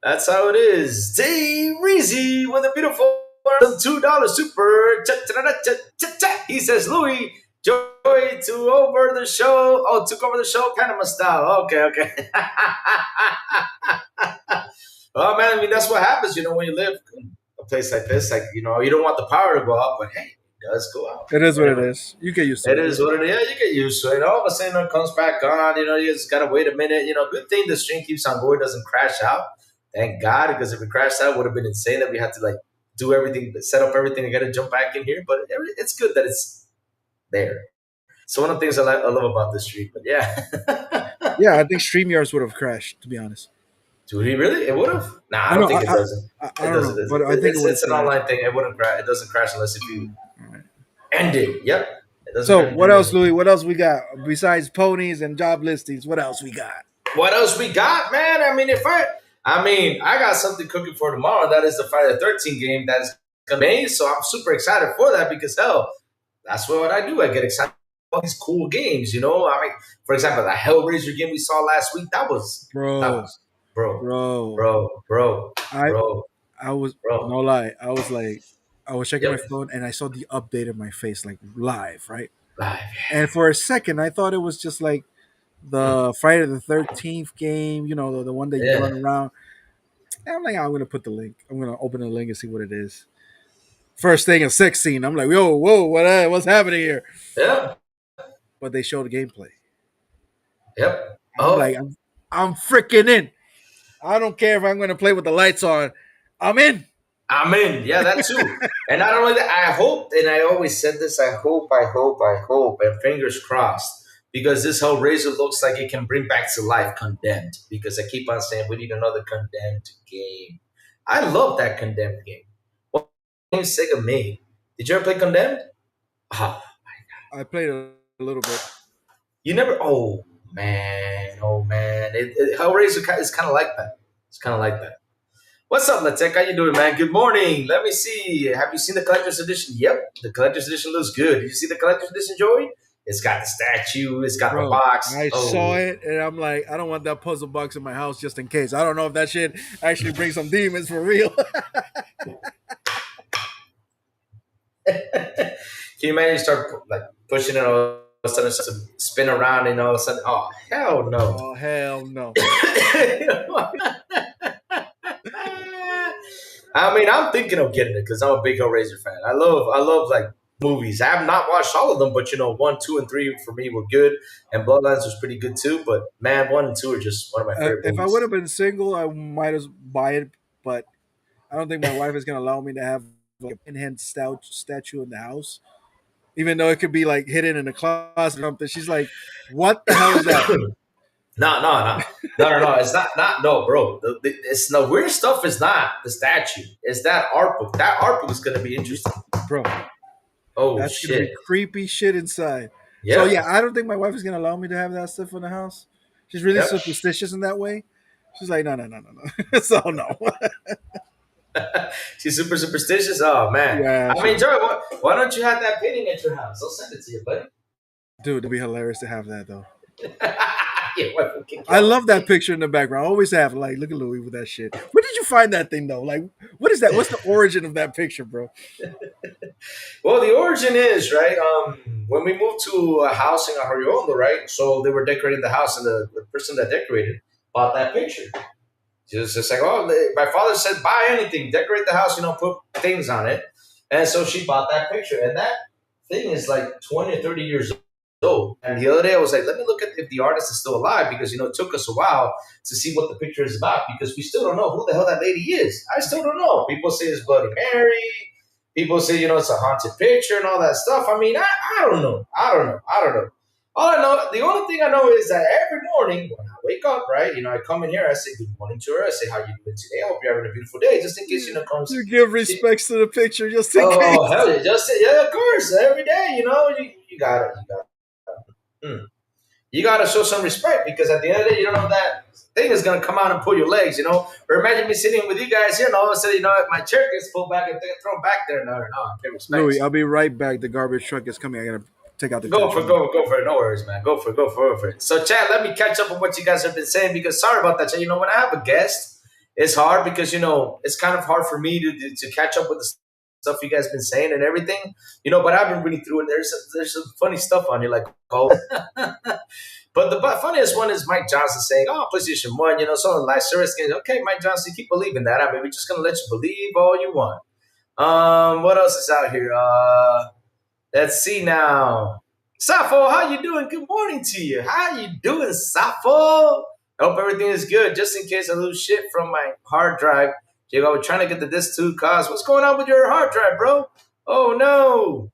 That's how it is. Tay Reezy with a beautiful $2 super. Cha-cha-cha-cha-cha. He says, Louis, Joy to over the show. Oh, took over the show, Panama style. Okay, okay. Oh man, I mean that's what happens, when you live in a place like this. Like, you don't want the power to go out, but hey, it does go out. It is what it Whatever. is. You get used to It it. is what it is. Yeah, you get used to it. All of a sudden, it comes back on. You just gotta wait a minute. Good thing the stream keeps on going, doesn't crash out. Thank God, because if it crashed out, it would have been insane that we had to like do everything, set up everything, and gotta jump back in here. But it's good that it's there. So one of the things I love about this stream. But yeah, Yeah, I think StreamYards would have crashed, to be honest. do he really? It would have. Nah, I I don't know. think it doesn't. I It don't doesn't. know, but I think it It's would have it's an crashed. online thing. It wouldn't crash. It doesn't crash unless if you All right. end it. Yep. It doesn't So, end what else, it. Louis? What else we got besides ponies and job listings? What else we got? What else we got, man? I got something cooking for tomorrow. That is the Friday the 13th game that's gonna be. So I'm super excited for that because hell, that's what I do. I get excited about these cool games. For example, the Hellraiser game we saw last week. That Bro, was bro, bro, bro, I bro, I was bro. no lie. I was checking my Yep. phone and I saw the update in my face like live, right? Live. And for a second, I thought it was just like the Friday the 13th game, the one that you Yeah. run around. And I'm like, I'm gonna put the link. I'm gonna open the link and see what it is. First thing, a sex scene. I'm like, yo, whoa, what's happening here? Yep. But they showed the gameplay. Yep. I'm like, Oh, I'm freaking in. I don't care if I'm gonna play with the lights on. I'm in. I'm in. Yeah, that too. And not only that, I hope, and I always said this, I hope, and fingers crossed, because this Hellraiser looks like it can bring back to life Condemned. Because I keep on saying we need another Condemned game. I love that Condemned game. What game Sega made? Did you ever play Condemned? Ah, I played a little bit. you never. Oh man, oh man. Hellraiser is kind of like that. It's kind of like that. What's up, Latek? How you doing, man? Good morning. Let me see. Have you seen the collector's edition? Yep, the collector's edition looks good. Did you see the collector's edition, Joey? It's got the statue. It's got the Bro, box. I saw it and I'm like, I don't want that puzzle box in my house just in case. I don't know if that shit actually brings some demons for real. Can you imagine start like pushing it all of a sudden it starts to spin around and all of a sudden, oh hell no. Oh hell no. I mean, I'm thinking of getting it because I'm a big Hellraiser fan. I love like movies. I have not watched all of them, but 1, 2, and 3 for me were good, and Bloodlines was pretty good too. But man, 1 and 2 are just one of my favorite If I movies. would have been single, I might as buy it, but I don't think my wife is gonna allow me to have like a pinhead statue in the house. Even though it could be like hidden in a closet or something. She's like, what the hell is that? No. It's not. No, bro. It's no weird stuff. Is not the statue. It's that art book. That art book is gonna be interesting, Bro, oh that's gonna be shit. creepy shit inside. Yeah. So yeah, I don't think my wife is gonna allow me to have that stuff in the house. She's really Yep. superstitious in that way. She's like, no. So no. She's super superstitious. Oh man. Yeah, I mean, Joey, why don't you have that painting at your house? I'll send it to you, buddy. dude, it'd be hilarious to have that though. Yeah, what fucking- I love that picture in the background. I always have like, look at Louis with that shit. Where did you find that thing though? Like, what is that? What's the origin of that picture, bro? Well, the origin is right. When we moved to a house in Arroyo, right? So they were decorating the house, and the person that decorated bought that picture. Just like, oh, my father said, buy anything, decorate the house, put things on it. And so she bought that picture. And that thing is like 20 or 30 years old. And the other day I was like, let me look at if the artist is still alive because, it took us a while to see what the picture is about because we still don't know who the hell that lady is. I still don't know. People say it's Bloody Mary. People say, it's a haunted picture and all that stuff. I mean, I don't know. I don't know. All I know, the only thing I know is that every morning when I wake up, right, I come in here, I say good morning to her. I say, how you doing today? I hope you're having a beautiful day, just in case, comes. You give respects to the picture just in Oh, case. hell yeah. Yeah, of course. Every day, you got it. You got to show some respect because at the end of the day, you don't know that thing is going to come out and pull your legs, Or imagine me sitting with you guys here and all of a sudden, my chair gets pulled back and thrown back there. No, I pay respect. Louis, I'll be right back. The garbage truck is coming. I gotta take out the Go for it. No worries, man. Go for it. So, Chad, let me catch up on what you guys have been saying because sorry about that, Chad. When I have a guest, it's hard because, it's kind of hard for me to catch up with the stuff you guys been saying and everything, but I've been reading through it. There's some funny stuff on here, like, oh. But the funniest one is Mike Johnson saying, oh, PlayStation 1, so like serious games. Okay, Mike Johnson, keep believing that. I mean, we're just going to let you believe all you want. What else is out here? Let's see now. Safo, how you doing? Good morning to you. How you doing, Safo? I hope everything is good. Just in case I lose shit from my hard drive. Jake, I was trying to get the disc 2 cause. What's going on with your hard drive, bro? Oh, no.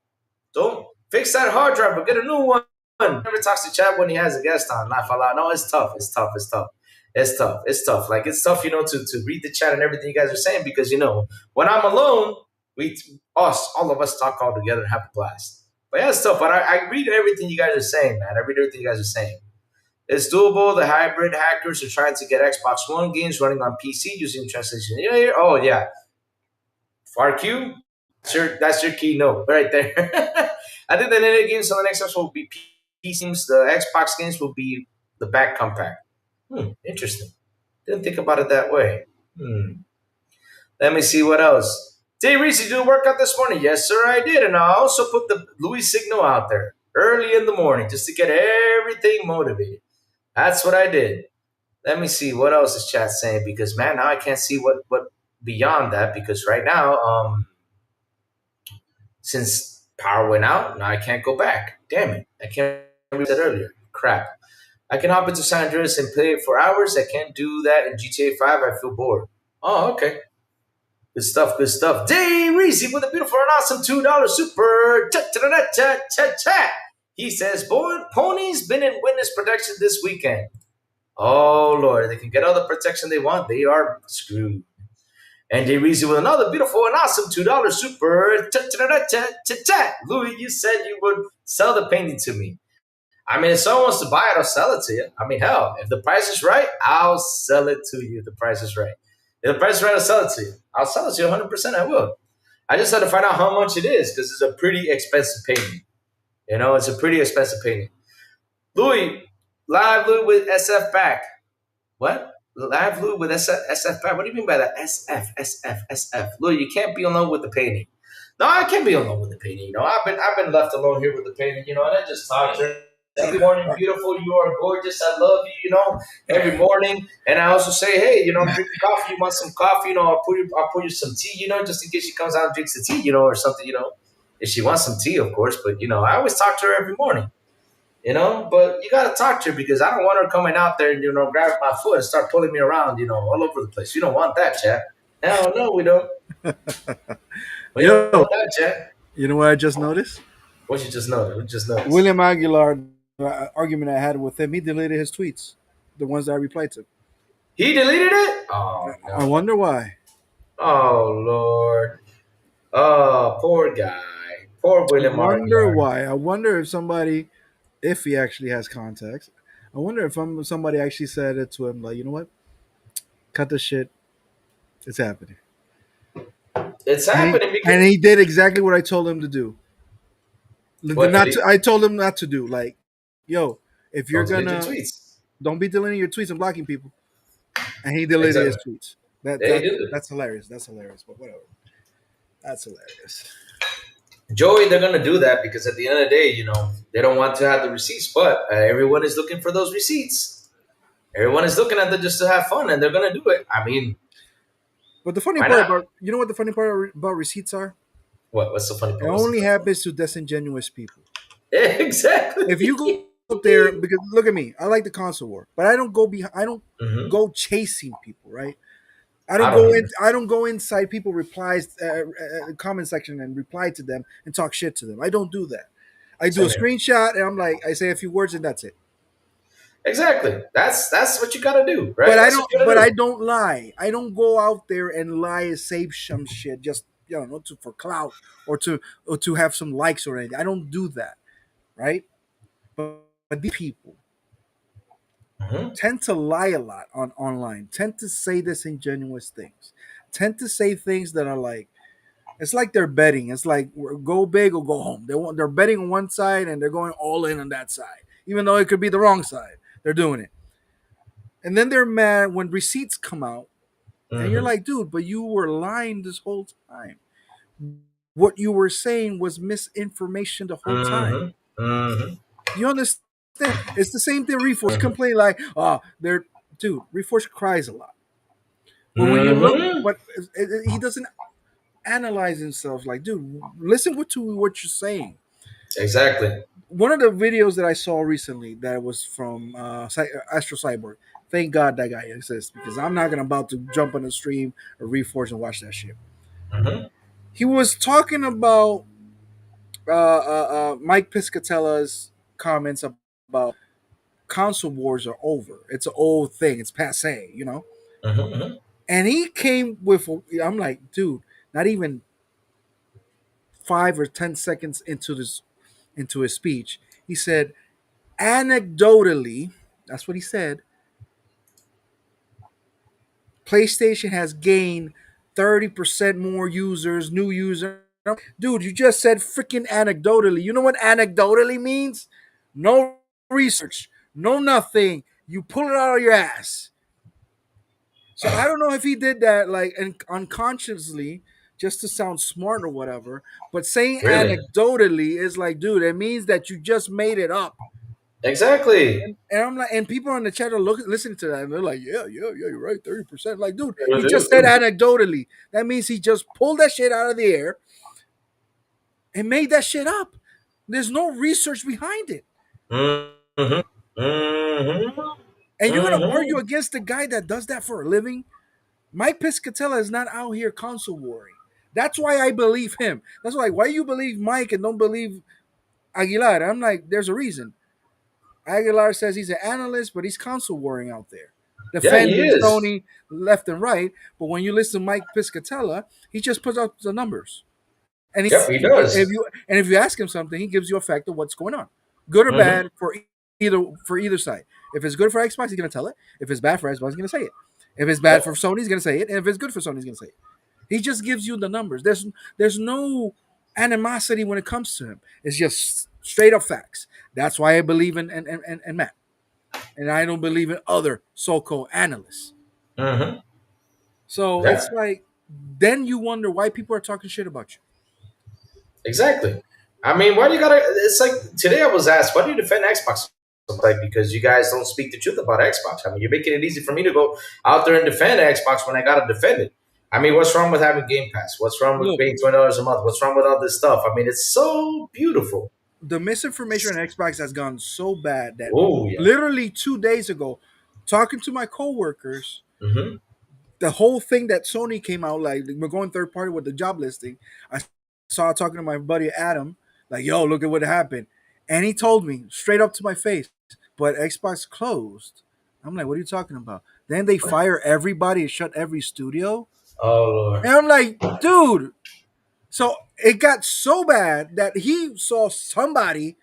Don't fix that hard drive, but get a new one. Never talks to Chad when he has a guest on. Laugh a lot. No, it's tough. Like, it's tough, to read the chat and everything you guys are saying because, when I'm alone, all of us talk all together and have a blast. But yeah, it's tough. But I read everything you guys are saying, man. I read everything you guys are saying. It's doable. The hybrid hackers are trying to get Xbox One games running on PC using translation. Oh, yeah. FARQ? That's your keynote right there. I think the native games on the next Xbox will be PCs. The Xbox games will be the back compact. Interesting. Didn't think about it that way. Let me see what else. Hey, Reese, you do a workout this morning? Yes, sir, I did. And I also put the Louis signal out there early in the morning just to get everything motivated. That's what I did. Let me see. What else is chat saying? Because, man, now I can't see what beyond that because right now, since power went out, now I can't go back. Damn it. I can't remember that earlier. Crap. I can hop into San Andreas and play it for hours. I can't do that in GTA 5. I feel bored. Oh, okay. Good stuff. Day Reese with a beautiful and awesome $2 super chat. He says, ponies been in witness protection this weekend. Oh, Lord. They can get all the protection they want. They are screwed. And Jay Reezy with another beautiful and awesome $2 super. Louis, you said you would sell the painting to me. I mean, if someone wants to buy it, I'll sell it to you. I mean, hell, if the price is right, I'll sell it to you. If the price is right. If the price is right, I'll sell it to you. I'll sell it to you 100%. I will. I just had to find out how much it is because it's a pretty expensive painting. You know, it's a pretty expensive painting. Louis, live Louis with SF back. What? Live Louis with SF back? What do you mean by that? SF. Louis, you can't be alone with the painting. No, I can't be alone with the painting. You know, I've been left alone here with the painting. You know, and I just talk to her every morning. Beautiful, you are gorgeous. I love you. You know, every morning. And I also say, hey, you know, I'm drinking coffee. You want some coffee? You know, I'll pour you some tea. You know, just in case she comes out and drinks the tea. You know, or something. You know, if she wants some tea, of course. But you know, I always talk to her every morning. You know, but you gotta talk to her because I don't want her coming out there and grabbing my foot and start pulling me around, all over the place. You don't want that, Chad. Hell no, we don't. We don't want that, Chad. You know what I just noticed? What you just noticed? What you just noticed? William Aguilar, the argument I had with him, he deleted his tweets, the ones that I replied to. He deleted it? Oh, no. I wonder why. Oh, Lord. Oh, poor guy. Poor William Aguilar. I wonder why. I wonder if somebody, if he actually has contacts, I wonder if somebody actually said it to him, like, you know what? Cut the shit. It's happening. It's happening because and he did exactly what I told him to do. I told him not to do. Like, yo, if you're gonna don't be deleting your tweets and blocking people. And he deleted his tweets. That's hilarious. That's hilarious. But whatever. That's hilarious. Joey, they're gonna do that because at the end of the day, they don't want to have the receipts, but everyone is looking for those receipts. Everyone is looking at them just to have fun, and they're gonna do it. I mean, but the funny part about what the funny part about receipts are? What's the funny part? It only happens to disingenuous people. Exactly. If you go out there, because look at me, I like the console war, but I don't go go chasing people, right? I don't go inside people replies comment section and reply to them and talk shit to them. I don't do that. I do a screenshot and I'm like, I say a few words and that's it. Exactly. That's what you gotta do, right? But I don't lie. I don't go out there and lie and say some shit just for clout or to have some likes or anything. I don't do that, right? But these people tend to lie a lot online. Tend to say disingenuous things. Tend to say things that are like, it's like they're betting. It's like go big or go home. They're betting on one side and they're going all in on that side, even though it could be the wrong side. They're doing it. And then they're mad when receipts come out. And you're like, dude, but you were lying this whole time. What you were saying was misinformation the whole time. You understand? It's the same thing. Reforce complain like, Reforce cries a lot. But when you look, but he doesn't analyze himself. Like, dude, listen to what you're saying. Exactly. One of the videos that I saw recently that was from Astro Cyborg. Thank God that guy exists because I'm not about to jump on the stream or Reforce and watch that shit. He was talking about Mike Piscatella's comments about console wars are over. It's an old thing. It's passe, And he came with, I'm like, dude, not even 5 or 10 seconds into his speech, he said, anecdotally, that's what he said, PlayStation has gained 30% more users, new users. Dude, you just said freaking anecdotally. You know what anecdotally means? No research, no nothing. You pull it out of your ass. So I don't know if he did that like unconsciously just to sound smart or whatever. But saying anecdotally is like, dude, it means that you just made it up. Exactly. And I'm like, and people on the chat are listening to that, and they're like, yeah, you're right, 30%. Like, dude, he just said anecdotally. That means he just pulled that shit out of the air and made that shit up. There's no research behind it. And you're gonna argue against the guy that does that for a living? Mike Piscatella is not out here console warring. That's why I believe him. That's why you believe Mike and don't believe Aguilar. I'm like, there's a reason. Aguilar says he's an analyst, but he's console warring out there. Yeah, he defending is. Sony left and right. But when you listen to Mike Piscatella, he just puts up the numbers. And Yep, he if does. you ask him something, he gives you a fact of what's going on, good or Hmm. bad either side. If it's good for Xbox, he's gonna tell it. If it's bad for Xbox, he's gonna say it. If it's bad Yep. for Sony, he's gonna say it. And if it's good for Sony, he's gonna say it. He just gives you the numbers. There's no animosity when it comes to him. It's just straight up facts. That's why I believe in Matt, and I don't believe in other so-called analysts. Hmm. So Yeah, it's like then you wonder why people are talking shit about you. exactly. I mean, why do you gotta? It's like today I was asked, why do you defend Xbox? Like because you guys don't speak the truth about Xbox. I mean, you're making it easy for me to go out there and defend Xbox when I gotta defend it. I mean, what's wrong with having Game Pass? What's wrong with Look, paying $20 a month? What's wrong with all this stuff? I mean, it's so beautiful. the misinformation on Xbox has gone so bad that Oh yeah. literally 2 days ago, talking to my coworkers, Hmm. the whole thing that Sony came out like we're going third party with the job listing. I saw talking to my buddy Adam, like, yo, look at what happened. And he told me straight up to my face, but Xbox closed. I'm like, what are you talking about? Then they fire everybody and shut every studio. Oh Lord. And I'm like, dude. So it got so bad that he saw somebody,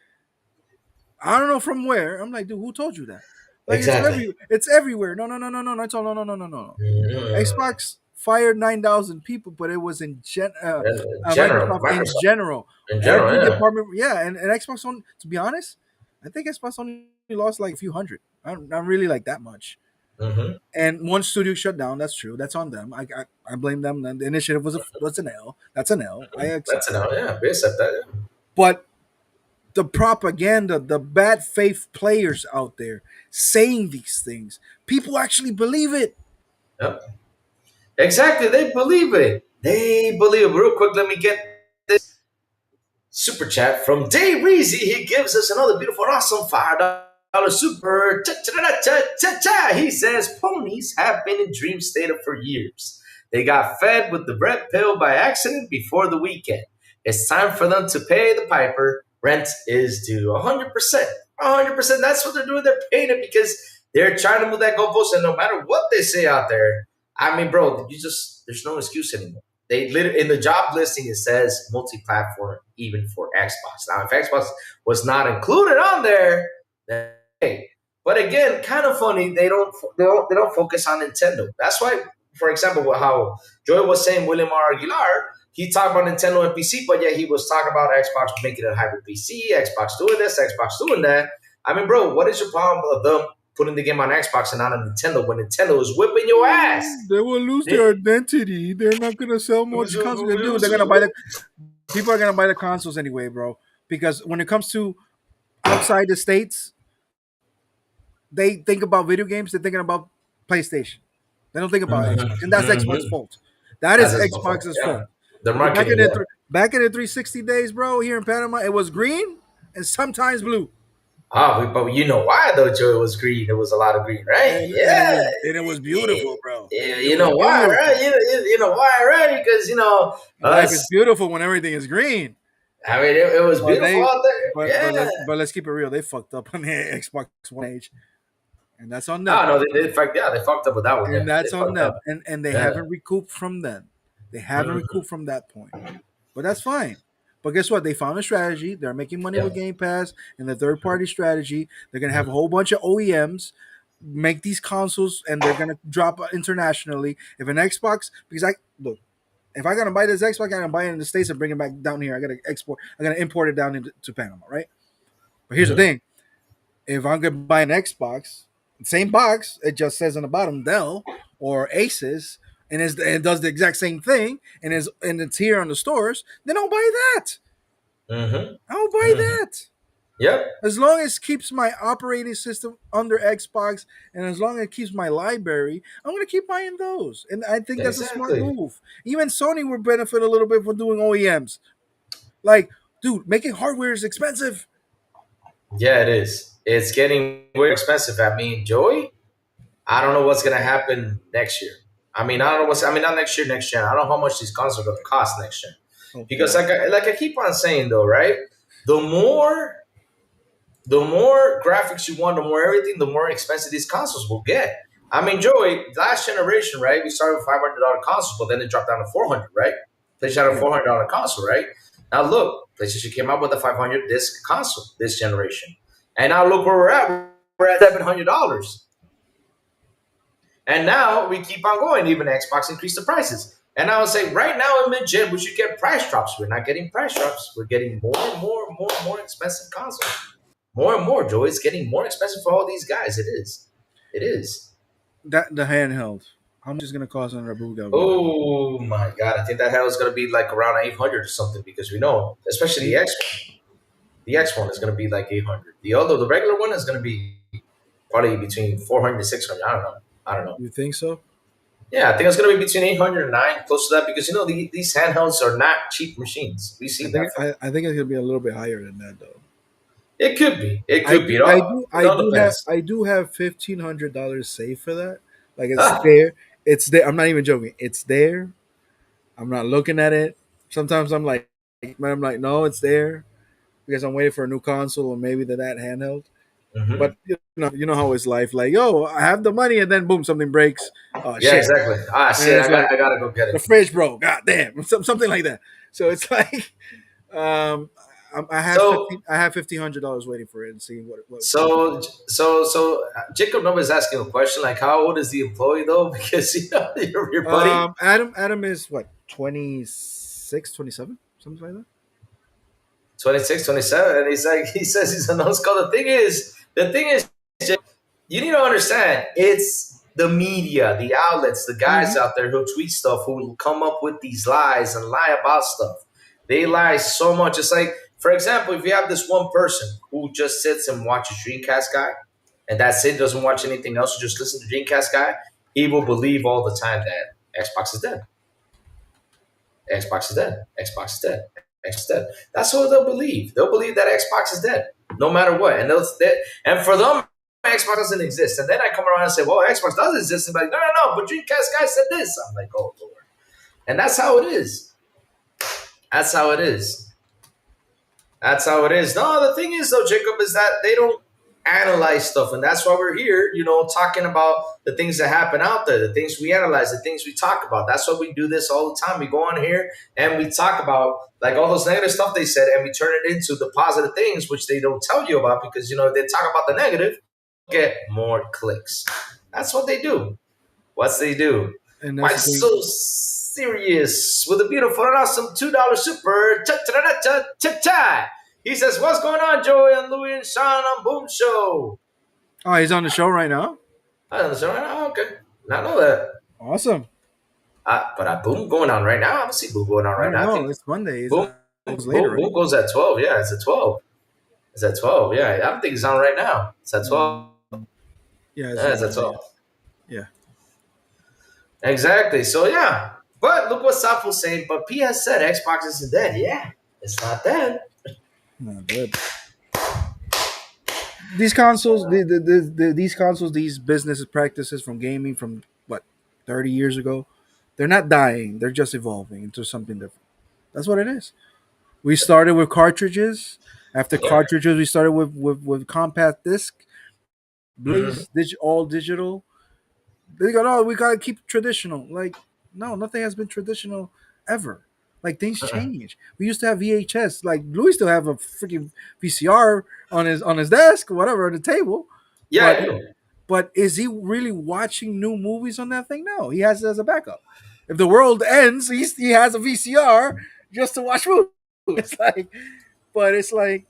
I don't know from where. I'm like, dude, who told you that? Like Exactly. it's everywhere. No, no, no, no, no, no. I told no, no, no, no, no. Mhm. Xbox fired 9,000 people, but it was General, Microsoft in Microsoft general. in general, Every yeah. department, yeah, and Xbox only. To be honest, I think Xbox only lost like a few hundred. Not really like that much. Hmm. And one studio shut down. That's true. That's on them. I blame them. The initiative was an L. That's an L. I That's accept an that. out, yeah. We accept that. But the propaganda, the bad faith players out there saying these things, people actually believe it. Yeah. Yep. Exactly. They believe it. They believe it. Real quick, let me get this super chat from Dave Reezy. He gives us another beautiful, awesome $5 super. Cha-cha-cha-cha-cha. He says ponies have been in dream state for years. They got fed with the red pill by accident before the weekend. It's time for them to pay the piper. Rent is due. 100%. 100%. That's what they're doing. They're paying it because they're trying to move that goalpost. And no matter what they say out there, I mean, bro, there's no excuse anymore. They literally in the job listing it says multi-platform even for Xbox. Now, if Xbox was not included on there, then hey. But again, kind of funny. They don't focus on Nintendo. That's why, for example, how Joy was saying William R. Aguilar, he talked about Nintendo and PC, but yeah, he was talking about Xbox making it a hybrid PC, Xbox doing this, Xbox doing that. I mean, bro, what is your problem with them putting the game on Xbox and not on Nintendo when Nintendo is whipping your ass? They will lose They- their identity. They're not gonna sell much consoles. Dude, they're gonna buy the people are gonna buy the consoles anyway, bro. Because when it comes to outside the states, they think about video games. They're thinking about PlayStation. They don't think about Mhm, Xbox, and that's Xbox's mhm. fault. That is That's his fault. Xbox's Yeah, fault. the Because marketing. Yeah. back in the 360 days, bro, here in Panama, it was green and sometimes blue, But you know why though, Joe? It was green. It was a lot of green, right? and Yeah. it was Yeah. beautiful, bro. Yeah, It you was know why, beautiful. right? You know why, right? Because Life is us. beautiful when everything is green. I mean, it was But beautiful they, out there. but Yeah. let's keep it real. They fucked up on the Xbox One age, and that's on Oh them. no, in fact, yeah, they fucked up with that one. Yeah, And they that's on fucked them. up. And they Yeah. haven't recouped from them. They haven't Mhm. recouped from that point. But that's fine. But guess what? They found a strategy. They're making money with Yeah. Game Pass and the third party strategy. They're gonna have a Mhm. whole bunch of OEMs make these consoles, and they're gonna drop internationally. If an Xbox, because I look, if I gotta buy this Xbox, I gotta buy it in the States and bring it back down here. I gotta import it down into to Panama, right? But here's the Mhm. thing: if I'm gonna buy an Xbox, same box, it just says on the bottom Dell or Asus, and it does the exact same thing, and it's here on the stores, then I'll buy that. Mhm. I'll buy Mhm. that. Yep. As long as it keeps my operating system under Xbox, and as long as it keeps my library, I'm gonna keep buying those. And I think that's a smart Exactly. move. Even Sony would benefit a little bit from doing OEMs. Like, dude, making hardware is expensive. Yeah, it is. It's getting way expensive. I mean, Joey, I don't know what's gonna happen next year. I mean, I don't know what's. I mean, not next year. Next year. I don't know how much these consoles are gonna cost next year. Oh Because God. like I keep on saying though, right? The more graphics you want, the more everything, the more expensive these consoles will get. I mean, Joey, last generation, right? We started with $500 console, but then it dropped down to 400, right? PlayStation had a Yeah. $400 console, right? Now look, PlayStation came out with a 500 disc console this generation, and now look where we're at. We're at $700, and now we keep on going. Even Xbox increased the prices, and I would say right now in mid-gen we should get price drops. We're not getting price drops. We're getting more and more and more and more expensive consoles. More and more, Joey. It's getting more expensive for all these guys. It is. It is. That the handheld. How much is gonna cost on a Bugatti? Oh my god! I think that hell is gonna be like around 800 or something because we know, especially the X one. The X one is gonna be like 800. The regular one is gonna be probably between 400 and 600. I don't know. I don't know. You think so? Yeah, I think it's gonna be between 800 and 9, close to that because these handhelds are not cheap machines. We see that. I think it's gonna be a little bit higher than that though. It could be. It I could be. do, I do It all depends. I do have $1,500 saved for that. Like it's there. It's there. I'm not even joking. It's there. I'm not looking at it. Sometimes I'm like, no, it's there because I'm waiting for a new console or maybe that handheld. Hmm. But you know how it's life. Like, yo, I have the money, and then boom, something breaks. Oh Yeah, shit! exactly. Ah, And shit. it's like I gotta go get the it. fridge broke. God damn, something like that. So it's like, um, So I have $1,500 waiting for it and seeing what Jacob Nova is asking a question like, how old is the employee though? Because your buddy Adam is what 26, 27, something like that. 26, 27, and he says he's a nose call. The thing is, you need to understand, it's the media, the outlets, the guys Mm-hmm. out there who tweet stuff, who come up with these lies and lie about stuff. They lie so much. It's like, for example, if you have this one person who just sits and watches Dreamcast guy, and that's it, doesn't watch anything else, just listen to Dreamcast guy, he will believe all the time that Xbox is dead. Xbox is dead. Xbox is dead. Xbox is dead. That's what they'll believe. They'll believe that Xbox is dead, no matter what. And for them, Xbox doesn't exist. And then I come around and say, "Well, Xbox does exist." And I'm like, no. But Dreamcast guy said this. I'm like, "Oh Lord." And that's how it is. That's how it is. That's how it is. No, the thing is though, Jacob, is that they don't analyze stuff, and that's why we're here. Talking about the things that happen out there, the things we analyze, the things we talk about. That's why we do this all the time. We go on here and we talk about like all those negative stuff they said, and we turn it into the positive things, which they don't tell you about because if they talk about the negative, get more clicks. That's what they do. What they do. And Why that's the thing. so serious with a beautiful and awesome $2 super cha. He says, "What's going on, Joey and Louie and Sean on Boom Show?" Oh, he's on the show right now. I don't know. Oh, okay, not know that. Awesome. But Boom going on right now. I don't see Boom going on I right don't now. I know. think It's Monday. Boom, It's later, Boom, right? Boom goes at 12. Yeah, it's at 12. It's at 12. Yeah, I don't think it's on right now. It's at 12. Yeah, Yeah, it's at 12. Yeah. Exactly. So yeah. But look what Safo saying. But PS said Xbox isn't dead. Yeah, it's not dead. Not good. These consoles, these consoles, these business practices from gaming from what 30 years ago, they're not dying. They're just evolving into something different. That's what it is. We started with cartridges. After Yeah. cartridges, we started with compact disc, Mhm. Blaze, all digital. They go, no, we gotta keep traditional. Like, no, nothing has been traditional ever. Like things Uh-uh. change. We used to have VHS. Like Louis still have a freaking VCR on his desk or whatever on the table. Yeah, But I do. but is he really watching new movies on that thing? No, he has it as a backup. If the world ends, he has a VCR just to watch movies. It's like, but it's like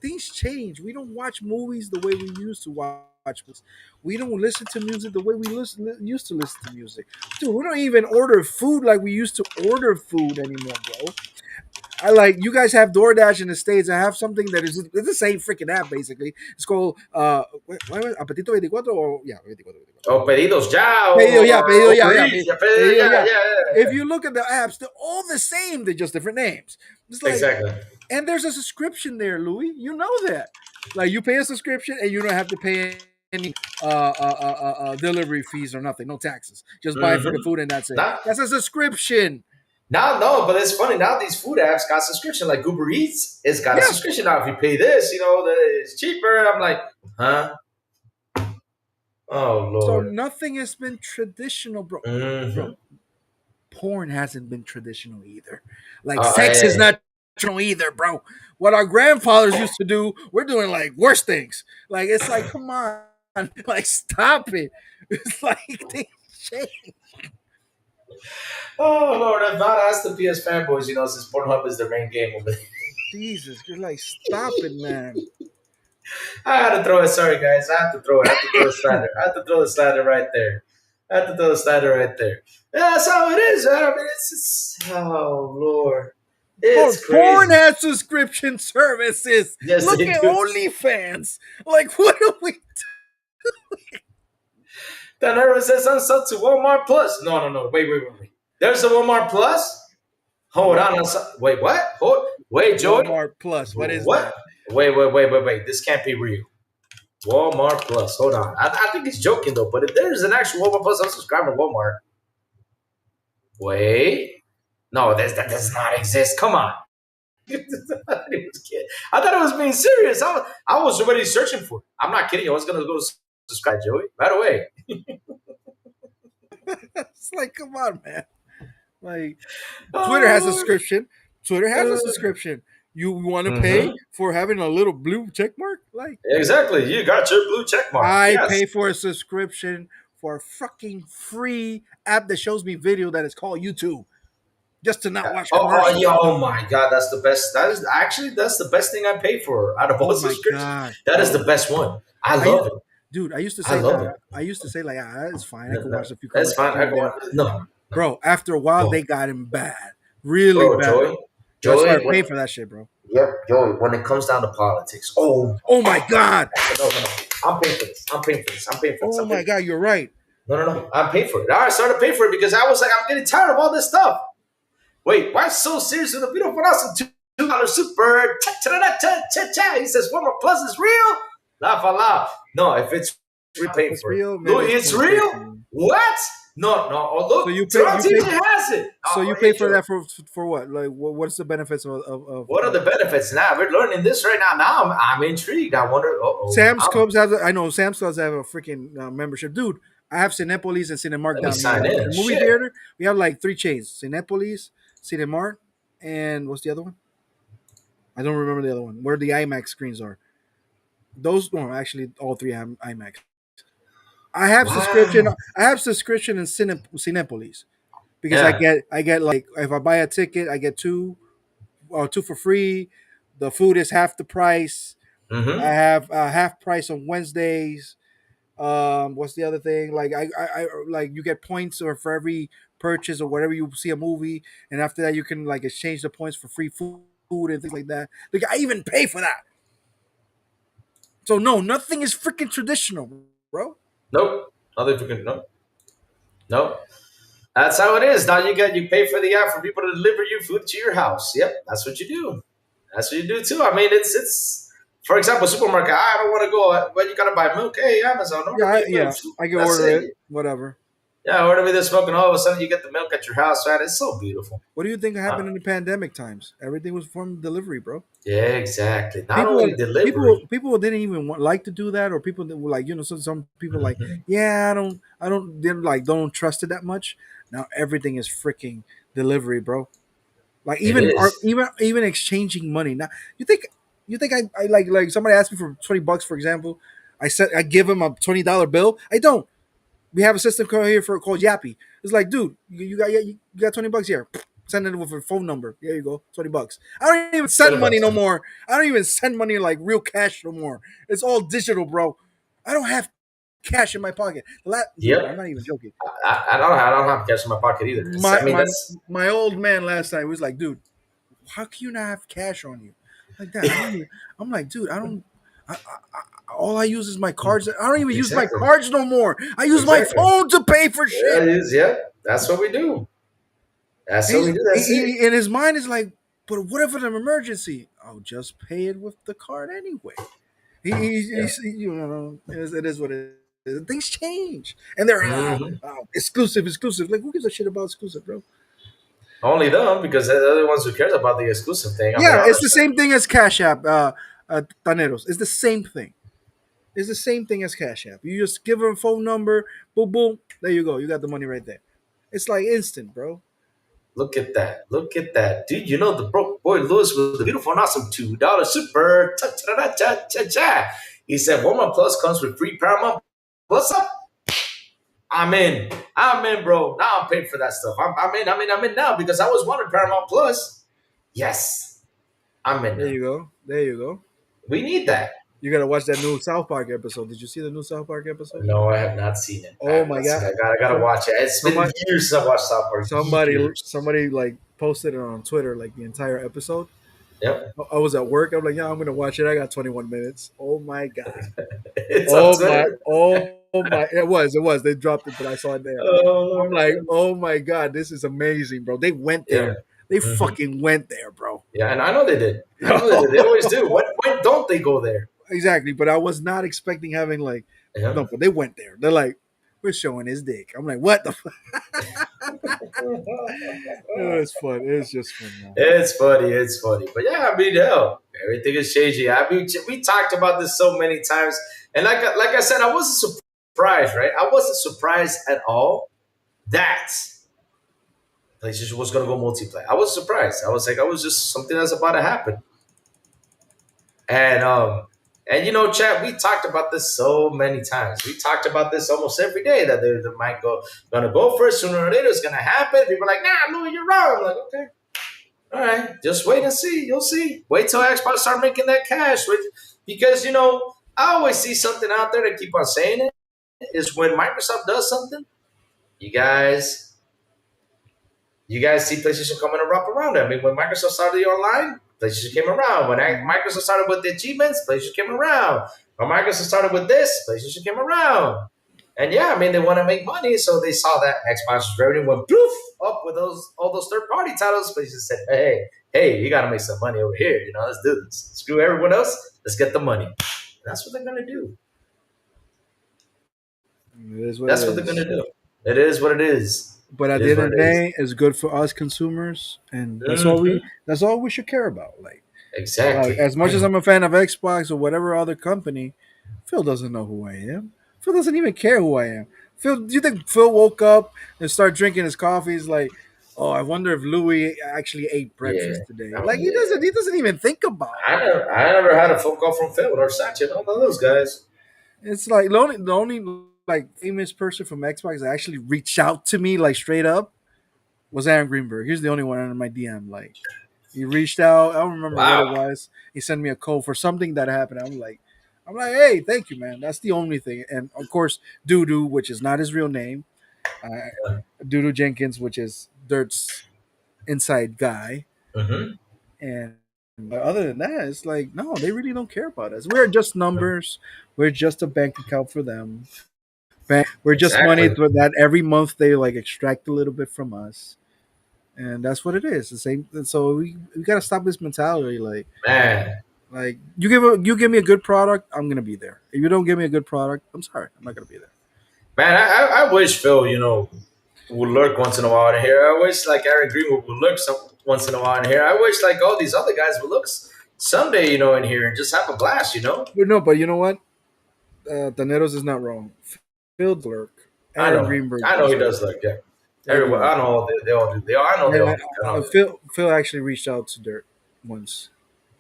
things change. We don't watch movies the way we used to watch movies. We don't listen to music the way we used to listen to music. Dude, we don't even order food like we used to order food anymore, bro. I like you guys have DoorDash in the States. I have something that is it's the same freaking app basically. It's called what was it? Apetito 24 or yeah, 24. O pedidos ya, Pedido ya, o pedido ya, yeah, Uber Eats, pedido pedido ya, ya. yeah. If you look at the apps, they're all the same. They're just different names. It's like, Exactly. and there's a subscription there, Louis. You know that. Like you pay a subscription and you don't have to pay any delivery fees or nothing, no taxes. Just buy it for the Mm-hmm. food and that's it. Now, That's a subscription. now, no, but it's funny. Now these food apps got subscription. Like Uber Eats, it's got a Yeah. subscription now. If you pay this, it's cheaper. And I'm like, huh? Oh So Lord. nothing has been traditional, bro. Mm-hmm. Bro, porn hasn't been traditional either. Like sex is Hey. not traditional either, bro. What our grandfathers used to do, we're doing like worse things. Like it's like, come on, like stop it. It's like they change. Oh Lord, I've not asked the PS fanboys, since Pornhub is their main game over there. Jesus, you're like, stop it, man. I had to throw it. Sorry, guys. I had to throw it. I had to throw the slider. I had to throw the slider right there. I had to throw the slider right there. Yeah, that's how it is, man. I mean, oh Lord, Bro, it's porn crazy. has subscription services. Yes, Look they at do. OnlyFans. Like, what are we? That never says I'm sub to Walmart Plus. No, no, no. Wait. There's a Walmart Plus. Hold Yep. on. Wait, what? Wait, Joey. Walmart Plus. What is What? that? Wait. This can't be real. Walmart Plus. Hold on. I think he's joking though. But if there's an actual Walmart Plus, I'm subscribed to Walmart. Wait. No, that does not exist. Come on. I thought it was being serious. I was already searching for it. I'm not kidding. I was gonna go subscribe, Joey, right away. It's like, come on, man. Like, Twitter has a Oh, subscription. Twitter has a Lord. subscription. You want to pay Mhm. for having a little blue check mark? Like, Exactly. You got your blue check mark. I Yes. pay for a subscription for a fucking free app that shows me video that is called YouTube, just to not watch commercials. Yeah, oh my God, that's the best. That's the best thing I pay for out of all Oh my subscriptions. god, That is the best one. I I love it. dude, I used to I say, love it. like, it's fine. I No, can no, watch a few that's commercials fine. here I and go there. on. No, Bro, after a while, no, they got him bad, really bro, bad. That's why I Joey. pay for that shit, bro. Yep, Joey. When it comes down to politics, oh Oh my god, no. I'm paying for this. I'm paying for this. I'm paying for this. oh I'm paying my for this. god, you're right. No. I'm paying for it. I started paying for it because I was like, I'm getting tired of all this stuff. Wait, why so serious with the video for us? $2 super. Cha. He says, Warmer Plus is real. Laugh out loud. No, if it's real, paying It's for it. real, maybe Louis, it's it's for the real? safety. What? No. Oh, So look, Toronto you TJ pay, has it. so Oh, you pay for Joe. that for what? Like, what's the benefits What are the benefits now? We're learning this right now. Now I'm intrigued. I wonder. Sam's Clubs has? I know Sam's Clubs have a freaking membership, dude. I have Cinepolis and Cinemark Let me down here. sign Like in. the movie Shit. theater, we have like three chains: Cinepolis, Cinemark, and what's the other one? I don't remember the other one. Where the IMAX screens are. Those, no, actually, all three have IMAX. I have subscription. Wow. I have subscription in Cinepolis because Yeah. I get like if I buy a ticket, I get two for free. The food is half the price. I Mm-hmm. have half price on Wednesdays. What's the other thing? Like I like you get points or for every purchase or whatever you see a movie, and after that you can like exchange the points for free food and things like that. Like I even pay for that. So no, nothing is freaking traditional, bro. Nope. Nothing freaking no. That's how it is. Now you pay for the app for people to deliver you food to your house. Yep, that's what you do. That's what you do too. I mean, it's for example, supermarket. I don't want to go, but you gotta buy milk. Hey, Amazon, order me a milk. I can That's order it, it. whatever. Yeah, order me this milk, and all of a sudden you get the milk at your house. Man, it's so beautiful. What do you think Uh, happened in the pandemic times? Everything was from delivery, bro. yeah, exactly. Not People only delivery. people didn't even like to do that, or people that were like, some people like, Mhm. yeah, I don't didn't like don't trust it that much. Now everything is freaking delivery, bro. Like It even is. even exchanging money. Now you think I like somebody asked me for $20, for example. I give him a $20 bill. I don't. We have a system called here for called Yappy. It's like, dude, you got $20 here. Send it with a phone number. There you go, $20. I don't even send 20 money bucks. no more. I don't even send money like real cash no more. It's all digital, bro. I don't have cash in my pocket. Dude, I'm Yep. not even joking. I don't have cash in my pocket either. My I mean, my that's my old man last night was like, dude, how can you not have cash on you? Like that. I don't even, I'm like, dude, I don't. All I use is my cards. I don't even use my exactly. cards no more. I use my Exactly. phone to pay for Yeah, shit. it is. Yeah, that's what we do. That's what we do. That's it. In his mind is like, but what if it's an emergency? I'll just pay it with the card anyway. Yeah. You know, it is what it is. Things change, and they're Mhm. exclusive. Like, who gives a shit about exclusive, bro? Only them because they're the ones who cares about the exclusive thing. I mean, Yeah, it's the honestly. same thing as Cash App, Taneros. It's the same thing. It's the same thing as Cash App. You just give them a phone number, boom, boom, there you go. You got the money right there. It's like instant, bro. Look at that. Look at that. Dude, you know the broke boy Lewis with the beautiful and awesome $2 super. Cha-cha-cha-cha-cha. He said, Walmart Plus comes with free Paramount. What's up? I'm in. I'm in, bro. Now I'm paying for that stuff. I'm in now because I was wanting Paramount Plus. Yes. I'm in There now. you go. There you go. We need that. You gotta watch that new South Park episode. Did you see the new South Park episode? No, I have not seen it. I Oh have my not seen god! it. I gotta watch it. It's been Somebody, years since I watched South Park. Years. somebody like posted it on Twitter, like the entire episode. Yep. I was at work. I'm like, yeah, I'm gonna watch it. I got 21 minutes. Oh my god. It's on Twitter. Oh my. It was. They dropped it, but I saw it there. I'm like, Oh, oh my god, this is amazing, bro. They went yeah. there. They Mhm. fucking went there, bro. Yeah, and I know they did. I know they did. They always do. When don't they go there? Exactly, but I was not expecting having like Yeah. no, but they went there. They're like, we're showing his dick. I'm like, what the fuck? It's fun. It's just fun, man. It's funny. It's funny. But yeah, I mean, hell, everything is changing. I mean, we talked about this so many times, and like I said, I wasn't surprised, right? I wasn't surprised at all that PlayStation was going to go multiplayer. I was surprised. I was like, I was just something that's about to happen, and and you know, Chad, we talked about this so many times. We talked about this almost every day that they might gonna go first sooner or later. It's gonna happen. People are like, nah, Louis, you're wrong. I'm like, okay. All right, just wait and see. You'll see. Wait till Xbox start making that cash, because you know I always see something out there that keep on saying it is when Microsoft does something, you guys see PlayStation coming to wrap around it. I mean, when Microsoft started the online, PlayStation came around. When Microsoft started with the achievements, PlayStation came around. When Microsoft started with this, PlayStation came around. And yeah, I mean, they want to make money, so they saw that Xbox's revenue went poof up with all those third party titles. PlayStation said, hey, you got to make some money over here. You know, let's do this. Screw everyone else. Let's get the money. That's what they're gonna do. It is what That's it what they're is. gonna do. It is what it is. But at It the is end what of the it is. day, it's good for us consumers, and Mhm. that's all we should care about. Like Exactly. as much as I'm a fan of Xbox or whatever other company, Phil doesn't know who I am. Phil doesn't even care who I am. Phil, do you think Phil woke up and started drinking his coffee? He's like, oh, I wonder if Louis actually ate Yeah. breakfast today. I Like mean, he doesn't even think about it. I never had a phone call from Phil or Satchel. None of those guys. It's like the only like famous person from Xbox that actually reached out to me like straight up was Aaron Greenberg. He's the only one in my DM. Like he reached out. I don't remember what it Wow. was. He sent me a code for something that happened. I'm like, hey, thank you, man. That's the only thing. And of course, Doodoo, which is not his real name, Doodoo Jenkins, which is Dirt's inside guy. Mm-hmm. And other than that, it's like, no, they really don't care about us. We're just numbers. We're just a bank account for them. We're just money Exactly. that every month they like extract a little bit from us, and that's what it is. The same. And so we gotta stop this mentality. Man. Like you give me a good product, I'm gonna be there. If you don't give me a good product, I'm sorry, I'm not gonna be there. Man, I wish Phil, would lurk once in a while in here. I wish like Aaron Greenwood would lurk once in a while in here. I wish like all these other guys would look someday, in here and just have a blast. But no, but you know what? Taneros is not wrong. Phil Lurk, I Aaron know. Greenberg. I know he does look, yeah. They Everyone, do. I know they all do. I know they And all do. I know. Phil actually reached out to Dirt once.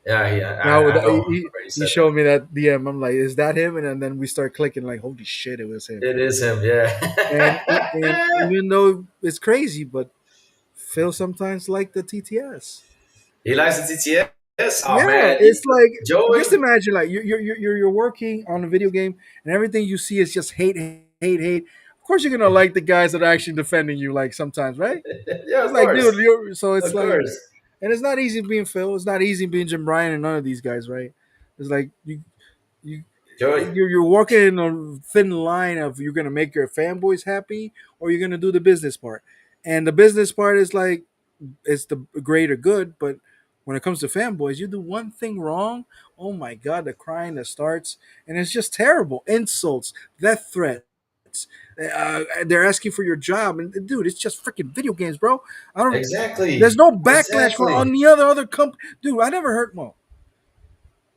Yeah. Now I know. He he said showed me that DM. I'm like, is that him? And then we start clicking. Like, holy shit, it was him. it is him. Yeah. And even though it's crazy, but Phil sometimes like the TTS. He likes the TTS. Oh Yeah, man, it's like Joey. just imagine like you're working on a video game and everything you see is just hate, hate, hate. Of course, you're gonna like the guys that are actually defending you. Like sometimes, right? Yeah, It's of like, course, dude, so it's of like, course. and it's not easy being Phil. It's not easy being Jim Bryan and none of these guys, right? It's like you Joey. you're walking in a thin line of you're gonna make your fanboys happy or you're gonna do the business part, and the business part is like it's the greater good, but when it comes to fanboys, you do one thing wrong, oh my god, the crying that starts, and it's just terrible. Insults, death threats. They're asking for your job, and dude, it's just freaking video games, bro. I don't. There's Exactly. no backlash for Exactly. on the other company, dude. I never heard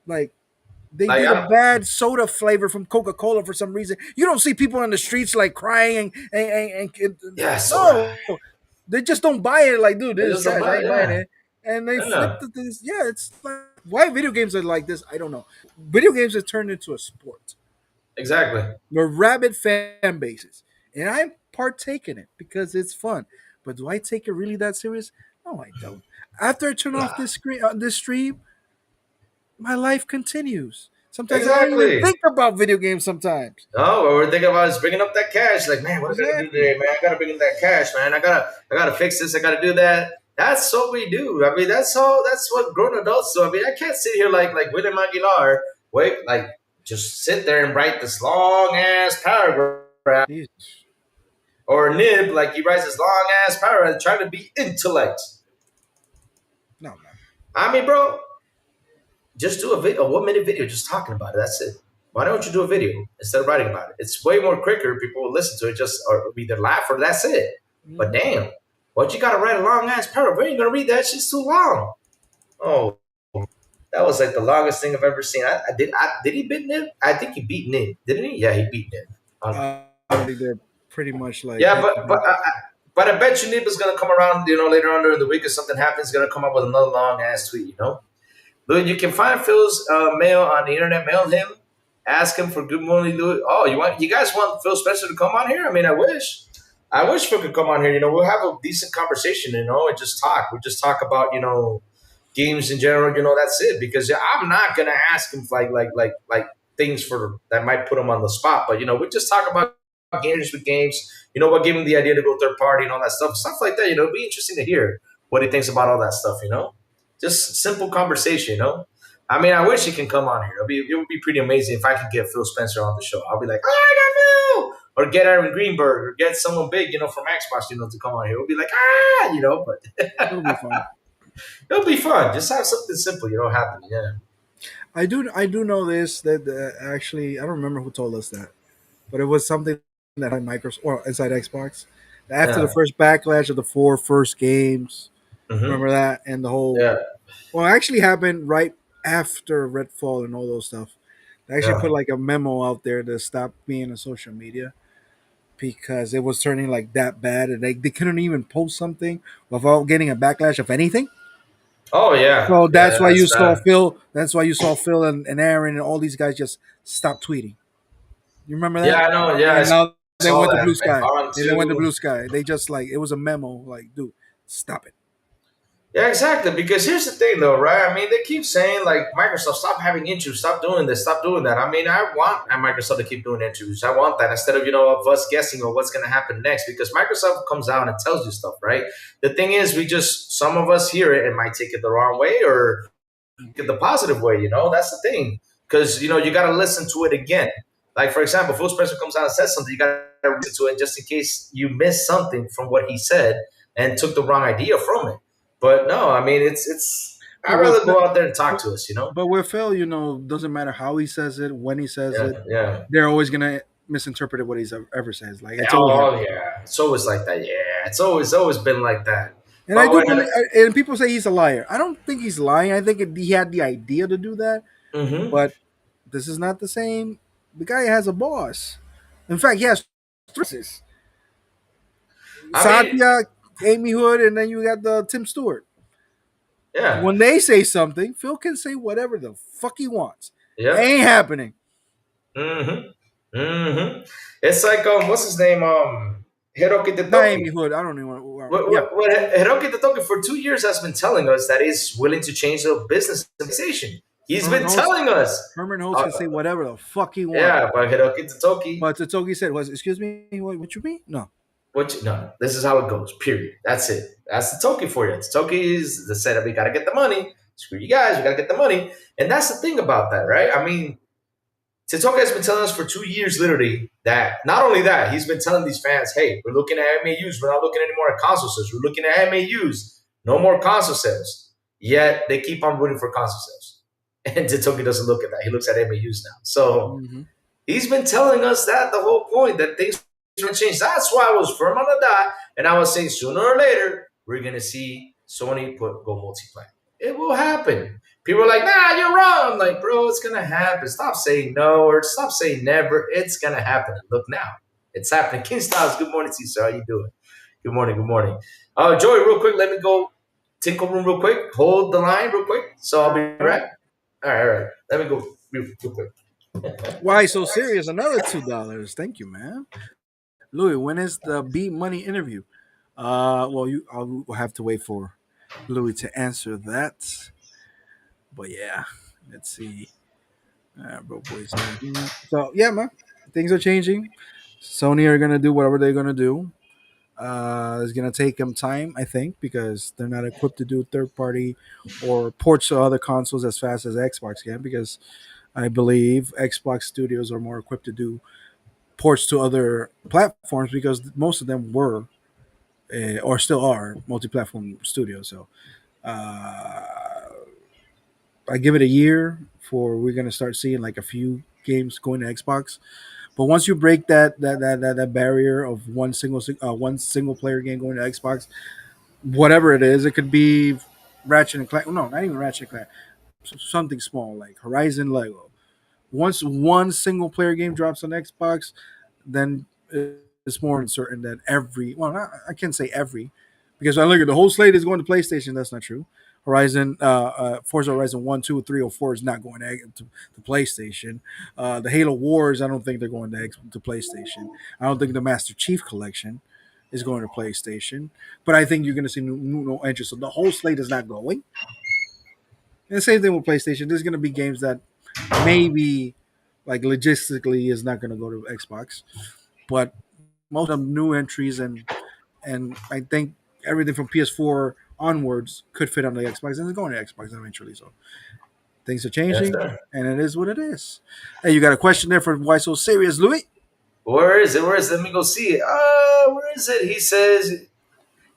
like They Like did a I'm bad soda flavor from Coca Cola for some reason. You don't see people in the streets like crying yeah, soda. no, they just don't buy it. Like, dude, I this is just don't trash. I buy it. ain't buying Yeah, it. And they yeah, flipped the things. Yeah, it's like why video games are like this. I don't know. Video games have turned into a sport. exactly. They're rabid fan bases, and I partake in it because it's fun. But do I take it really that serious? No, I don't. After I turn off Nah, this screen, this stream, my life continues. Sometimes I don't even exactly. think about video games. Sometimes, No, what we're thinking about is bringing up that cash. Like, man, what I gotta do exactly. today, man? I gotta bring in that cash, man. I gotta fix this. I gotta do that. That's what we do. I mean, that's all. That's what grown adults do. I mean, I can't sit here like William Aguilar. Wait, like just sit there and write this long ass paragraph, Jeez. or Nib like he writes this long ass paragraph trying to be intellect. No, man. I mean, bro, just do a video, a 1 minute video, just talking about it. That's it. Why don't you do a video instead of writing about it? It's way more quicker. People will listen to it, just or either laugh or that's it. But Mhm. damn, what you gotta write a long ass paragraph? We ain't gonna read that. Shit's too long. Oh, that was like the longest thing I've ever seen. Did he beat Nib? I think he beat Nib, didn't he? Yeah, he beat Nib. I think they're pretty much like Yeah, head to head. but I bet you Nib is gonna come around. Later on during the week, if something happens, gonna come up with another long ass tweet. Louis, you can find Phil's mail on the internet. Mail him. Ask him for good morning, Louis. Oh, you guys want Phil Spencer to come on here? I mean, I wish. I wish Phil could come on here. We'll have a decent conversation, and just talk. We'll just talk about, games in general. That's it. Because I'm not gonna ask him like things for that might put him on the spot. But we just talk about games with games. What gave him the idea to go third party and all that stuff like that. It'd be interesting to hear what he thinks about all that stuff. Just simple conversation. I mean, I wish he can come on here. It would be pretty amazing if I could get Phil Spencer on the show. I'll be like, oh, I got Phil, or get Aaron Greenberg, or get someone big, from Xbox, to come on here. It'll be like, but It'll be fun. it'll be fun. Just have something simple, happen. Yeah. I do know this that actually I don't remember who told us that, but it was something that Microsoft or inside Xbox after the Yeah. first backlash of the four first games. Hmm. Remember that and the whole Yeah. well, it actually happened right after Redfall and all those stuff. They actually Yeah. put like a memo out there to stop being on social media because it was turning like that bad and they couldn't even post something without getting a backlash of anything. Oh, yeah. So Yeah, that's why you that's saw bad. Phil. That's why you saw Phil and Aaron and all these guys just stop tweeting. You remember Yeah, that? I know. Yeah, I And now they saw went to that. blue And sky. on And they went to to blue sky. They just like it was a memo. Like, dude, stop it. Yeah, exactly. Because here's the thing, though, right? I mean, they keep saying like Microsoft, stop having interviews, stop doing this, stop doing that. I mean, I want Microsoft to keep doing interviews. I want that instead of us guessing on what's going to happen next. Because Microsoft comes out and tells you stuff, right? The thing is, some of us hear it and might take it the wrong way or take it the positive way. That's the thing. Because you got to listen to it again. Like for example, Phil Spencer comes out and says something, you got to listen to it just in case you missed something from what he said and took the wrong idea from it. But no, I mean it's. I'd But with rather go out there and talk to us. but with Phil, doesn't matter how he says it, when he says Yeah, it, yeah. they're always gonna misinterpret what he's ever says. Like it's always Oh happened. yeah, it's always like that. Yeah, it's always been like that. And I But do when, believe, and people say he's a liar. I don't think he's lying. I think he had the idea to do that, hmm but this is not the same. The guy has a boss. In fact, he has three bosses. I mean, Satya, Amy Hood, and then you got the Tim Stewart. yeah, When they say something, Phil can say whatever the fuck he wants. yep. Ain't happening. hmm hmm It's like what's his name? Hiroki Not Amy Totoki. Hood. I don't even want. Yeah, What Hiroki Totoki for 2 years has been telling us that he's willing to change the business organization. He's Herman been Holtz. telling us. Herman Holtz Uh, can say whatever the fuck he wants. yeah, but Hiroki Totoki. But Totogi said, "Was excuse me? What you mean? No, No, this is how it goes. Period. That's it. That's the Toki for you. Toki is the setup. We gotta get the money. Screw you guys. We gotta get the money. And that's the thing about that, right? I mean, Titoka has been telling us for 2 years, literally, that not only that, he's been telling these fans, hey, we're looking at MAUs. We're not looking anymore at console sales. We're looking at MAUs. No more console sales. Yet they keep on rooting for console sales. And Titoki doesn't look at that. He looks at MAUs now. So hmm he's been telling us that the whole point, that things are going to change. That's why I was firm on the dot. And I was saying sooner or later, we're going to see Sony go multiplat. It will happen. People are like, nah, you're wrong. I'm like, bro, it's gonna happen. Stop saying no or stop saying never. It's gonna happen. Look now. It's happening. King Styles, good morning to you, sir. How you doing? Good morning, good morning. Joey, real quick, let me go tinkle room real quick. Hold the line real quick. So I'll be right. All right. Let me go real quick. Why so serious? Another $2. Thank you, man. Louis, when is the B Money interview? Well, I'll have to wait for Louis to answer that. But yeah, let's see. Bro, boys. So yeah, man, things are changing. Sony are gonna do whatever they're gonna do. It's gonna take them time, I think, because they're not equipped to do third party or ports to other consoles as fast as Xbox can. Because I believe Xbox studios are more equipped to do ports to other platforms because most of them were or still are multi-platform studios. So uh, I give it a year for we're gonna start seeing like a few games going to Xbox. But once you break that barrier of one single player game going to Xbox, whatever it is, it could be Ratchet and Clank. No, not even Ratchet and Clank. Something small like Horizon Lego. Once one single player game drops on Xbox, then it's more certain that every I can't say every because I look at the whole slate is going to PlayStation. That's not true. Horizon, Forza Horizon 1, 2, 3, or 4 is not going to PlayStation. The Halo Wars, I don't think they're going to PlayStation. I don't think the Master Chief Collection is going to PlayStation. But I think you're going to see new entries. So the whole slate is not going. And the same thing with PlayStation. There's going to be games that maybe, like logistically, is not going to go to Xbox. But most of them new entries and I think everything from PS4 onwards could fit on the Xbox, and it's going to Xbox eventually. So things are Yes, changing, sir. and it is what it is. Hey, you got a question there for why so serious, Louis? Where is it? Where is it? Let me go see it. Where is it? He says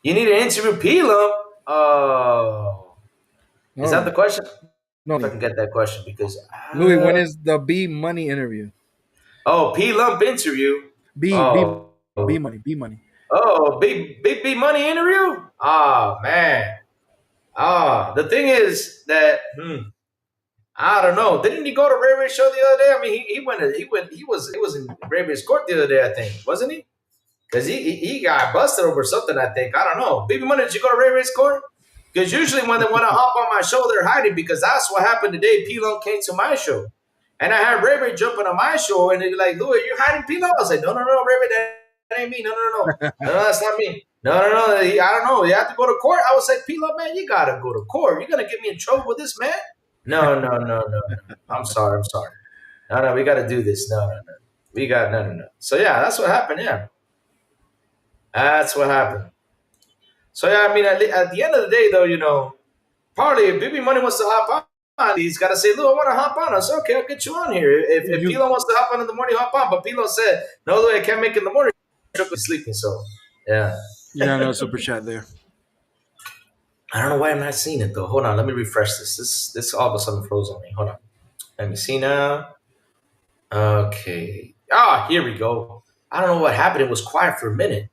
you need an interview P-Lump. Oh, is that No, the question? no, If I can get that question because Louis. When is the B Money interview? P-Lump interview. B Oh, B Money B Money. oh, big money interview. Ah, man. The thing is that I don't know. Didn't he go to Ray Ray's show the other day? I mean, he was in Ray Ray's court the other day, I think, wasn't he? Because he got busted over something, I think. I don't know. Baby Money, did you go to Ray Ray's court? Because usually when they want to hop on my show, they're hiding because that's what happened today. P-Lone came to my show. And I had Ray Ray jumping on my show, and they're like, Louis, you hiding P-Lone? I was like, no, Ray Ray, that ain't me. No. No, that's not me. No. I don't know. You have to go to court? I was like, P-Lone, man, you got to go to court. You're going to get me in trouble with this, man? No. I'm sorry. No, we got to do this. No. We got, no. So, yeah, that's what happened, yeah. That's what happened. So yeah, I mean, at the end of the day, though, probably if Baby Money wants to hop on, he's got to say, "Lou, I want to hop on." I said, "Okay, I'll get you on here." If Pilo wants to hop on in the morning, hop on. But Pilo said, "No, Lou, I can't make it in the morning. I'm sleeping." So yeah, Yeah, no super chat there. I don't know why I'm not seeing it though. Hold on, let me refresh this. This all of a sudden froze on me. Hold on, let me see now. Okay, here we go. I don't know what happened. It was quiet for a minute.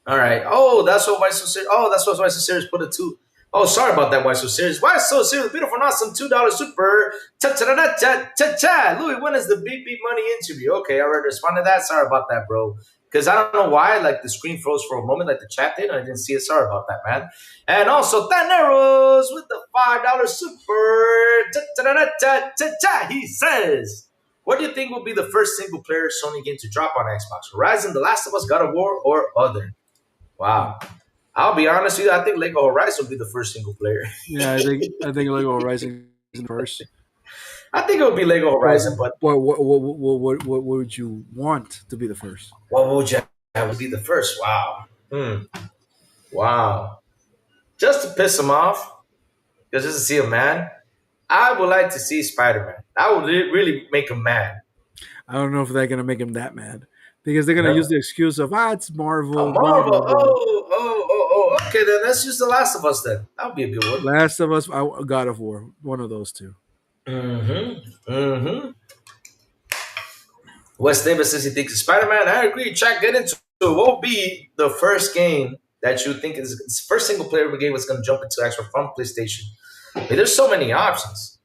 All right. Oh, that's what Why So Serious. Oh, that's what Why So Serious put it to. Oh, sorry about that. Why So Serious? Why So Serious? Beautiful and awesome. $2 super. Cha. Louis, when is the BB Money interview? Okay, I already responded to that. Sorry about that, bro. Because I don't know why. Like the screen froze for a moment, like the chat did. I didn't see it. Sorry about that, man. And also, Thaneros with the $5 super. Cha. He says, what do you think will be the first single player Sony game to drop on Xbox? Horizon, The Last of Us, God of War, or other? Wow. I'll be honest with you. I think Lego Horizon will be the first single player. Yeah, I think Lego Horizon is first. I think it would be Lego Horizon, but what would you want to be the first? what would you have be the first? Wow. Wow. Just to piss him off, just to see him mad, I would like to see Spider-Man. That would really make him mad. I don't know if they're gonna make him that mad because they're gonna No. use the excuse of it's Marvel, blah blah Marvel. blah. Oh. Okay, then let's use The Last of Us then. That would be a good one. Last of Us, God of War, one of those two. Mm-hmm. Wes Davis says he thinks it's Spider-Man. I agree. Chuck, get into it. What will be the first game that you think is first single player game that's going to jump into Xbox from PlayStation? I mean, there's so many options.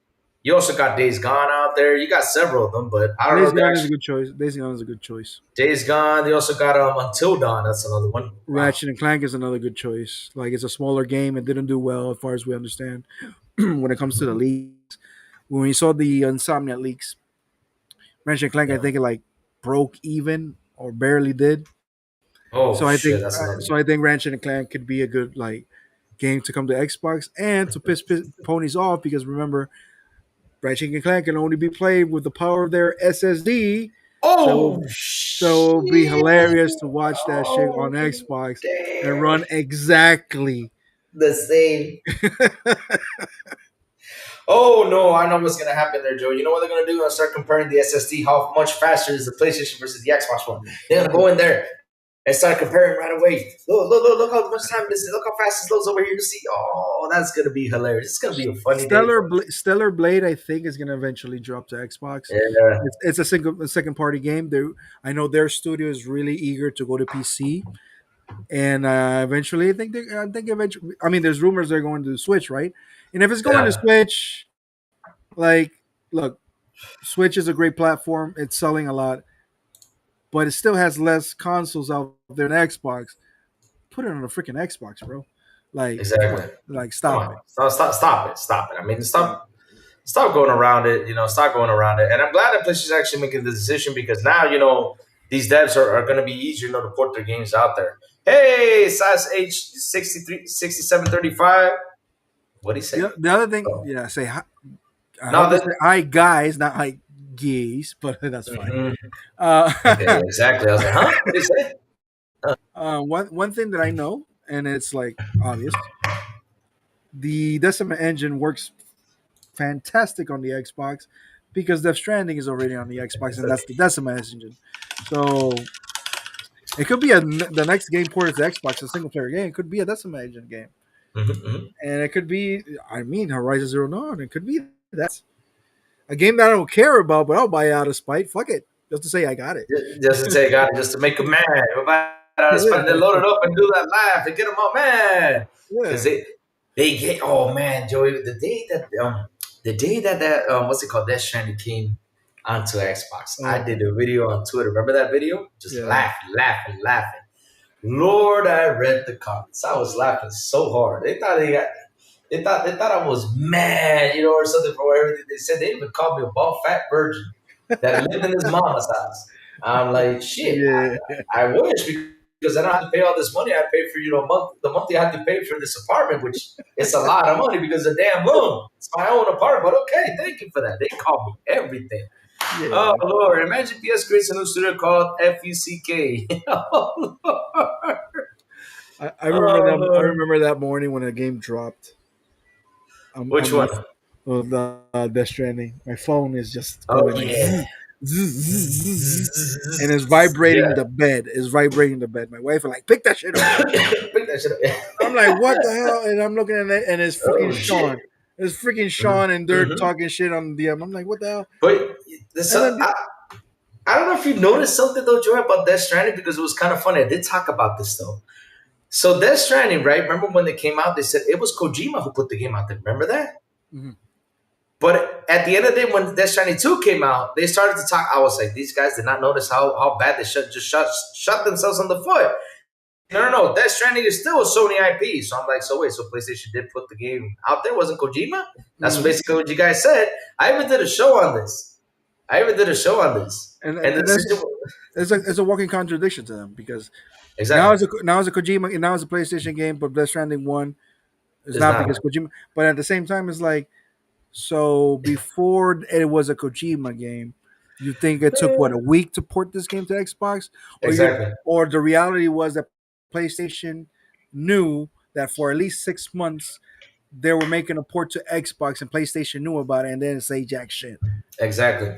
You also got Days Gone out there. You got several of them, but I don't know Days if they Gone is a actually good choice. Days Gone is a good choice. Days Gone. They also got Until Dawn. That's another one. Wow. Ratchet and Clank is another good choice. Like it's a smaller game. It didn't do well as far as we understand when it comes to the leaks. When we saw the Insomnia leaks, Ratchet and Clank, I Yeah. think it like broke even or barely did. Oh shit, that's another So one. I think Ratchet and Clank could be a good like game to come to Xbox and to piss ponies off because remember Ratchet and Clank can only be played with the power of their SSD. So Oh so it would be shit. hilarious to watch that shit on Oh Xbox and damn. run exactly. The same. Oh no, I know what's gonna happen there, Joe. You know what they're gonna do? They're gonna start comparing the SSD. How much faster is the PlayStation versus the Xbox One? They're gonna go in there and start comparing right away. Look how much time this is. Look how fast this loads over here. You see? Oh, that's gonna be hilarious. It's gonna be a funny day for us. Stellar Blade, I think, is going to eventually drop to Xbox. Yeah, It's a second party game. I know their studio is really eager to go to PC, and eventually, I think eventually, I mean, there's rumors they're going to Switch, right? And if it's going to yeah, Switch, like, look, Switch is a great platform. It's selling a lot, but it still has less consoles out there than Xbox. Put it on a freaking Xbox, bro. Like, come on, exactly. like, Come stop on, it. stop it. I mean, stop going around it. Stop going around it. And I'm glad that PlayStation's actually making the decision because now these devs are going to be easier, to port their games out there. Hey, size H 6735. What do you say? The other thing, Oh. yeah, say hi. I No, hope they say hi guys, not hi gays, but that's fine. mhm. Uh, Okay, exactly. I was like, huh? What did you say? one thing that I know, and it's like obvious, the Decima engine works fantastic on the Xbox because Death Stranding is already on the Xbox, and that's the Decima engine. So it could be the next game ported to Xbox, a single player game. It could be a Decima engine game, Mhm. and it could be, I mean, Horizon Zero Dawn. It could be that a game that I don't care about, but I'll buy it out of spite. Fuck it, just to say I got it. Just to take out, just to make them mad. Everybody spend they load it up and do that laugh and get them all mad because Yeah. they get. Oh man, Joey, the day that what's it called, Death Stranding came onto Xbox, I Oh, did a video on Twitter. Remember that video? Just yeah. laughing. Lord, I read the comments. I was laughing so hard. They thought I was mad, or something for everything they said. They even called me a bald fat virgin that lived in his mama's house. I'm like, shit. Yeah. I wish because I don't have to pay all this money. I pay for the monthly I have to pay for this apartment, which it's a lot of money because of damn loan. It's my own apartment, but okay, thank you for that. They call me everything. Yeah. Oh Lord, imagine PS creates a new studio called FUCK. Oh Lord. I remember Oh that. I Lord. remember that morning when the game dropped. Which On my one? the Death Stranding. My phone is just Oh going like yeah. zzz, zzz, zzz, zzz, zzz, and it's vibrating Yeah. the bed. It's vibrating the bed. My wife is like, pick that shit up. Pick that shit up. I'm like, what the hell? And I'm looking at it, and it's freaking Oh Sean. shit. It's freaking Mhm. Sean, and they're Mhm. talking shit on the DM. I'm like, what the hell? But this, And then I don't know if you noticed something though, Joy, about Death Stranding because it was kind of funny. I did talk about this though. So Death Stranding, right? Remember when they came out? They said it was Kojima who put the game out there. Remember that? Mhm. But at the end of the day, when Death Stranding 2 came out, they started to talk. I was like, these guys did not notice how bad they shut themselves on the foot. No. Death Stranding is still a Sony IP. So I'm like, so wait, so PlayStation did put the game out there? Wasn't Kojima? That's Mhm. basically what you guys said. I even did a show on this. And and the that's situation, it's a walking contradiction to them because exactly, now it's a Kojima, now it's a PlayStation game, but Death Stranding one is it's not not. because Kojima. But at the same time, it's like, so before it was a Kojima game, you think it took what, a week to port this game to Xbox, Exactly. or the reality was that PlayStation knew that for at least 6 months they were making a port to Xbox and PlayStation knew about it and didn't say jack shit. Exactly.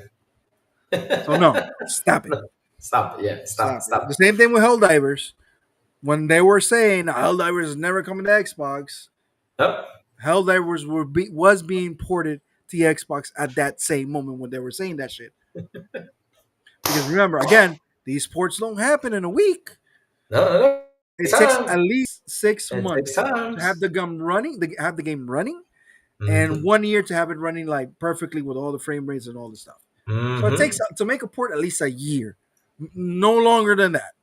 So no, stop it, No, stop it. Yeah, stop it. stop it. Stop The it. same thing with Helldivers. When they were saying Helldivers is never coming to Xbox, Yep. Helldivers was being ported to the Xbox at that same moment when they were saying that shit. Because remember, again, these ports don't happen in a week. No. It takes Time. at least six It takes months to time. have the game running. Have the game running, and Mm-hmm. 1 year to have it running like perfectly with all the frame rates and all the stuff. So it Mm-hmm. takes to make a port at least a year, no longer than that.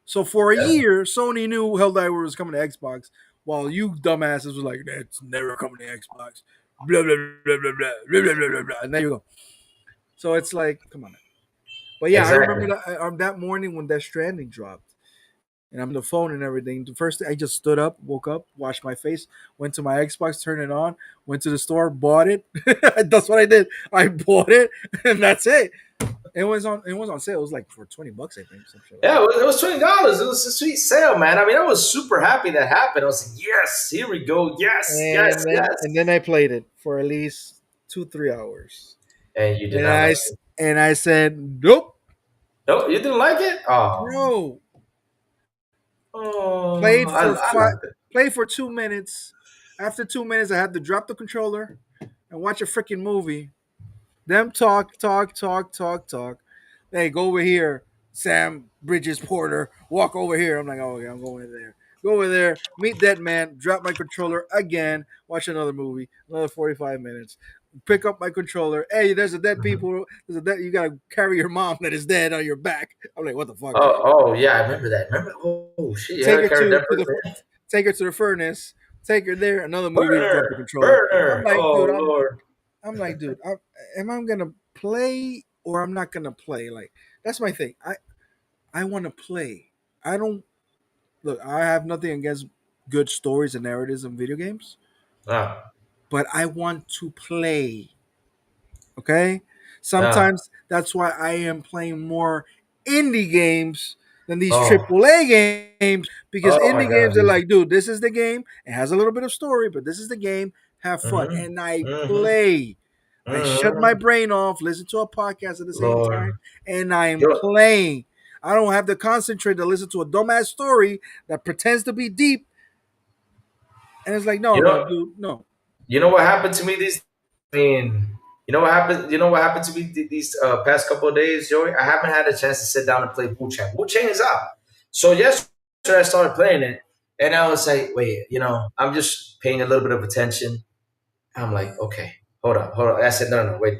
So for a Yeah. year, Sony knew Helldivers was coming to Xbox, while you dumbasses was like, "That's never coming to Xbox." Blah blah blah blah blah blah blah blah blah. Blah. And there you go. So it's like, come on, man. But yeah, I remember Exactly. that morning when Death Stranding dropped, and I'm on the phone and everything. The first thing I just stood up, woke up, washed my face, went to my Xbox, turned it on, went to the store, bought it. That's what I did. I bought it, and that's it. It was on sale. It was like for $20, I think, some shit like Yeah, that. it was $20. It was a sweet sale, man. I mean, I was super happy that happened. I was like, yes, here we go. Yes, And yes, then yes. and then I played it for at least 2-3 hours, And you did and not I like s- it. and I said, "Nope, No, you didn't like it? Oh, bro." oh, Played for I five, liked it. played for 2 minutes. After 2 minutes, I had to drop the controller and watch a freaking movie. Them talk, talk, talk, talk, talk. Hey, go over here, Sam Bridges Porter. Walk over here. I'm like, oh, okay, I'm going there. Go over there, meet that man, drop my controller again, watch another movie, another 45 minutes. Pick up my controller. Hey, there's a dead Mhm. people. There's a dead. You gotta carry your mom that is dead on your back. I'm like, what the fuck? Oh, oh, yeah, I remember that. Remember? Oh, shit, you had Take to her carry to that to the person. take her to the furnace. Take her there. Another movie. Drop the Burner, controller. I'm burner. like, Oh, dude. Lord. I'm like, dude. Am I gonna play or I'm not gonna play? Like, that's my thing. I want to play. I don't look. I have nothing against good stories and narratives in video games, Ah, but I want to play. Okay. ah. Sometimes that's why I am playing more indie games than these Oh, AAA games, because oh my indie God, games are dude. like, dude, this is the game. It has a little bit of story, but this is the game. Have fun. Mm-hmm. And I Mm-hmm. play. I shut my Mm-hmm. brain off, listen to a podcast at the same time, Lord. and I'm Yo, playing. I don't have to concentrate to listen to a dumbass story that pretends to be deep. And it's like, no, you no, know, dude, no. you know what happened to me these? I mean, you know what happened? You know what happened to me these past couple of days, Joey? I haven't had a chance to sit down and play Wu Chang. Wu Chang is out. So yesterday I started playing it, and I was like, wait, I'm just paying a little bit of attention. I'm like, okay, hold on. I said, no, no, no, wait.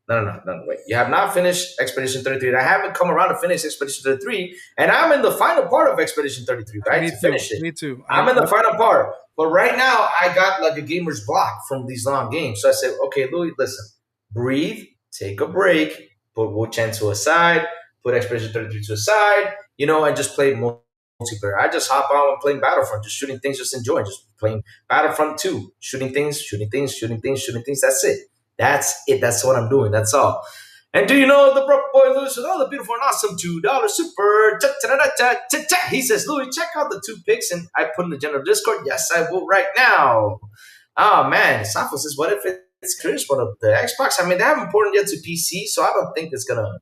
No, wait. You have not finished Expedition 33. And I haven't come around to finish Expedition 33. And I'm in the final part of Expedition 33, right? Me To too. finish it. Me too. I'm in the final part. But right now, I got like a gamer's block from these long games. So I said, okay, Louis, listen, breathe, take a break, put Wu Chen to a side, put Expedition 33 to a side, and just play multiplayer. I just hop on and playing Battlefront, just shooting things, just enjoying, just playing Battlefront 2, shooting things, shooting things, shooting things, shooting things. That's it. That's it. That's what I'm doing. That's all. And do you know the broke boy Louis with all the beautiful and awesome $2 super? He says, Louis, check out the two pics, and I put in the general Discord. Yes, I will right now. Oh man, Safo says, what if it's curious one of the Xbox? I mean, they haven't ported yet to PC, so I don't think it's gonna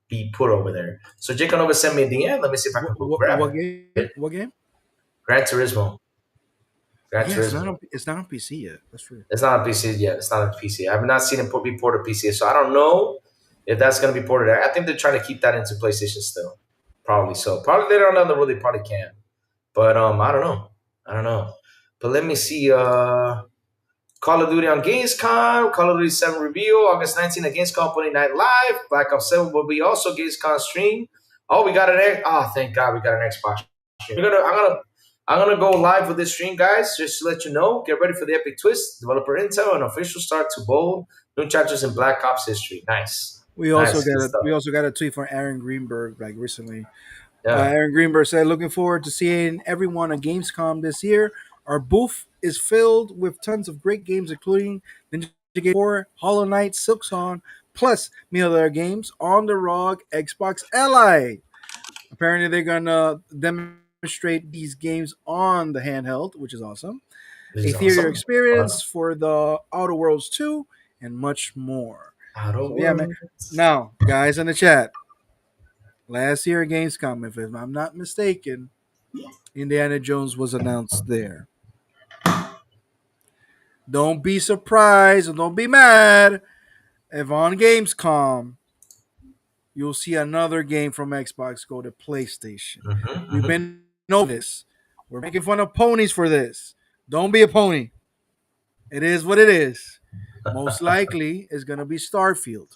be put over there. So Jake Nova sent me a DM. Let me see if I can go grab What game? it. What game? Gran Turismo. Gran Yeah, it's not Turismo. on. It's not on PC yet. That's true. It's not on PC yet. It's not on PC. I have not seen it be ported to PC, so I don't know if that's going to be ported. I think they're trying to keep that into PlayStation still. Probably so. Probably later on down the road they probably can. But I don't know. I don't know. But let me see. Call of Duty on Gamescom. Call of Duty 7 reveal August 19th at Gamescom Opening Night Live. Black Ops 7 will be also Gamescom stream. Oh, we got an. Oh, thank God we got an Xbox stream. I'm gonna go live with this stream, guys. Just to let you know, get ready for the epic twist, developer intel, and official start to bold new chapters in Black Ops history. Nice, We also nice, got good a stuff. we also got a tweet from Aaron Greenberg like recently. Yeah, Aaron Greenberg said, "Looking forward to seeing everyone at Gamescom this year. Our booth is filled with tons of great games, including Ninja Gaiden 4, Hollow Knight, Silksong, plus many other games on the ROG Xbox Ally. Apparently, they're gonna demonstrate these games on the handheld, which is awesome. this A is theater awesome. experience for the Outer Worlds 2, and much more." Outer So yeah, man. Worlds. Now, guys in the chat, last year at Gamescom, if I'm not mistaken, Indiana Jones was announced there. Don't be surprised and don't be mad if on Gamescom you'll see another game from Xbox go to PlayStation. Mm-hmm, We've mm-hmm. been over this. We're making fun of ponies for this. Don't be a pony. It is what it is. Most likely, it's gonna be Starfield.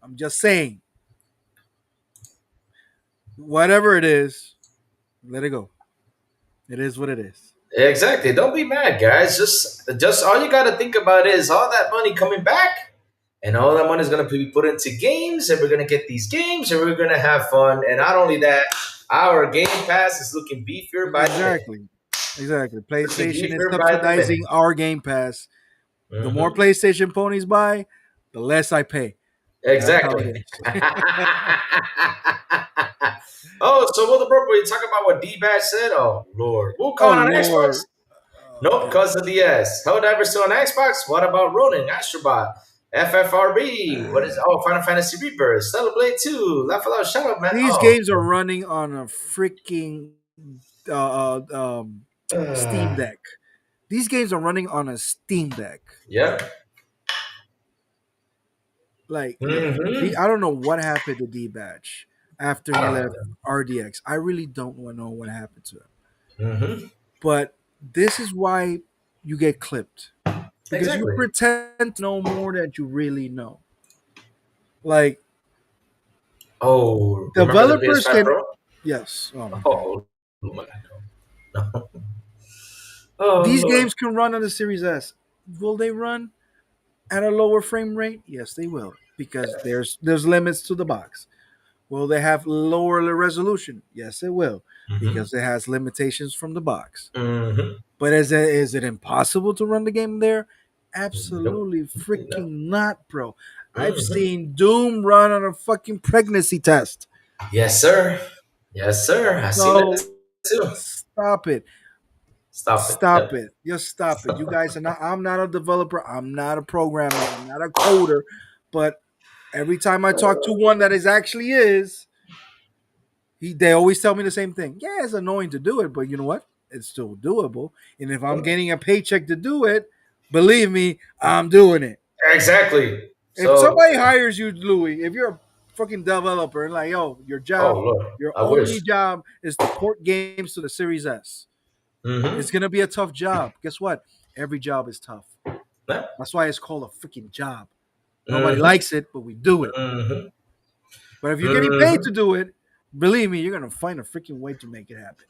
I'm just saying, whatever it is, let it go. It is what it is. Exactly. Don't be mad, guys. Just all you got to think about is all that money coming back, and all that money is going to be put into games, and we're going to get these games, and we're going to have fun. And not only that, our Game Pass is looking beefier by the minute. Exactly. Exactly. Looking PlayStation is beefier by the subsidizing minute. our Game Pass. The more Mhm. PlayStation ponies buy, the less I pay. That's how it Exactly. is. Oh, so what the bro? You talking about what D-Batch said? Oh Lord, who Oh calling on Xbox? Lord. Oh Nope, god. cause of the S. Helldivers still on Xbox. What about Ronin, Astrobot, FFRB? What is Final Fantasy Rebirth, Stellar Blade 2, Laugh Out Loud Shadow Man? These Oh, games are running on a freaking uh, uh, um, Steam Deck. These games are running on a Steam Deck. yep. Like, Mm-hmm. I don't know what happened to D Batch after I he don't left know. RDX. I really don't know what happened to him. Mm-hmm. But this is why you get clipped because you Exactly. pretend to know more than you really know. Like Oh, remember the developers PS5 can, Pro? yes. Oh my god. Oh, oh my God. Oh These Lord. games can run on the Series S. Will they run at a lower frame rate? Yes, they will because there's limits to the box. Will they have lower resolution? Yes, it will Mm-hmm. because it has limitations from the box. Mm-hmm. But is it impossible to run the game there? Nope. Absolutely No. freaking not, bro. I've Mm-hmm. seen Doom run on a fucking pregnancy test. Yes, sir. Yes, sir. I seen it So too. stop it. Stop it. Stop Yep. it. Just stop it. You guys are not, I'm not a developer. I'm not a programmer. I'm not a coder. But every time I talk to one that is actually is, they always tell me the same thing. Yeah, it's annoying to do it, but you know what? It's still doable. And if I'm getting a paycheck to do it, believe me, I'm doing it. Exactly. If So, somebody hires you, Louis, if you're a fucking developer and like, yo, oh Lord, your I only wish. job is to port games to the Series S, it's Mm-hmm. gonna be a tough job. Guess what? Every job is tough. Yeah. That's why it's called a freaking job. Nobody Mm-hmm. likes it, but we do it. Mm-hmm. But if you're getting paid to Mm-hmm. do it, believe me, you're gonna find a freaking way to make it happen.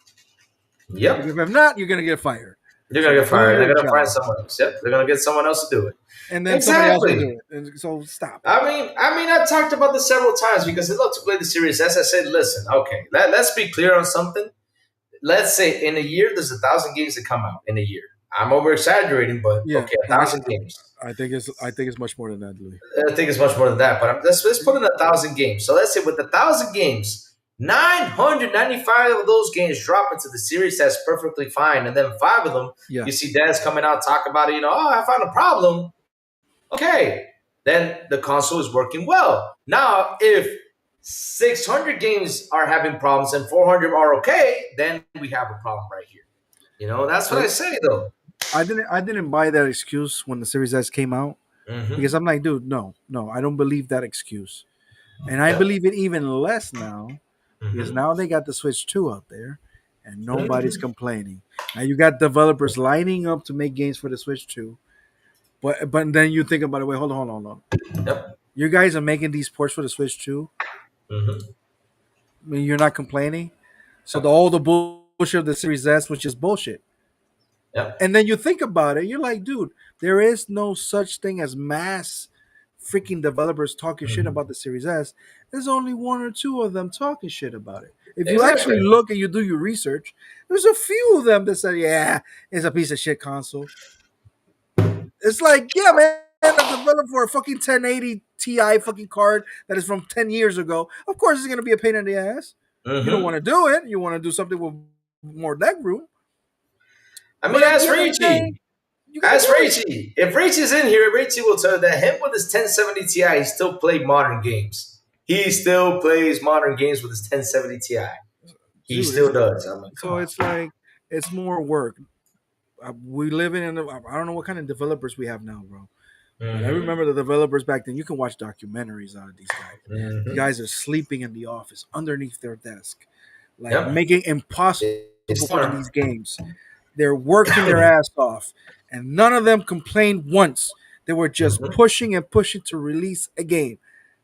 Yep. Because if not, you're gonna get fired. You're gonna So get do fired. your They're gonna find job, someone else. Yep. They're gonna get someone else to do it. and then somebody else will Exactly. do it. And so stop it. I talked about this several times because I love to play the Series S. I said, listen, okay, let's be clear on something. Let's say in a year, there's 1,000 games that come out in a year. I'm over exaggerating, but Yeah, okay, a thousand games. I think it's much more than that, Louis. I think it's much more than that, but let's put in 1,000 games. So let's say with 1,000 games, 995 of those games drop into the series. That's perfectly fine, and then five of them, Yeah, you see Daz coming out talk about it. Oh, I found a problem. Okay, then the console is working well. Now, if 600 games are having problems and 400 are okay, then we have a problem right here. That's what I so say though. I didn't buy that excuse when the Series S came out because Mm-hmm. I'm like, dude, no, I don't believe that excuse, and I Yep. believe it even less now because Mm-hmm. now they got the Switch 2 out there, and nobody's Mm-hmm. complaining. Now you got developers lining up to make games for the Switch 2, but then you think about it. Wait, hold on. Yep. You guys are making these ports for the Switch 2. Mm-hmm. I mean, you're not complaining. So Yep. all the bullshit of the Series S was just bullshit. Yep. And then you think about it, you're like, dude, there is no such thing as mass freaking developers talking shit Mm-hmm. about the Series S. There's only one or two of them talking shit about it. If you Exactly. actually look and you do your research, there's a few of them that say, yeah, it's a piece of shit console. It's like, yeah, man, a developer for a fucking 1080 Ti fucking card that is from 10 years ago. Of course, it's going to be a pain in the ass. You don't Mm-hmm. want to do it. You want to do something with more leg room. I But mean, at the ask end of the day, Raichi. you got to Ask do it. Raichi. If Raichi's in here, Raichi will tell you that him with his 1070 Ti, he still plays modern games. He still plays modern games with his 1070 Ti. He Dude, still does. I'm like, come so on. it's like, it's more work. We live in, I don't know what kind of developers we have now, bro. But I Mm-hmm. remember the developers back then. You can watch documentaries out of these guys. These Mm-hmm. guys are sleeping in the office underneath their desk, like Yep. making impossible It's in fun. these games. They're working their ass off, and none of them complained once. They were just Mhm. pushing and pushing to release a game.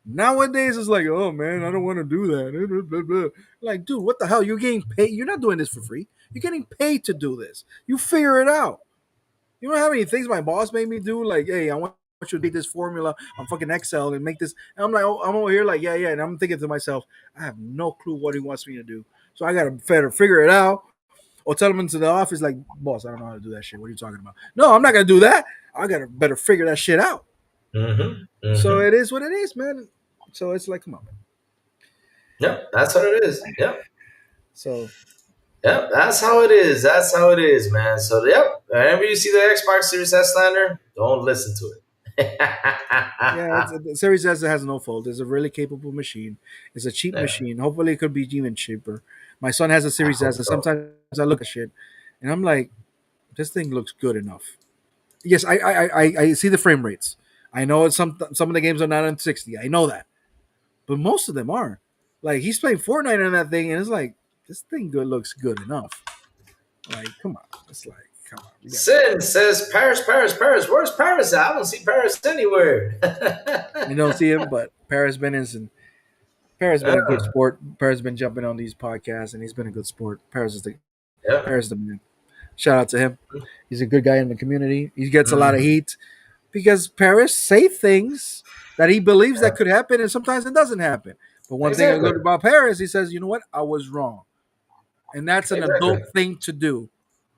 Nowadays, it's like, oh man, I don't want to do that. Like, dude, what the hell? You're getting paid. You're not doing this for free. You're getting paid to do this. You figure it out. You know how many things my boss made me do? Like, hey, I want you to take this formula on fucking Excel and make this. And I'm like, oh, I'm over here like, yeah, yeah. And I'm thinking to myself, I have no clue what he wants me to do. So I gotta better figure it out. Or tell him into the office, like, boss, I don't know how to do that shit. What are you talking about? No, I'm not gonna do that. I gotta better figure that shit out. Mhm. So Mhm. it is what it is, man. So it's like, come on, man. Yep, that's what it is. Yep. So Yep, that's how it is. That's how it is, man. So, yep, whenever you see the Xbox Series S slander, don't listen to it. yeah, the Series S has no fault. It's a really capable machine. It's a cheap Yeah, machine. Hopefully, it could be even cheaper. My son has a I Series hope S, and so. sometimes I look at shit, and I'm like, this thing looks good enough. Yes, I see the frame rates. I know it's some of the games are not on 60. I know that, but most of them are. Like he's playing Fortnite on that thing, and it's like this thing good looks good enough. Like, come on, it's like, come on, we gotta. Sin says Paris, Paris, Paris. Where's Paris at? I don't see Paris anywhere. I don't see him, but Paris been in. Paris been a good Yeah, sport. Paris been jumping on these podcasts, and he's been a good sport. yeah. Paris is the man. Shout out to him. He's a good guy in the community. He gets a lot of Mhm. heat because Paris say things that he believes Yeah. that could happen, and sometimes it doesn't happen. But one thing I Exactly. good about Paris, he says, you know what, I was wrong, and that's an Exactly. adult thing to do.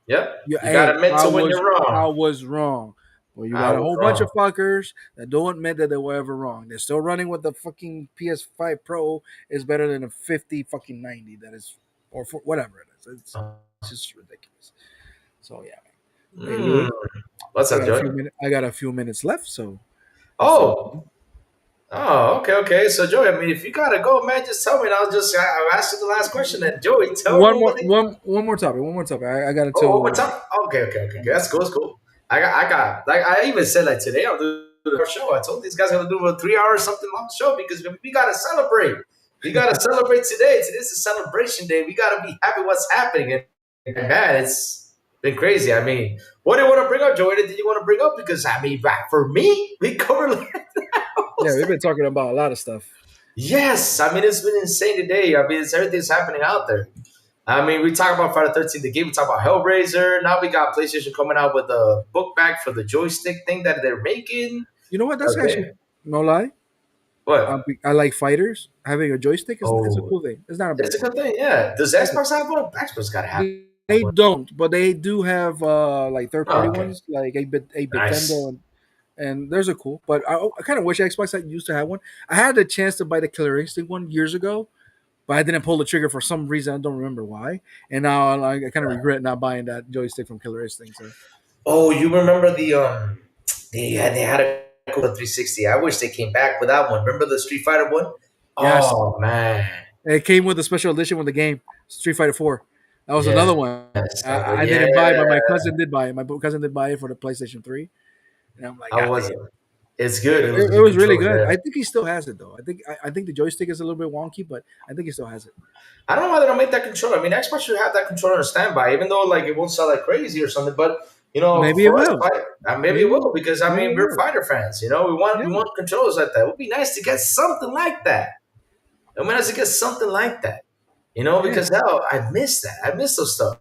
Yep. You, You got to hey, admit to when you're I wrong. was wrong. Well, you I got a was whole bunch of wrong. fuckers that don't admit that they were ever wrong. They're still running with the fucking PS5 Pro is better than a 50 fucking 90 that is, or for, whatever it is. It's just ridiculous. So yeah. Hey Mm. Louis, What's up, Joey? I got a few minutes left, so I think Oh. Oh, okay, okay. So, Joey, I mean, if you gotta go, man, just tell me, and I'll ask you the last question. Then, Joey, tell me what. one more topic. One more topic. I got Oh, one more until time. Okay, okay, okay, okay. That's cool. That's cool. Like I even said like today I'll do the show. I told these guys I'm gonna do a 3 hour something long show because we gotta celebrate. We gotta celebrate today. Today's a celebration day. We gotta be happy what's happening. And man, it's been crazy. I mean, what do you want to bring up, Joey? Did you want to bring up? Because I mean, for me, we covered like yeah, we've been talking about a lot of stuff. yes. I mean, it's been insane today. I mean, everything's happening out there. I mean, we talk about Friday 13th, the game. We talk about Hellraiser. Now we got PlayStation coming out with a book bag for the joystick thing that they're making. You know what? That's Okay. actually no lie. What? I like fighters. Having a joystick is a Oh, cool thing. It's not a it's bad a thing. good thing. Yeah. Does It's a- Xbox have one? Xbox got to have they one. don't, but they do have like third Oh, party okay. ones like a Bitendo Nice. and there's a cool. But I kind of wish Xbox had used to have one. I had the chance to buy the Killer Instinct one years ago, but I didn't pull the trigger for some reason. I don't remember why. And now I kind of regret not buying that joystick from Killer Instinct. So Oh, you remember they had a cool 360. I wish they came back with that one. Remember the Street Fighter one? yes, Oh man. it came with a special edition with the game Street Fighter 4. That was Yes. another one. I Yeah. didn't buy, but my cousin did buy it. My cousin did buy it for the PlayStation 3. And I'm like, How God was damn. it? It's good. It was a It good was really controller. good. Yeah. I think he still has it though. I think the joystick is a little bit wonky, but I think he still has it. I don't know why they don't make that controller. I mean, Xbox should have that controller on standby, even though like it won't sell like crazy or something. But Maybe it for us, will. maybe it will because I Maybe mean it we're will. fighter fans. Yeah. We want controllers like that. It would be nice to get something like that. It would be nice to get something like that. Yeah. Because hell, I miss that. I miss those stuff.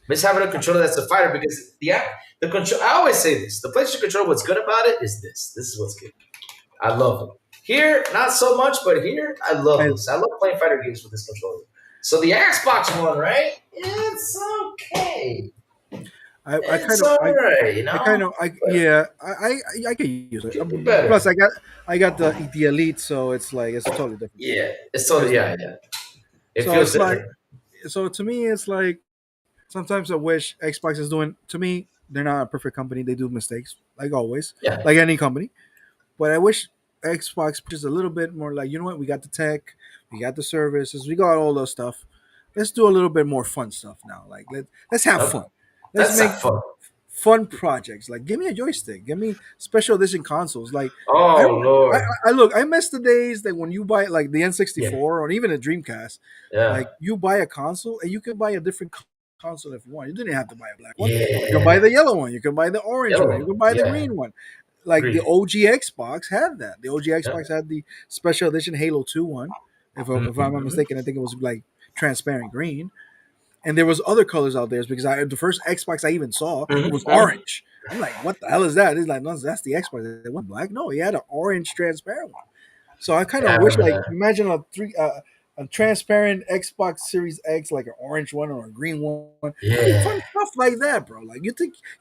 Miss having a controller that's a fighter because the control. I always say this: the PlayStation controller. What's good about it is this. This is what's good. I love it. Here, not so much, but here, I love I this. I love playing fighter games with this controller. So the Xbox One, right? It's okay. I kind It's of all right, I kind of But yeah I can use it. it could be better. Plus I got the elite, so it's like it's a totally different thing. Yeah, it's totally It's like yeah. It so feels it's like different. so to me it's like sometimes I wish Xbox is doing to me they're not a perfect company. They do mistakes like always, Yeah. like any company. But I wish Xbox pushes a little bit more like, you know what, we got the tech, we got the services, we got all those stuff. Let's do a little bit more fun stuff now. Like let's have Okay. fun. Let's That's make not fun. fun projects. Like give me a joystick, give me special edition consoles. Like I Oh Lord. I look, I miss the days that when you buy like the Yeah. N64 or even a Dreamcast, Yeah. like you buy a console and you can buy a different console if you want. You didn't have to buy a black one. You can buy Yeah. the yellow one. You can buy the orange one. You Yellow. can buy the Yeah. green one. Like the Green. OG Xbox had that. The OG Yeah. Xbox had the special edition Halo 2 one. If I'm not Mm-hmm. mistaken, I think it was like transparent green. And there was other colors out there because the first Xbox I even saw it was Mm-hmm. orange. I'm like, what the hell is that? He's like, no, that's the Xbox. It wasn't black. No, he had an orange transparent one. So I kind Yeah, of I wish, remember like, that. imagine a transparent Xbox Series X, like an orange one or a green one. I mean, Yeah. fun stuff like that, bro. Like, you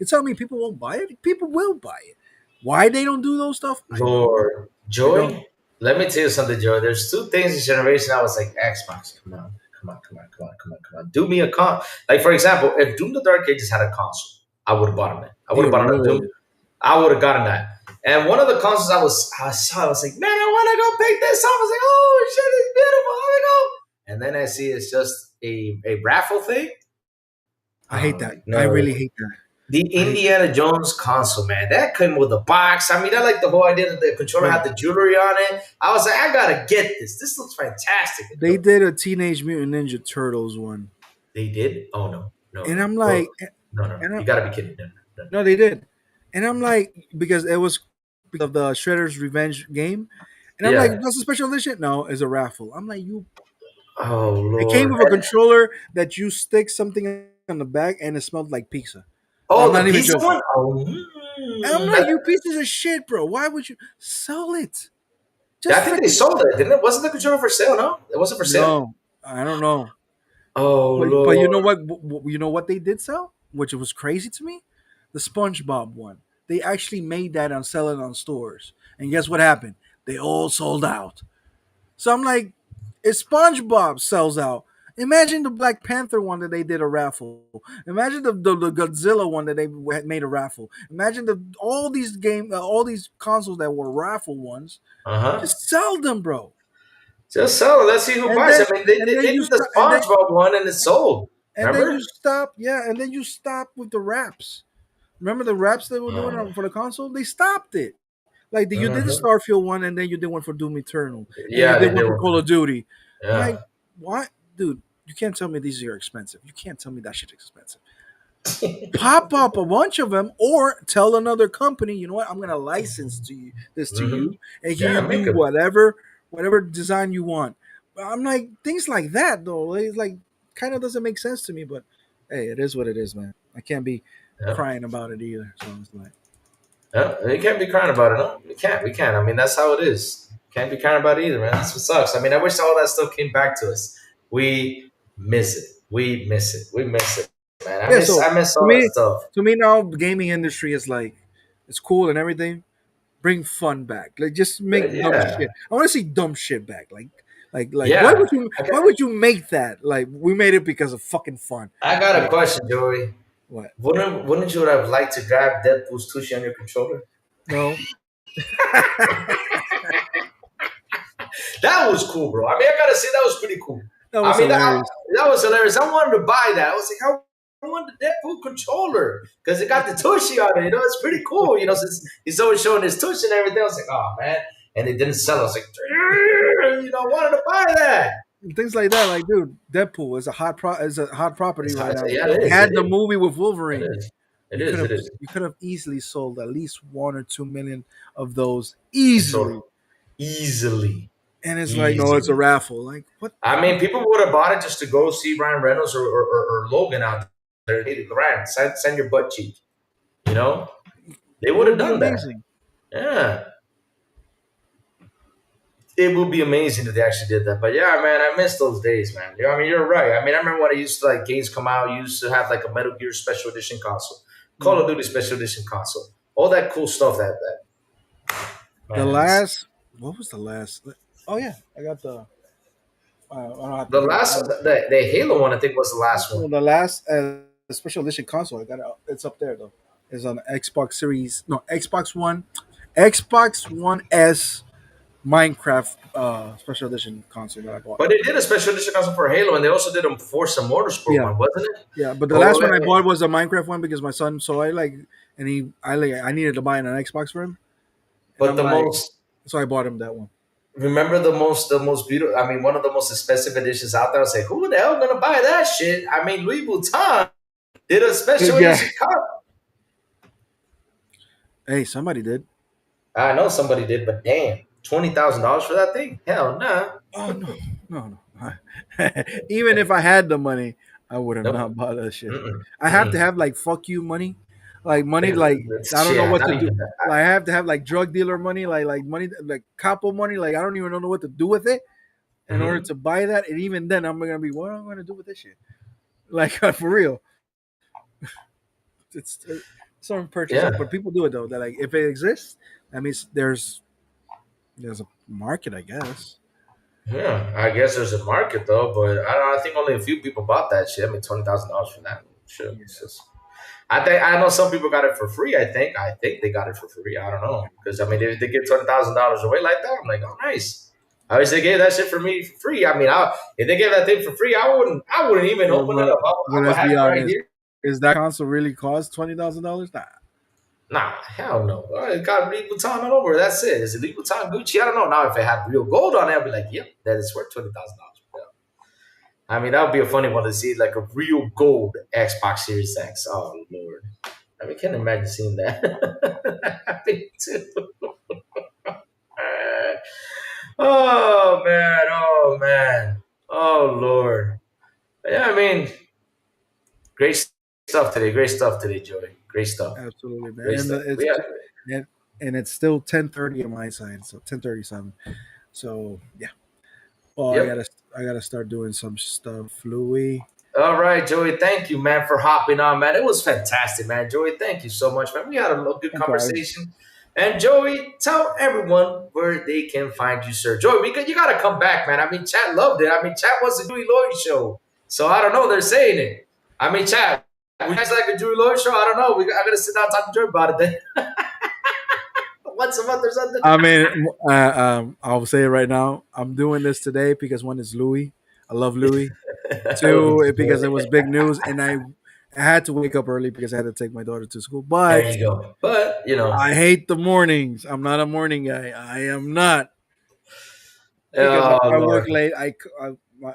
tell me people won't buy it? People will buy it. Why they don't do those stuff? I don't know. Lord. I don't. Joy, let me tell you something, Joy. There's two things this generation I was like, Xbox, come on. Come on, come on, come on, come on, come on. Do me a con. Like, for example, if Doom the Dark Ages had a console, I would have bought him that. I would The have bought another Doom. original. I would have gotten that. And one of the consoles I saw, I was like, man, I want to go pick this up. I was like, oh shit, it's beautiful. Here we go. And then I see it's just a raffle thing. I hate that. No. I really hate that. The Indiana Jones console, man, that came with a box. I mean, I like the whole idea that the controller had the jewelry on it. I was like, I gotta get this. This looks fantastic. They did a Teenage Mutant Ninja Turtles one. They did? Oh no, no, And no. I'm Bro, like, no. and You gotta be kidding. No, no. no, they did. And I'm like, because it was because of the Shredder's Revenge game. And I'm like, Yeah. that's a special edition? No, it's a raffle. I'm like, Oh it came Lord. with a controller that you stick something on the back and it smelled like pizza. Oh, I'm the not even pizza joking. one? Oh, And I'm like, you pieces of shit, bro. Why would you sell it? I think they freaking sold it, didn't it? Wasn't the controller for sale? No, it wasn't for sale. no. I don't know. Oh But you know Lord. what? You know what they did sell, which was crazy to me. The SpongeBob one. They actually made that and sell it on stores. And guess what happened? They all sold out. So I'm like, if SpongeBob sells out, imagine the Black Panther one that they did a raffle. Imagine the Godzilla one that they had made a raffle. Imagine all these consoles that were raffle ones. Uh huh. Just sell them, bro. Just sell it. Let's see who And buys then it. I mean, they, and they, then they you did the stop SpongeBob one and it sold. and then you Remember? stop. Yeah, and then you stop with the wraps. Remember the wraps they were doing for the console? They stopped it. Like you did the Mhm. Starfield one, and then you did one for Doom Eternal, and you Yeah, did they one did for Call one. of Duty. I'm Yeah. like, what, dude? You can't tell me these are expensive. You can't tell me that shit's expensive. Pop up a bunch of them, or tell another company, you know what? I'm gonna license this to Hmm. you, and Yeah, you make do them. whatever design you want. But I'm like things like that though. It's like kind of doesn't make sense to me. But hey, it is what it is, man. I can't be Yeah. crying about it either. So it's like, Yeah. You can't be crying about it. No, we can't. We can't. I mean, that's how it is. Can't be crying about it either, man. That's what sucks. I mean, I wish all that stuff came back to us. We miss it. We miss it. We miss it, man. I yeah. miss. So I miss to all that me, stuff. now the gaming industry is like it's cool and everything. Bring fun back. Like just make dumb Yeah. shit. I want to see dumb shit back. Like Yeah. why would you make that? Like we made it because of fucking fun. I got a Like question, Joey. what? Wouldn't you have liked to grab Deadpool's tushy on your controller? No. That was cool, bro. I mean, I gotta say that was pretty cool. That I was mean, hilarious. that was hilarious. I wanted to buy that. I was like, I want the Deadpool controller because it got the tushy on it. You know, it's pretty cool. You know, since he's always showing his tush and everything. I was like, oh man, and they didn't sell it. I was like, you know, I wanted to buy that. Things like that. Like, dude, Deadpool is a hot property It's right hard now. to, yeah, it They is. had It the is. movie with It Wolverine. is. It is. It is. You could have easily sold at least 1 or 2 million of those And easily. so easily, And it's like, no, it's a easily. raffle. Like what? I mean, people would have bought it just to go see Ryan Reynolds or Logan out there. Hey, Ryan, send your butt cheek. You know, they It would have would be done that. amazing. Yeah, it would be amazing if they actually did that. But yeah, man, I miss those days, man. You know, I mean, you're right. I mean, I remember when I used to like games come out. You used to have like a Metal Gear Special Edition console, Call Mm. of Duty Special Edition console, all that cool stuff. The Man, I miss. last, what was the last? Oh yeah, I got the. I don't have to The get it. last, the Halo one, I think was the last one. No, the last special edition console. I got it. It's up there though. It's on Xbox Series. No, Xbox One S Minecraft special edition console that I bought. But they did a special edition console for Halo, and they also did a Forza Motorsport Yeah, one, wasn't it? yeah. But the Oh, last one I yeah. bought was a Minecraft one because my son. So I needed to buy an Xbox for him, and But I'm the like, most so I bought him that one. remember the most beautiful. I mean, one of the most expensive editions out there. I was like, who the hell gonna buy that shit? I mean, Louis Vuitton did a special Yeah. edition cup. Hey, somebody did. I know somebody did, but damn, $20,000 for that thing? Hell nah. Oh no, no, no. Even if I had the money, I would have Nope. not bought that shit. Mm-mm. I have to Mm-mm. have like fuck you money, like money like I don't know Yeah, what not to do. even that. Like I have to have like drug dealer money, like money like capo money. Like I don't even know what to do with it in order Mhm. to buy that. And even then, I'm gonna be what am I gonna do with this shit? Like for real, it's some purchase Yeah. up, but people do it though. That like if it exists, that means there's a market, I guess. Yeah, I guess there's a market though, but I don't. I think only a few people bought that shit. I mean, $20,000 for that. Sure, Yeah. it's just. I know some people got it for free. I think they got it for free. I don't know because I mean, if they give $20,000 away like that, I'm like, oh, nice. I wish they gave that shit for me for free. I mean, if they gave that thing for free, I wouldn't even Well, open it up. but I would let's have be it right honest. here. Is that console really cost $20,000? Nah. Nah, hell no. It got Louis Vuitton all over. That's it. Is it Louis Vuitton Gucci? I don't know. Now, if it had real gold on it, I'd be like, yep, that is worth $20,000. I mean, that would be a funny one to see, like a real gold Xbox Series X. Oh Lord, I mean, can't imagine seeing that. Me too. Oh man, oh man, oh Lord. Yeah, I mean, great stuff today. Great stuff today, Joey. Great stuff. Absolutely, man. Great And stuff. it's Yeah. and, and it's still 10:30 on my side, so 10:37. So yeah. Well, Yep. I gotta start doing some stuff, Louis. All right, Joey. Thank you, man, for hopping on, man. It was fantastic, man. Joey, thank you so much, man. We had a little good No problem. conversation. And Joey, tell everyone where they can find you, sir. Joey, you got to come back, man. I mean, chat loved it. I mean, chat wants a Joey Lloyd show. So I don't know. They're saying it. I mean, chat, would you guys like a Joey Lloyd show? I don't know. I got to sit down and talk to Joey about it then. Once a month or something. I mean, I'll say it right now. I'm doing this today because one is Louis. I love Louis. Two, because it was big news, and I had to wake up early because I had to take my daughter to school. There But you go. But, I hate the mornings. I'm not a morning guy. I am not because oh, I work Lord. late.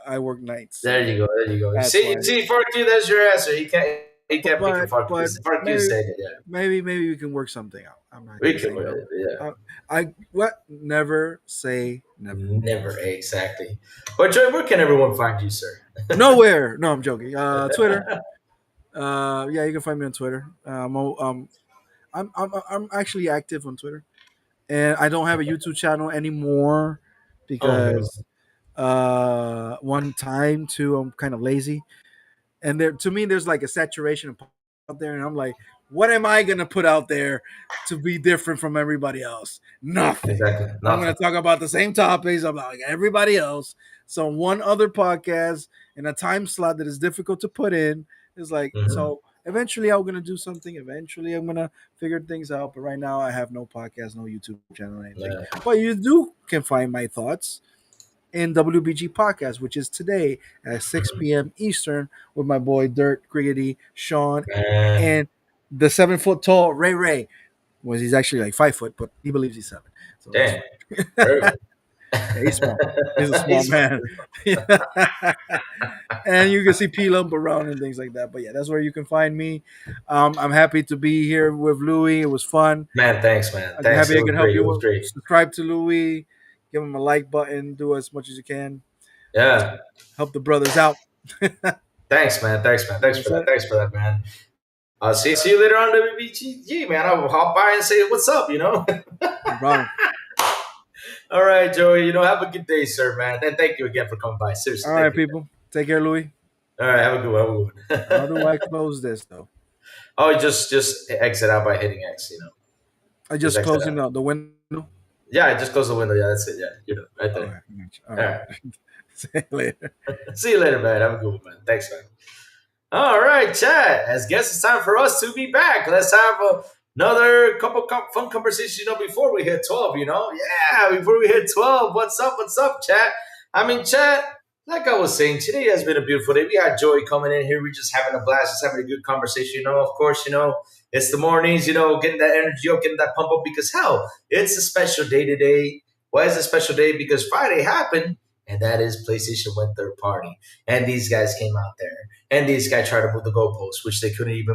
I work nights, There so you go. There you go. that's See, why. fuck you. That's your answer. He can't pick a fuck you. But Fuck you maybe said it. Yeah. maybe we can work something out. I'm not We gonna can say with no. it. Yeah. I what never say never. Never exactly. But Joey, where can everyone find you, sir? Nowhere. No, I'm joking. Twitter. Yeah, you can find me on Twitter. I'm actually active on Twitter, and I don't have a YouTube channel anymore Oh no. because one time two I'm kind of lazy, and there to me there's like a saturation of out there, and I'm like, what am I gonna put out there to be different from everybody else? Nothing. Exactly. I'm gonna Nothing. talk about the same topics about like everybody else. So one other podcast in a time slot that is difficult to put in is like Hmm. so. Eventually, I'm gonna do something. Eventually, I'm gonna figure things out. But right now, I have no podcast, no YouTube channel, or anything. Yeah. But you do can find my thoughts in WBG podcast, which is today at 6 p.m. Eastern with my boy Dirt, Griggity, Sean, Man. and the 7 foot tall Ray Ray. Was he's actually like 5 foot, but he believes he's seven. So that's Damn. fine. Very good. Yeah, he's small. He's a small He's man. And you can see P Lump around and things like that. But yeah, that's where you can find me. I'm happy to be here with Louis. It was fun. man. Thanks, man. I'm Thanks. happy It I was can help great. It you. was great. Subscribe to Louis. Give him a like button. Do as much as you can. Yeah. Help the brothers out. Thanks, man. Thanks, man. Thanks for That's that. it. Thanks for that, man. I'll see you later on WBGG, man. I'll hop by and say what's up, No problem. All right, Joey. Have a good day, sir, man. And thank you again for coming by. Seriously, All right, thank you. people. Take care, Louis. All right, have a good one. Have a good How do one. I close this though? Oh, just exit out by hitting X. I Just just exit closing out. out the window. Yeah, just close the window. Yeah, that's it. Yeah, right All there. right. All All right. right. See you later. See you later, man. Have a good one, man. Thanks, man. All right, chat. As guess it's time for us to be back. Let's have another couple fun conversations, before we hit 12, Yeah, before we hit 12. What's up, chat? I mean, chat, like I was saying, today has been a beautiful day. We had Joey coming in here. We're just having a blast, just having a good conversation. Of course, it's the mornings, getting that energy up, getting that pump up because, hell, it's a special day today. Why is it a special day? Because Friday happened, and that is PlayStation went third party. And these guys came out there. And these guys tried to move the goalposts, which they couldn't even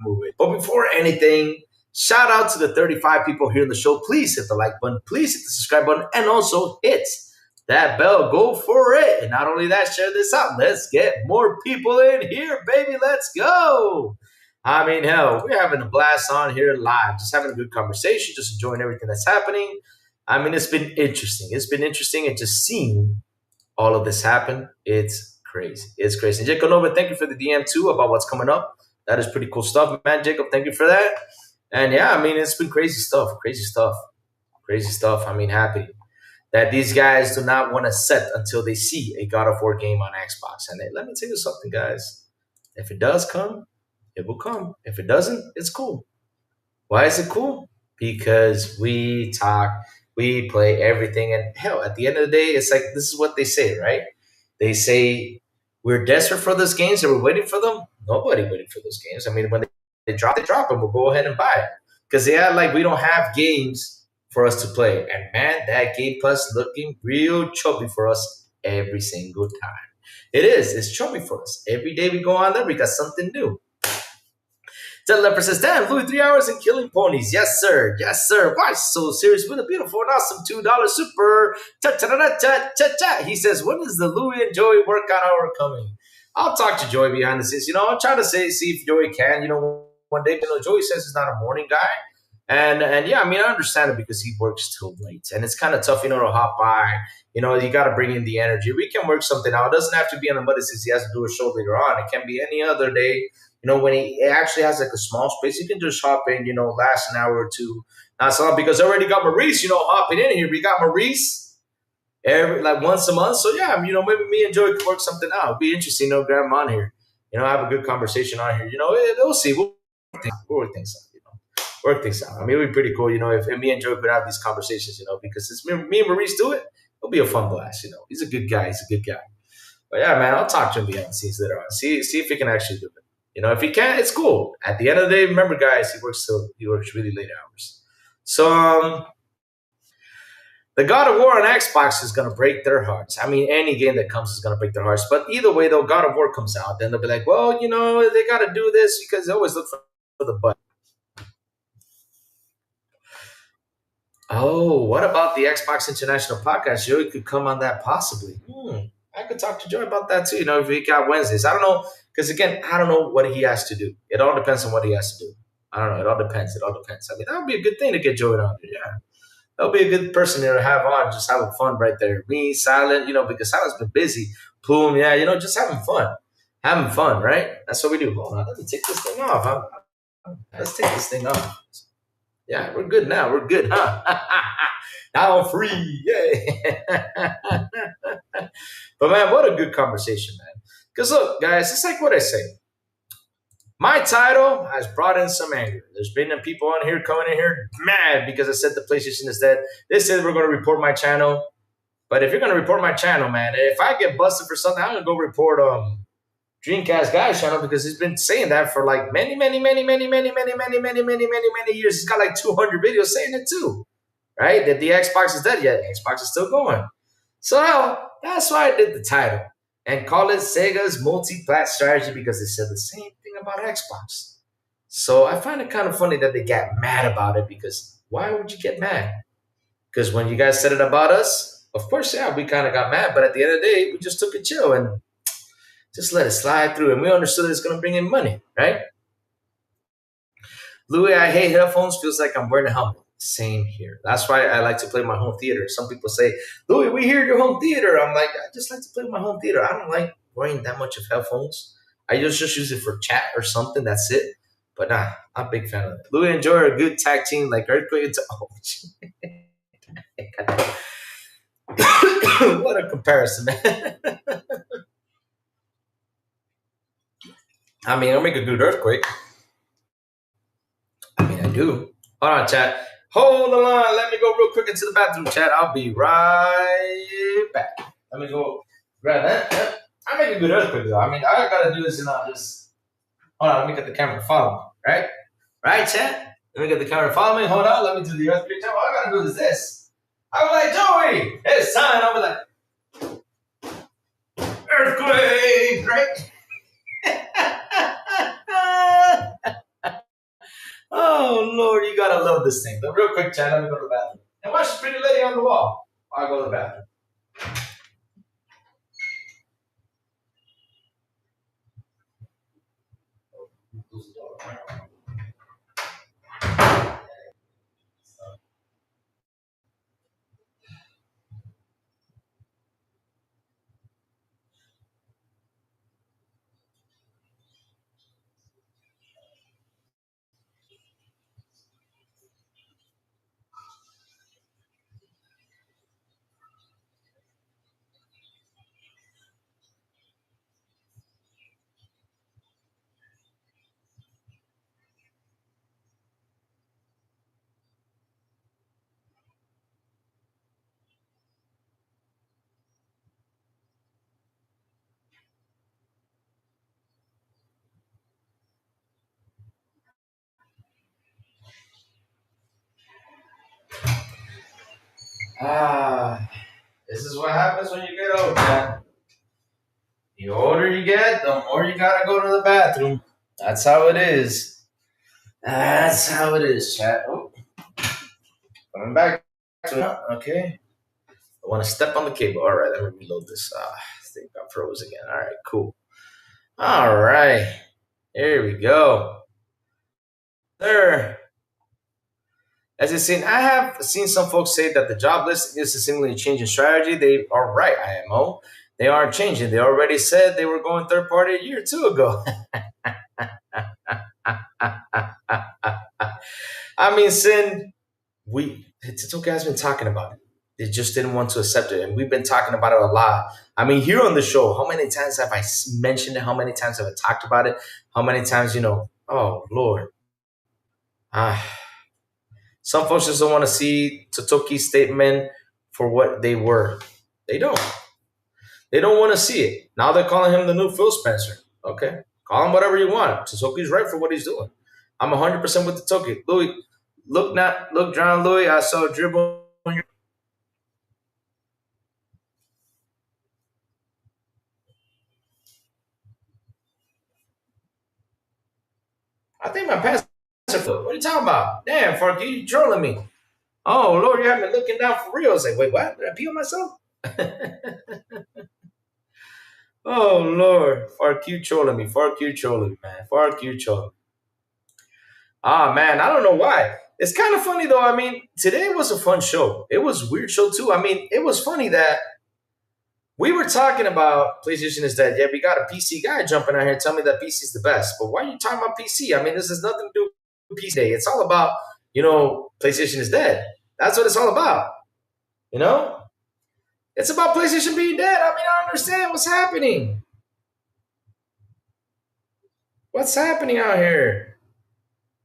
move it. But before anything, shout out to the 35 people here in the show. Please hit the like button. Please hit the subscribe button. And also hit that bell. Go for it. And not only that, share this out. Let's get more people in here, baby. Let's go. I mean, hell, we're having a blast on here live. Just having a good conversation. Just enjoying everything that's happening. I mean, it's been interesting. It's been interesting. And just seeing all of this happen, it's crazy. It's crazy. Jacob Nova, thank you for the DM too about what's coming up. That is pretty cool stuff, man. Jacob, thank you for that. And yeah, I mean, it's been crazy stuff. Crazy stuff. Crazy stuff. I mean, happy that these guys do not want to set until they see a God of War game on Xbox. And let me tell you something, guys. If it does come, it will come. If it doesn't, it's cool. Why is it cool? Because we talk, we play everything. And hell, at the end of the day, it's like this is what they say, right? They say we're desperate for those games and we're waiting for them. Nobody waiting for those games. I mean, when they drop them. We'll go ahead and buy it. Because they act like we don't have games for us to play. And man, that Game Plus looking real chubby for us every single time. It is. It's chubby for us. Every day we go on there, we got something new. Ted Leper says, damn, Louis, 3 hours and killing ponies. Yes, sir. Yes, sir. Why so serious? With a beautiful and awesome $2 super. Cha-cha-cha-cha-cha-cha. He says, when is the Louis and Joey workout hour coming? I'll talk to Joey behind the scenes. I'll try to see if Joey can. One day, Joey says he's not a morning guy. And yeah, I mean, I understand it because he works till late. And it's kind of tough, to hop by. You got to bring in the energy. We can work something out. It doesn't have to be on a Monday since he has to do a show later on. It can be any other day. When he actually has like a small space, you can just hop in, last an hour or two. Not so long because I already got Maurice, hopping in here. We got Maurice once a month. So yeah, maybe me and Joey could work something out. It'd be interesting, grab him on here. Have a good conversation on here. We'll see. We'll work things out, Work things out. I mean, it'd be pretty cool, if me and Joey could have these conversations, because it's me and Maurice do it. It'll be a fun blast, He's a good guy. But yeah, man, I'll talk to him behind the scenes later on. See if he can actually do it. If he can, it's cool. At the end of the day, remember, guys, he works really late hours. So the God of War on Xbox is going to break their hearts. I mean, any game that comes is going to break their hearts. But either way, though, God of War comes out, then they'll be like, well, they got to do this because they always look for the button. Oh, what about the Xbox International Podcast? Joey could come on that possibly. I could talk to Joey about that too, if he got Wednesdays. I don't know. Because, again, I don't know what he has to do. It all depends on what he has to do. I don't know. It all depends. I mean, that would be a good thing to get Joey on there. Yeah. That would be a good person to have on, just having fun right there. Me, Silent, because Silent's been busy. Plume, yeah, just having fun. Having fun, right? That's what we do. Hold on. Let me take this thing off. Let's take this thing off. Yeah, we're good now. We're good, huh? Now I'm free. Yeah. But, man, what a good conversation, man. Because look, guys, it's like what I say. My title has brought in some anger. There's been people on here coming in here mad because I said the PlayStation is dead. They said we're going to report my channel. But if you're going to report my channel, man, if I get busted for something, I'm going to go report Dreamcast Guy's channel because he's been saying that for like many years. He's got like 200 videos saying it too, right? That the Xbox is dead yet. Xbox is still going. So that's why I did the title. And call it Sega's Multiplat strategy because they said the same thing about Xbox. So I find it kind of funny that they got mad about it because why would you get mad? Because when you guys said it about us, of course, yeah, we kind of got mad. But at the end of the day, we just took a chill and just let it slide through. And we understood it's going to bring in money, right? Louis, I hate headphones. Feels like I'm wearing a helmet. Same here. That's why I like to play my home theater. Some people say, Louis, we hear your home theater. I'm like, I just like to play my home theater. I don't like wearing that much of headphones. I just use it for chat or something. That's it. But nah, I'm a big fan of it. Louis, enjoy a good tag team like Earthquake. What a comparison, man. I mean, I'll make a good Earthquake. I mean, I do. Hold on, chat. Hold the line. Let me go real quick into the bathroom, chat. I'll be right back. Let me go grab that. Yep. I make a good Earthquake, though. I mean, all I got to do is, just... Hold on, let me get the camera to follow me, right? Right, chat? Let me get the camera to follow me. Hold on, let me do the Earthquake. All I got to do is this. I was like, Joey, it's time. I was like, earthquake, right? Oh, Lord, you gotta love this thing. But real quick, chat, let me go to the bathroom. And watch the pretty lady on the wall. I'll go to the bathroom. This is what happens when you get old, man. The older you get, the more you gotta go to the bathroom. That's how it is. That's how it is, chat. Oh, coming back to it. Okay. I want to step on the cable. All right, let me reload this. I think I froze again. All right, cool. All right. Here we go. There. As you've seen, I have seen some folks say that the job list is a seemingly changing strategy. They are right, IMO. They aren't changing. They already said they were going third party a year or two ago. I mean, Sin, Titoka has been talking about it. They just didn't want to accept it. And we've been talking about it a lot. I mean, here on the show, how many times have I mentioned it? How many times have I talked about it? How many times, oh, Lord. Some folks just don't want to see Totoki's statement for what they were. They don't. They don't want to see it. Now they're calling him the new Phil Spencer. Okay. Call him whatever you want. Totoki's right for what he's doing. I'm 100% with Totoki. Louis, look, John Louis, I saw a dribble on your. I think my pastor. What are you talking about? Damn, Farky, you trolling me. Oh, Lord, you have me looking down for real. I was like, wait, what? Did I pee on myself? Oh, Lord. Fark you trolling me. Fark you trolling me, man. Fark you trolling me. Ah, man, I don't know why. It's kind of funny, though. I mean, today was a fun show. It was a weird show, too. I mean, it was funny that we were talking about PlayStation is dead. Yeah, we got a PC guy jumping out here telling me that PC is the best. But why are you talking about PC? I mean, this has nothing to do with PC Day. It's all about, PlayStation is dead. That's what it's all about. It's about PlayStation being dead. I mean, I don't understand what's happening. What's happening out here?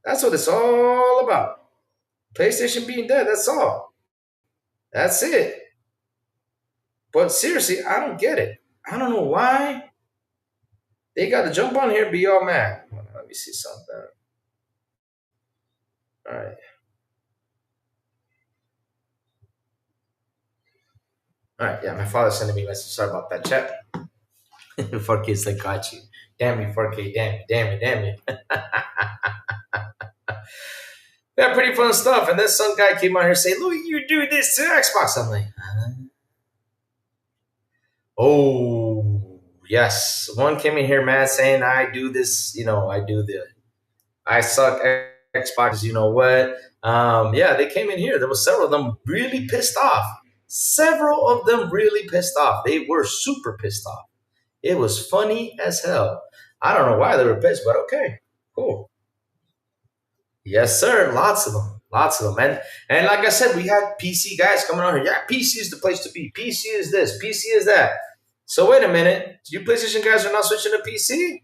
That's what it's all about. PlayStation being dead, that's all. That's it. But seriously, I don't get it. I don't know why they got to jump on here and be all mad. Let me see something. All right. All right, yeah, my father sending me a message. Sorry about that, chat. 4K's like, got you. Damn you, 4K. Damn you. Yeah, pretty fun stuff. And then some guy came on here saying, Louis, you do this to Xbox. I'm like, huh? Oh, yes. One came in here, man, saying I do this, I suck Xbox, you know what? Yeah, they came in here. There was several of them really pissed off. Several of them really pissed off. They were super pissed off. It was funny as hell. I don't know why they were pissed, but okay, cool. Yes, sir. Lots of them. And like I said, we had PC guys coming on here. Yeah, PC is the place to be. PC is this. PC is that. So wait a minute. You PlayStation guys are not switching to PC?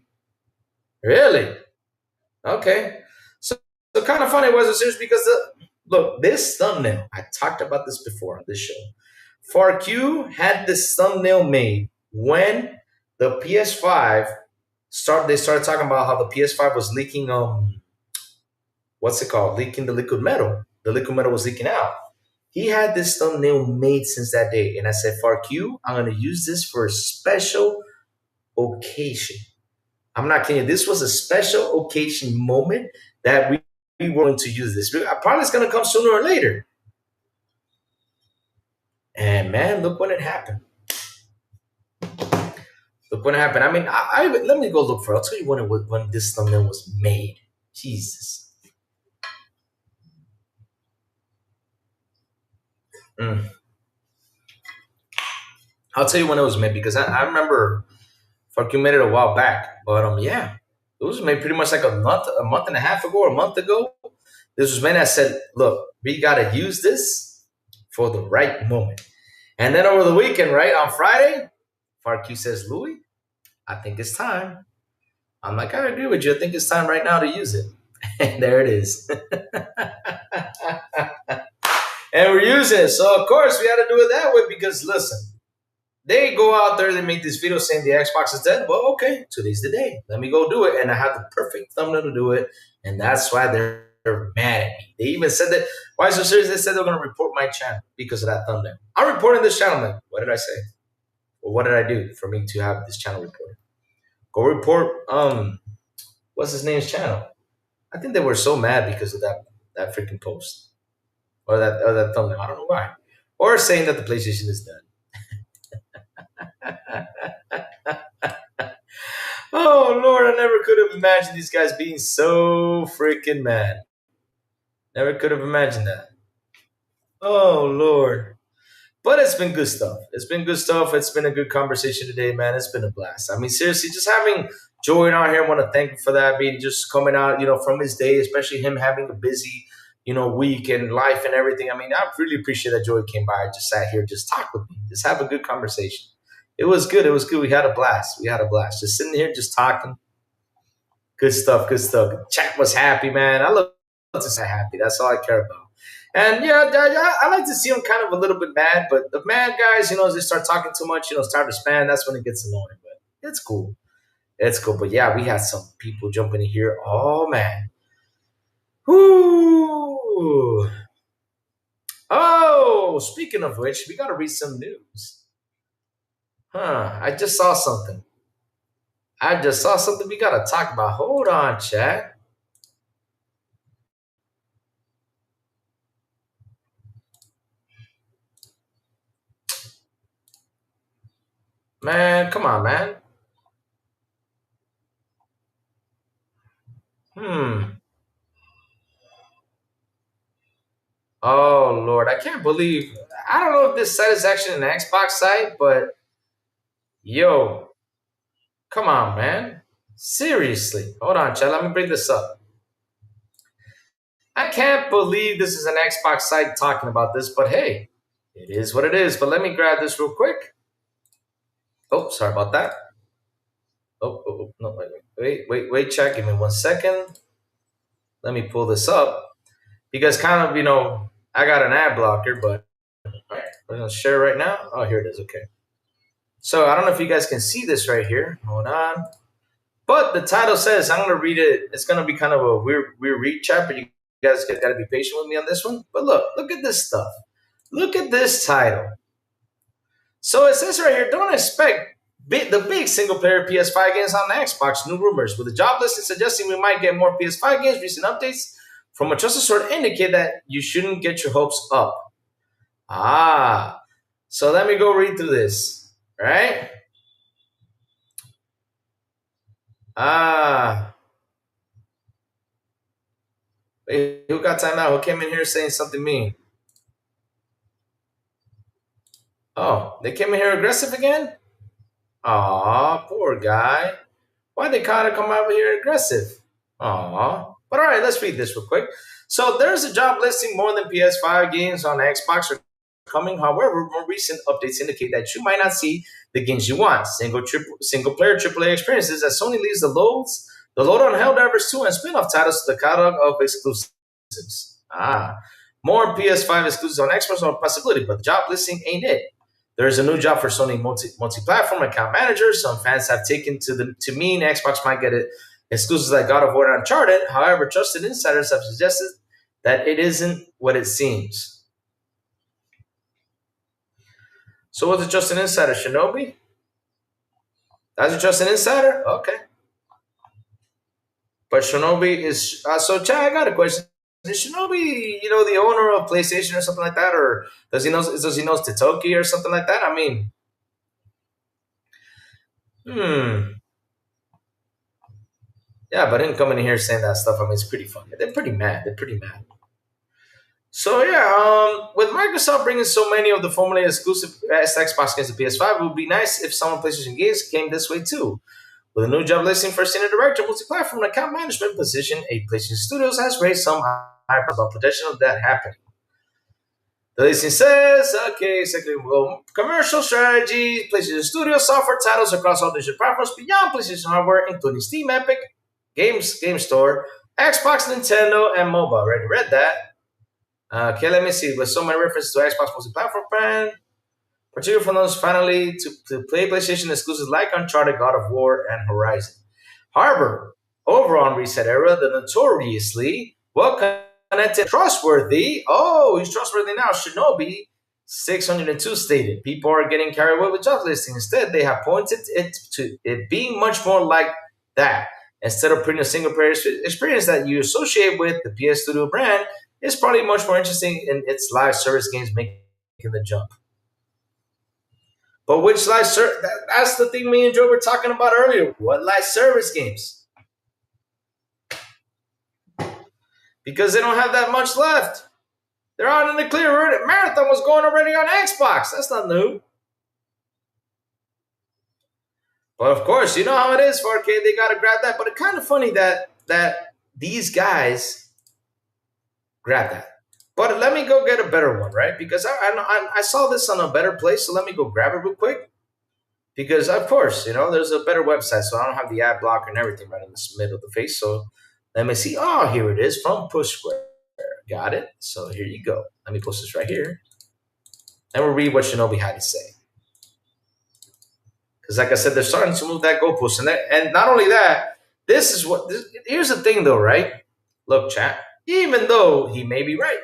Really? Okay. So kind of funny was it because look, this thumbnail, I talked about this before on this show. FarQ had this thumbnail made when the PS5 they started talking about how the PS5 was leaking what's it called? Leaking the liquid metal. The liquid metal was leaking out. He had this thumbnail made since that day. And I said, Fark you, I'm going to use this for a special occasion. I'm not kidding you. This was a special occasion moment that we were going to use this. Probably it's going to come sooner or later. And man, look when it happened. Look when it happened. I mean, I let me go look for it. I'll tell you when this thumbnail was made. Jesus. I'll tell you when it was made because I remember fucking made it a while back. But yeah, it was made pretty much like a month and a half ago or a month ago. This was made. I said, look, we gotta use this for the right moment. And then over the weekend, right on Friday, FarQ says, Louis, I think it's time. I'm like, I agree with you. I think it's time right now to use it. And there it is. And we're using it. So, of course, we had to do it that way because, listen, they go out there, they make this video saying the Xbox is dead. Well, okay, today's the day. Let me go do it. And I have the perfect thumbnail to do it. And that's why they're mad at me. They even said that, why so serious? They said they're going to report my channel because of that thumbnail. I'm reporting this channel. Like, what did I say? Well, what did I do for me to have this channel reported? Go report, what's his name's channel? I think they were so mad because of that freaking post. Or that thumbnail. I don't know why. Or saying that the PlayStation is dead. Oh, Lord, I never could have imagined these guys being so freaking mad. Never could have imagined that. Oh, Lord. But it's been good stuff. It's been good stuff. It's been a good conversation today, man. It's been a blast. I mean, seriously, just having Joey out here, I want to thank him for that. Being just coming out, from his day, especially him having a busy, week and life and everything. I mean, I really appreciate that Joey came by and just sat here, just talk with me, just have a good conversation. It was good. It was good. We had a blast. Just sitting here, just talking. Good stuff. Good stuff. Chat was happy, man. I love to say happy. That's all I care about. And yeah, I like to see them kind of a little bit mad, but the mad guys, as they start talking too much, start to spam, that's when it gets annoying. But it's cool. It's cool. But yeah, we had some people jumping in here. Oh, man. Whoo. Oh, speaking of which, we got to read some news. I just saw something. We got to talk about. Hold on, chat. Man, come on, man. Oh, Lord. I can't believe. I don't know if this site is actually an Xbox site, but yo, come on, man. Seriously. Hold on, chat. Let me bring this up. I can't believe this is an Xbox site talking about this, but hey, it is what it is. But let me grab this real quick. Oh, sorry about that. Oh, no, wait, chat. Give me 1 second. Let me pull this up because kind of, I got an ad blocker, but all right, we're going to share right now. Oh, here it is. Okay. So I don't know if you guys can see this right here. Hold on. But the title says, I'm going to read it. It's going to be kind of a weird read, chat, but you guys got to be patient with me on this one. But look at this stuff. Look at this title. So it says right here, don't expect the big single-player PS5 games on the Xbox. New rumors with a job listing suggesting we might get more PS5 games. Recent updates from a trusted source indicate that you shouldn't get your hopes up. So let me go read through this. Right? Wait, who got time out? Who came in here saying something mean? Oh, they came in here aggressive again? Aw, poor guy. Why'd they kind of come out here aggressive? Aw. But all right, let's read this real quick. So there's a job listing more than PS5 games on Xbox are coming. However, more recent updates indicate that you might not see the games you want. Single player AAA experiences as Sony leaves the load on Helldivers 2 and spin-off titles to the catalog of exclusives. More PS5 exclusives on Xbox are a possibility, but the job listing ain't it. There's a new job for Sony multiplatform account manager. Some fans have taken to mean Xbox might get it exclusives like God of War and Uncharted. However, trusted insiders have suggested that it isn't what it seems. So was it just an insider, Shinobi? That's just an insider? Okay. But Shinobi is so. Chad, I got a question. Is Shinobi, the owner of PlayStation or something like that, or does he know Titoki or something like that? I mean, yeah, but him coming in here saying that stuff, I mean, it's pretty funny. They're pretty mad. They're pretty mad. So yeah, with Microsoft bringing so many of the formerly exclusive Xbox games to PS5, it would be nice if some of PlayStation games came this way too. With a new job listing for senior director, multi-platform, and account management position, a PlayStation Studios has raised some hype about potential of that happening. The listing says, okay, second, commercial strategy, PlayStation Studios software titles across all digital platforms beyond PlayStation hardware, including Steam, Epic, Game Store, Xbox, Nintendo, and mobile. Already read that. Okay, let me see. With so many references to Xbox multi-platform brand, particularly from those finally to play PlayStation exclusives like Uncharted, God of War, and Horizon. However, over on Reset Era, the notoriously well-connected, trustworthy, he's trustworthy now, Shinobi 602 stated, people are getting carried away with job listing. Instead, they have pointed it to it being much more like that. Instead of putting a single-player experience that you associate with the PS Studio brand, it's probably much more interesting in its live service games making the jump. But which live service? That's the thing me and Joe were talking about earlier. What live service games? Because they don't have that much left. They're out in the clear. Marathon was going already on Xbox. That's not new. But of course, you know how it is for arcade. They got to grab that. But it's kind of funny that these guys grab that. But let me go get a better one, right? Because I saw this on a better place, so let me go grab it real quick. Because, of course, there's a better website, so I don't have the ad blocker and everything right in the middle of the face. So let me see. Oh, here it is from Push Square. Got it. So here you go. Let me post this right here. And we'll read what Shinobi had to say. Because, like I said, they're starting to move that goalpost. And not only that, here's the thing, though, right? Look, chat. Even though he may be right.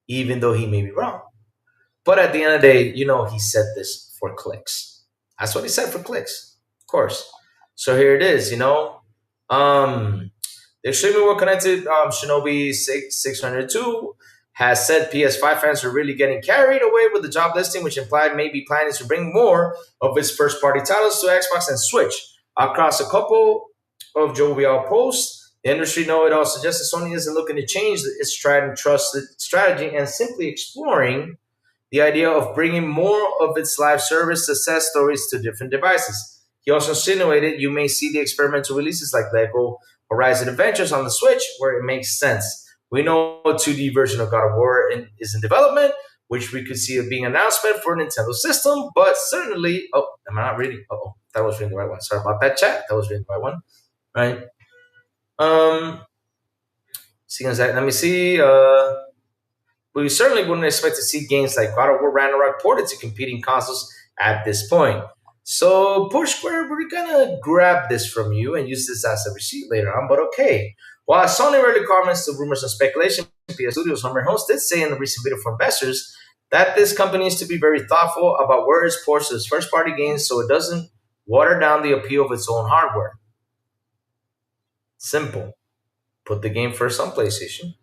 Even though he may be wrong. But at the end of the day, he said this for clicks. That's what he said for clicks. Of course. So here it is, the extremely well-connected Shinobi 602 has said PS5 fans are really getting carried away with the job listing, which implied maybe planning to bring more of its first-party titles to Xbox and Switch. Across a couple of jovial posts, the industry know-it-all suggests that Sony isn't looking to change its tried and trusted strategy and simply exploring the idea of bringing more of its live service success stories to different devices. He also insinuated you may see the experimental releases like Lego Horizon Adventures on the Switch, where it makes sense. We know a 2D version of God of War is in development, which we could see it being an announcement for a Nintendo system, but certainly... Oh, am I not reading? Uh-oh, that was reading the right one. Sorry about that, chat. That was reading the right one. Right? Let me see. We certainly wouldn't expect to see games like God of War Ragnarok ported to competing consoles at this point. So, Push Square, we're gonna grab this from you and use this as a receipt later on, but okay. While Sony rarely comments to rumors and speculation, PS Studios' Homer Holmes did say in a recent video for investors that this company needs to be very thoughtful about where it ports its first-party games so it doesn't water down the appeal of its own hardware. Simple. Put the game first on PlayStation,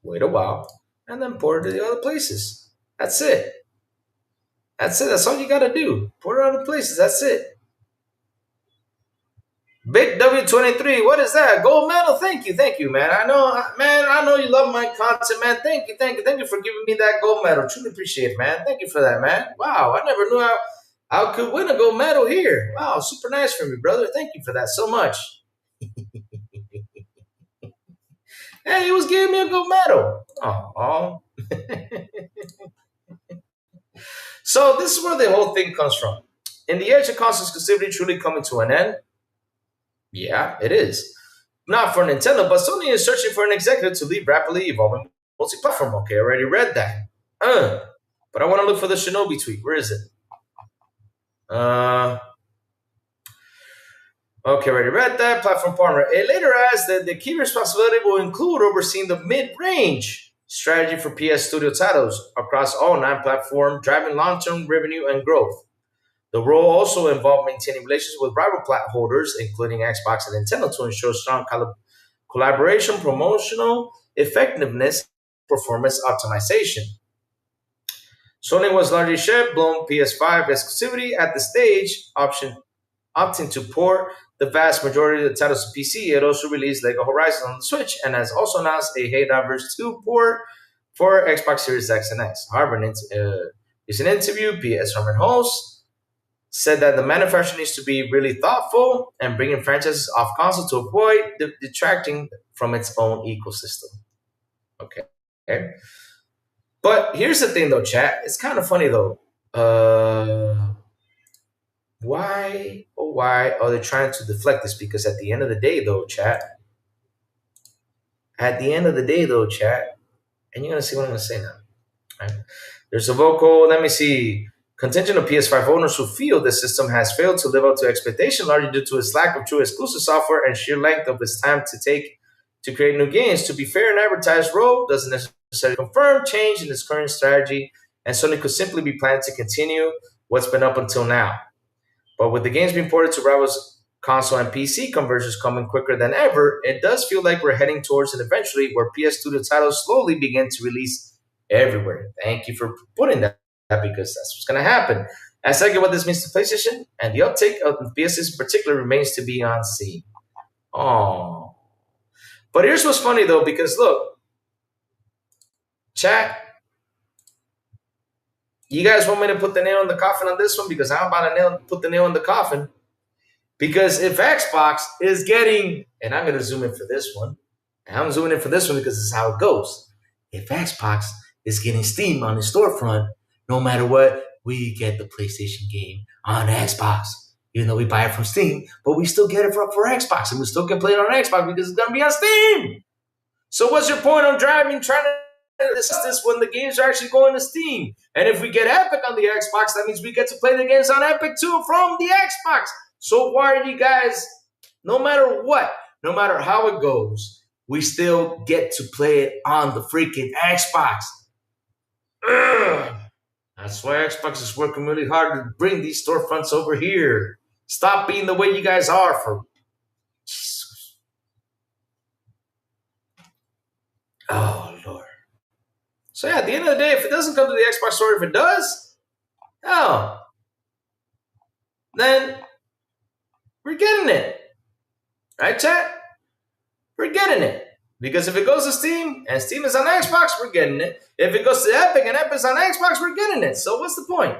wait a while, and then port it to the other places. That's it. That's it. That's all you gotta do. Port it other places. That's it. Big W23, what is that? Gold medal? Thank you, man. I know you love my content, man. Thank you for giving me that gold medal. Truly appreciate it, man. Thank you for that, man. Wow, I never knew I could win a gold medal here. Wow, super nice for me, brother. Thank you for that so much. Hey, he was giving me a gold medal. Oh. So this is where the whole thing comes from. In the age of console exclusivity truly coming to an end, yeah, it is. Not for Nintendo, but Sony is searching for an executive to lead rapidly evolving multi-platform. Okay, I already read that. But I want to look for the Shinobi tweet. Where is it? Okay, already read that. Platform partner. It later adds that the key responsibility will include overseeing the mid-range strategy for PS Studio titles across all 9 platforms, driving long-term revenue and growth. The role also involved maintaining relations with rival plat holders, including Xbox and Nintendo, to ensure strong collaboration, promotional effectiveness, performance optimization. Sony was largely shared, blown PS5 exclusivity at the stage, opting to port the vast majority of the titles to PC. It also released Lego Horizon on the Switch and has also announced a Heydiverse 2 port for Xbox Series X and S. However, in an interview, PS Herman host said that the manufacturer needs to be really thoughtful and bringing franchises off console to avoid detracting from its own ecosystem. Okay. But here's the thing, though, chat. It's kind of funny, though. Why are they trying to deflect this? Because at the end of the day, though, chat, and you're going to see what I'm going to say now. Right? There's a vocal, let me see, contingent of PS5 owners who feel the system has failed to live up to expectation, largely due to its lack of true exclusive software and sheer length of its time to take to create new games. To be fair, an advertised role doesn't necessarily confirm change in its current strategy, and Sony could simply be planning to continue what's been up until now. But with the games being ported to rivals console and PC conversions coming quicker than ever, it does feel like we're heading towards an eventually where PS Studio titles slowly begin to release everywhere. Thank you for putting that, because that's what's going to happen. As I get what this means to PlayStation, and the uptake of PS6 in particular remains to be unseen. Oh. But here's what's funny, though, because look, chat, you guys want me to put the nail in the coffin on this one? Because I'm about to put the nail in the coffin. Because if Xbox is getting, and I'm going to zoom in for this one, and I'm zooming in for this one because this is how it goes. If Xbox is getting Steam on the storefront, no matter what, we get the PlayStation game on Xbox. Even though we buy it from Steam, but we still get it for Xbox, and we still can play it on Xbox because it's going to be on Steam. So what's your point on trying to discuss this when the games are actually going to Steam? And if we get Epic on the Xbox, that means we get to play the games on Epic too from the Xbox. So why are you guys, no matter what, no matter how it goes, we still get to play it on the freaking Xbox? Ugh. That's why Xbox is working really hard to bring these storefronts over here. Stop being the way you guys are for Jesus. Oh, Lord. So, yeah, at the end of the day, if it doesn't come to the Xbox store, if it does, oh, then we're getting it. Right, chat? We're getting it. Because if it goes to Steam and Steam is on Xbox, we're getting it. If it goes to Epic and Epic's on Xbox, we're getting it. So what's the point?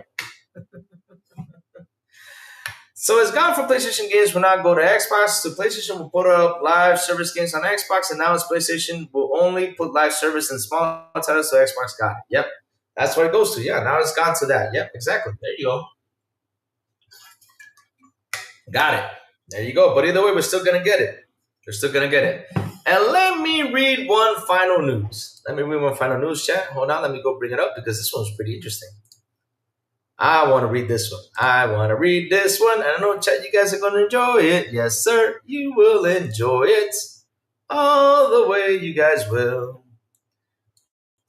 So it's gone from PlayStation games will not go to Xbox to PlayStation will put up live service games on Xbox, and now it's PlayStation will only put live service in small titles, so Xbox got it. Yep. That's what it goes to. Yeah, now it's gone to that. Yep, exactly. There you go. Got it. There you go. But either way, we're still going to get it. We're still going to get it. And let me read one final news. Chat. Hold on. Let me go bring it up because this one's pretty interesting. I want to read this one. And I know, chat, you guys are going to enjoy it. Yes, sir. You will enjoy it. All the way you guys will.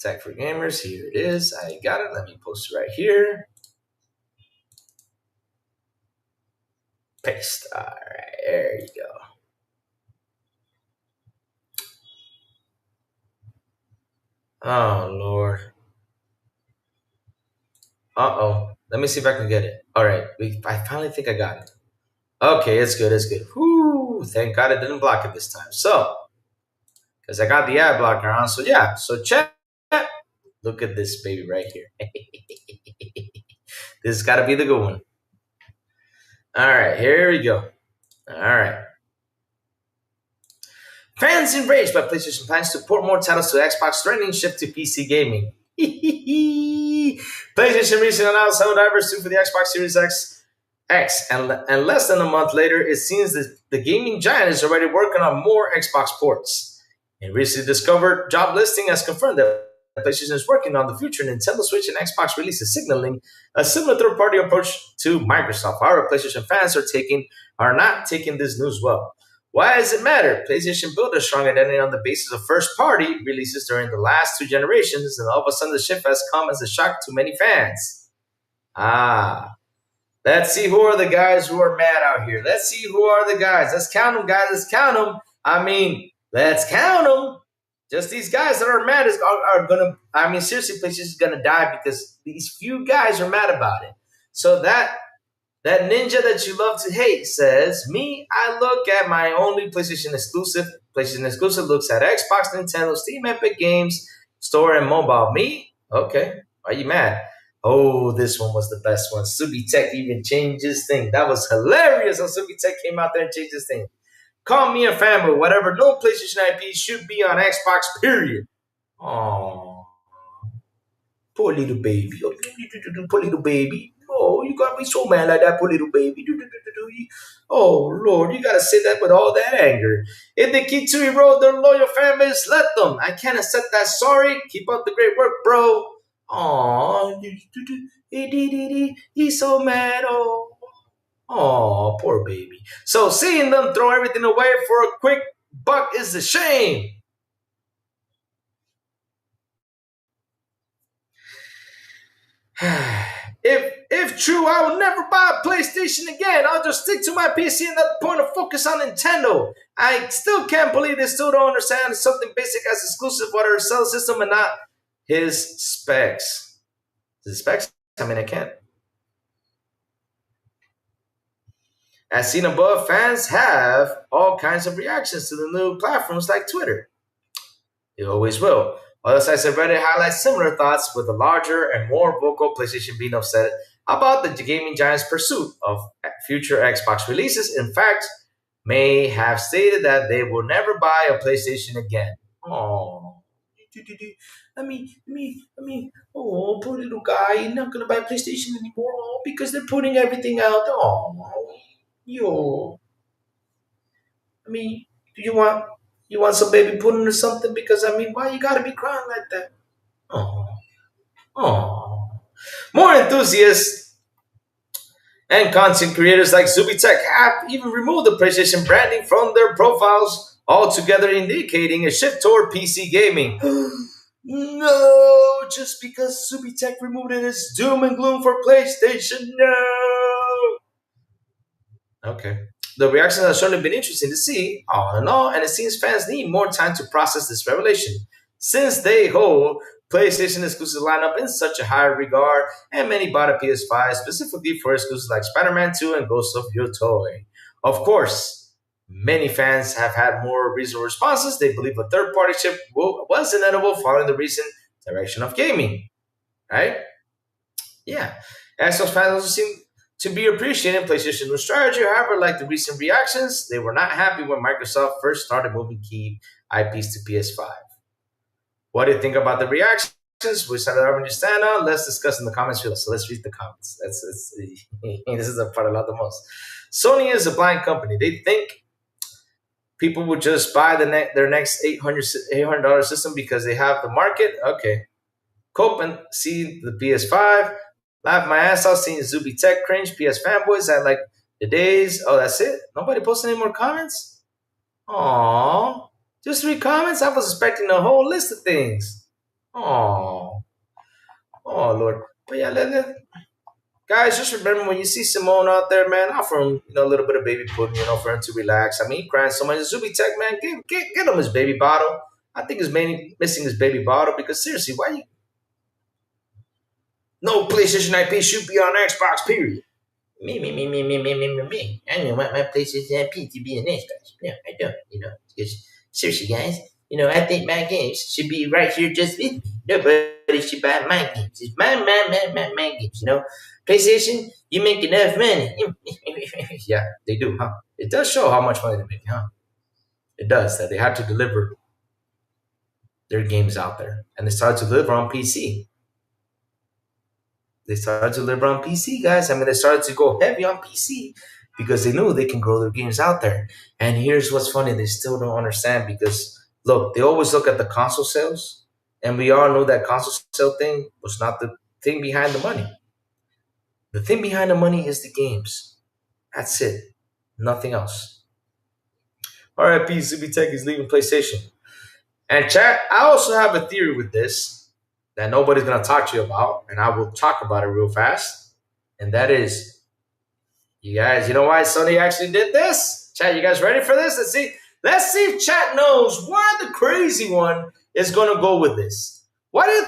Tech for Gamers. Here it is. I got it. Let me post it right here. Paste. All right. There you go. Oh, Lord. Uh-oh. Let me see if I can get it. All right. I finally think I got it. Okay, it's good. Whew. Thank God it didn't block it this time. So, because I got the ad blocker on. So, yeah. So, chat. Look at this baby right here. This has got to be the good one. All right. Here we go. All right. Fans enraged by PlayStation plans to port more titles to Xbox, threatening shift to PC gaming. PlayStation recently announced Helldivers 2 for the Xbox Series X, and less than a month later, it seems that the gaming giant is already working on more Xbox ports. A recently discovered job listing has confirmed that PlayStation is working on the future Nintendo Switch and Xbox releases, signaling a similar third-party approach to Microsoft. However, PlayStation fans are not taking this news well. Why does it matter? PlayStation built a strong identity on the basis of first party releases during the last two generations, and all of a sudden the shift has come as a shock to many fans. Ah, let's see who are the guys who are mad out here. Let's see who are the guys. Let's count them, guys. Let's count them. I mean, let's count them. Just these guys that are mad are gonna. I mean, seriously, PlayStation is gonna die because these few guys are mad about it. So that ninja that you love to hate says, me, I look at my only PlayStation exclusive. PlayStation exclusive looks at Xbox, Nintendo, Steam, Epic Games, Store, and mobile. Me? Okay. Why are you mad? Oh, this one was the best one. Subitech even changed his thing. That was hilarious how Subitech came out there and changed his thing. Call me a fanboy, whatever. No PlayStation IP should be on Xbox, period. Oh, poor little baby. Oh, poor little baby. Oh, you got me so mad like that, poor little baby. Oh, Lord, you gotta say that with all that anger. If they keep to erode their loyal fan base, let them. I can't accept that. Sorry. Keep up the great work, bro. Oh, he's so mad. Oh, poor baby. So seeing them throw everything away for a quick buck is a shame. If true, I will never buy a PlayStation again. I'll just stick to my PC and at the point of focus on Nintendo. I still can't believe they still don't understand something basic as exclusive water cell system and not his specs. His specs? I mean, I can't. As seen above, fans have all kinds of reactions to the new platforms like Twitter. They always will. Other sites of Reddit highlight similar thoughts, with a larger and more vocal PlayStation being upset about the gaming giant's pursuit of future Xbox releases. In fact, may have stated that they will never buy a PlayStation again. Oh, oh, poor little guy, you're not gonna buy a PlayStation anymore. Oh, because they're putting everything out. Oh, yo, I mean, do you want some baby pudding or something? Because I mean, why you gotta be crying like that? Oh, oh. More enthusiasts and content creators like Zubitech have even removed the PlayStation branding from their profiles altogether, indicating a shift toward PC gaming. No, just because Zubitech removed it is doom and gloom for PlayStation. No. Okay. The reactions have certainly been interesting to see, all in all, and it seems fans need more time to process this revelation, since they hold PlayStation exclusive lineup in such a high regard, and many bought a PS5 specifically for exclusives like Spider-Man 2 and Ghost of Your Toy. Of course, many fans have had more reasonable responses. They believe a third-party chip was inevitable following the recent direction of gaming. Right? Yeah. Xbox fans also seem to be appreciating PlayStation's new strategy. However, like the recent reactions, they were not happy when Microsoft first started moving key IPs to PS5. What do you think about the reactions? Which side of the stand on? Let's discuss in the comments below. So let's read the comments. This is the part I love the most. Sony is a blind company. They think people would just buy their next $800 system because they have the market. Okay. Copen, see the PS5. Laugh my ass off seeing Zuby Tech cringe. PS fanboys at like the days. Oh, that's it? Nobody posting any more comments? Aww. Just 3 comments? I was expecting a whole list of things. Aww. Oh, Lord. But yeah, guys, just remember when you see Simone out there, man, offer him, a little bit of baby pudding, for him to relax. I mean, he crying so much. Zuby Tech, man, get him his baby bottle. I think he's missing his baby bottle because seriously, why you... No PlayStation IP should be on Xbox, period. Me. I don't want my PlayStation IP to be on Xbox. No, I don't, because seriously, guys, I think my games should be right here just with me. Nobody should buy my games. It's my games, PlayStation, you make enough money. Yeah, they do, huh? It does show how much money they make, huh? It does, that they have to deliver their games out there. And they started to deliver on PC. They started to deliver on PC, guys. I mean, they started to go heavy on PC because they knew they can grow their games out there. And here's what's funny. They still don't understand because, look, they always look at the console sales. And we all know that console sale thing was not the thing behind the money. The thing behind the money is the games. That's it. Nothing else. R.I.P. Zubitech is leaving PlayStation. And chat, I also have a theory with this that nobody's gonna talk to you about, and I will talk about it real fast. And that is, you guys, you know why Sony actually did this? Chat, you guys ready for this? Let's see. Let's see if chat knows where the crazy one is gonna go with this. Why do you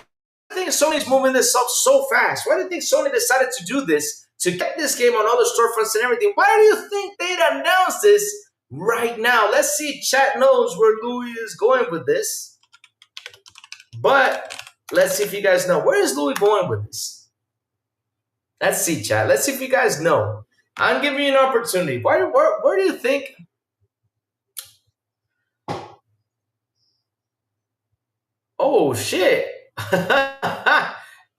think Sony's moving this up so fast? Why do you think Sony decided to do this to get this game on other storefronts and everything? Why do you think they'd announce this right now? Let's see if chat knows where Louis is going with this. But let's see if you guys know. Where is Louis going with this? Let's see, chat. Let's see if you guys know. I'm giving you an opportunity. Where do you think? Oh, shit.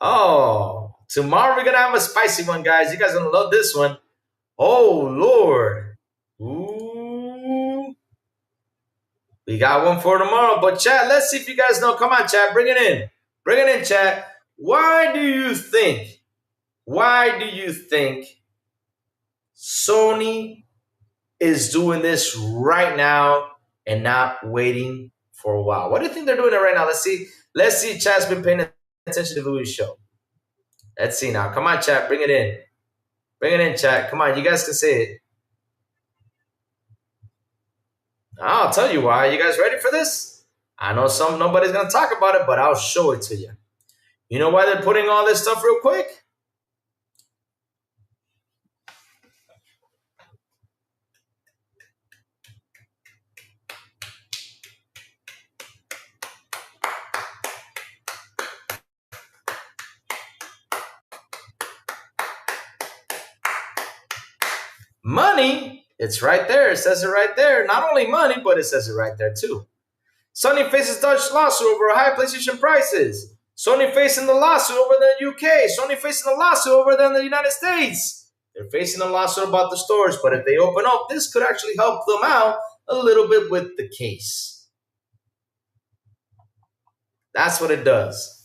Oh, tomorrow we're going to have a spicy one, guys. You guys are going to love this one. Oh, Lord. Ooh. We got one for tomorrow. But, chat, let's see if you guys know. Come on, chat. Bring it in. Bring it in, chat. Why do you think Sony is doing this right now and not waiting for a while? What do you think they're doing it right now? Let's see. Let's see. Chat's been paying attention to Louis' show. Let's see now. Come on, chat. Bring it in. Bring it in, chat. Come on. You guys can say it. I'll tell you why. You guys ready for this? I know nobody's going to talk about it, but I'll show it to you. You know why they're putting all this stuff real quick? Money, it's right there. It says it right there. Not only money, but it says it right there too. Sony faces Dutch lawsuit over high PlayStation prices. Sony facing the lawsuit over the UK. Sony facing the lawsuit over there in the United States. They're facing a lawsuit about the stores, but if they open up, this could actually help them out a little bit with the case. That's what it does.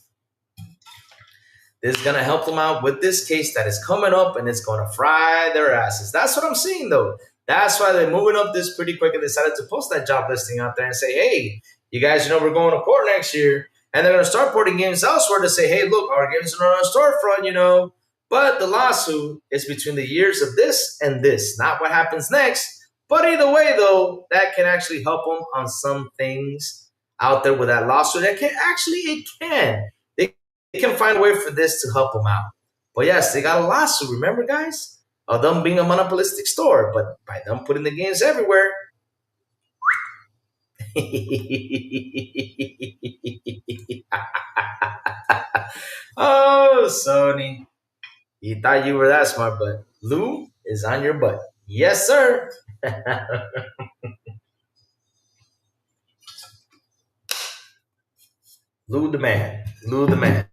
This is going to help them out with this case that is coming up, and it's going to fry their asses. That's what I'm seeing, though. That's why they're moving up this pretty quick and decided to post that job listing out there and say, hey, you guys, we're going to court next year. And they're going to start porting games elsewhere to say, hey, look, our games are on our storefront, But the lawsuit is between the years of this and this, not what happens next. But either way, though, that can actually help them on some things out there with that lawsuit. It can. They can find a way for this to help them out. But yes, they got a lawsuit, remember, guys? Of them being a monopolistic store. But by them putting the games everywhere. Oh, Sony. You thought you were that smart, but Lou is on your butt. Yes, sir. Lou the man. Lou the man.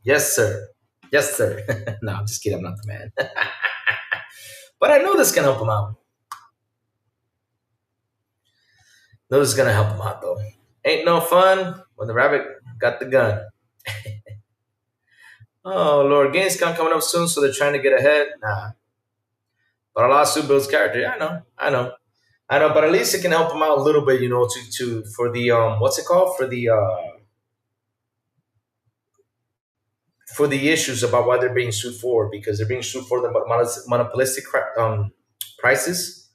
Yes, sir. Yes, sir. No, I'm just kidding. I'm not the man. But I know this can help him out. Know this is going to help him out, though. Ain't no fun when the rabbit got the gun. Oh, Lord. Gamescom coming up soon, so they're trying to get ahead. Nah. But a lawsuit builds character. Yeah, I know. But at least it can help them out a little bit, for the, what's it called? For the issues about why they're being sued for, because they're being sued for the monopolistic prices,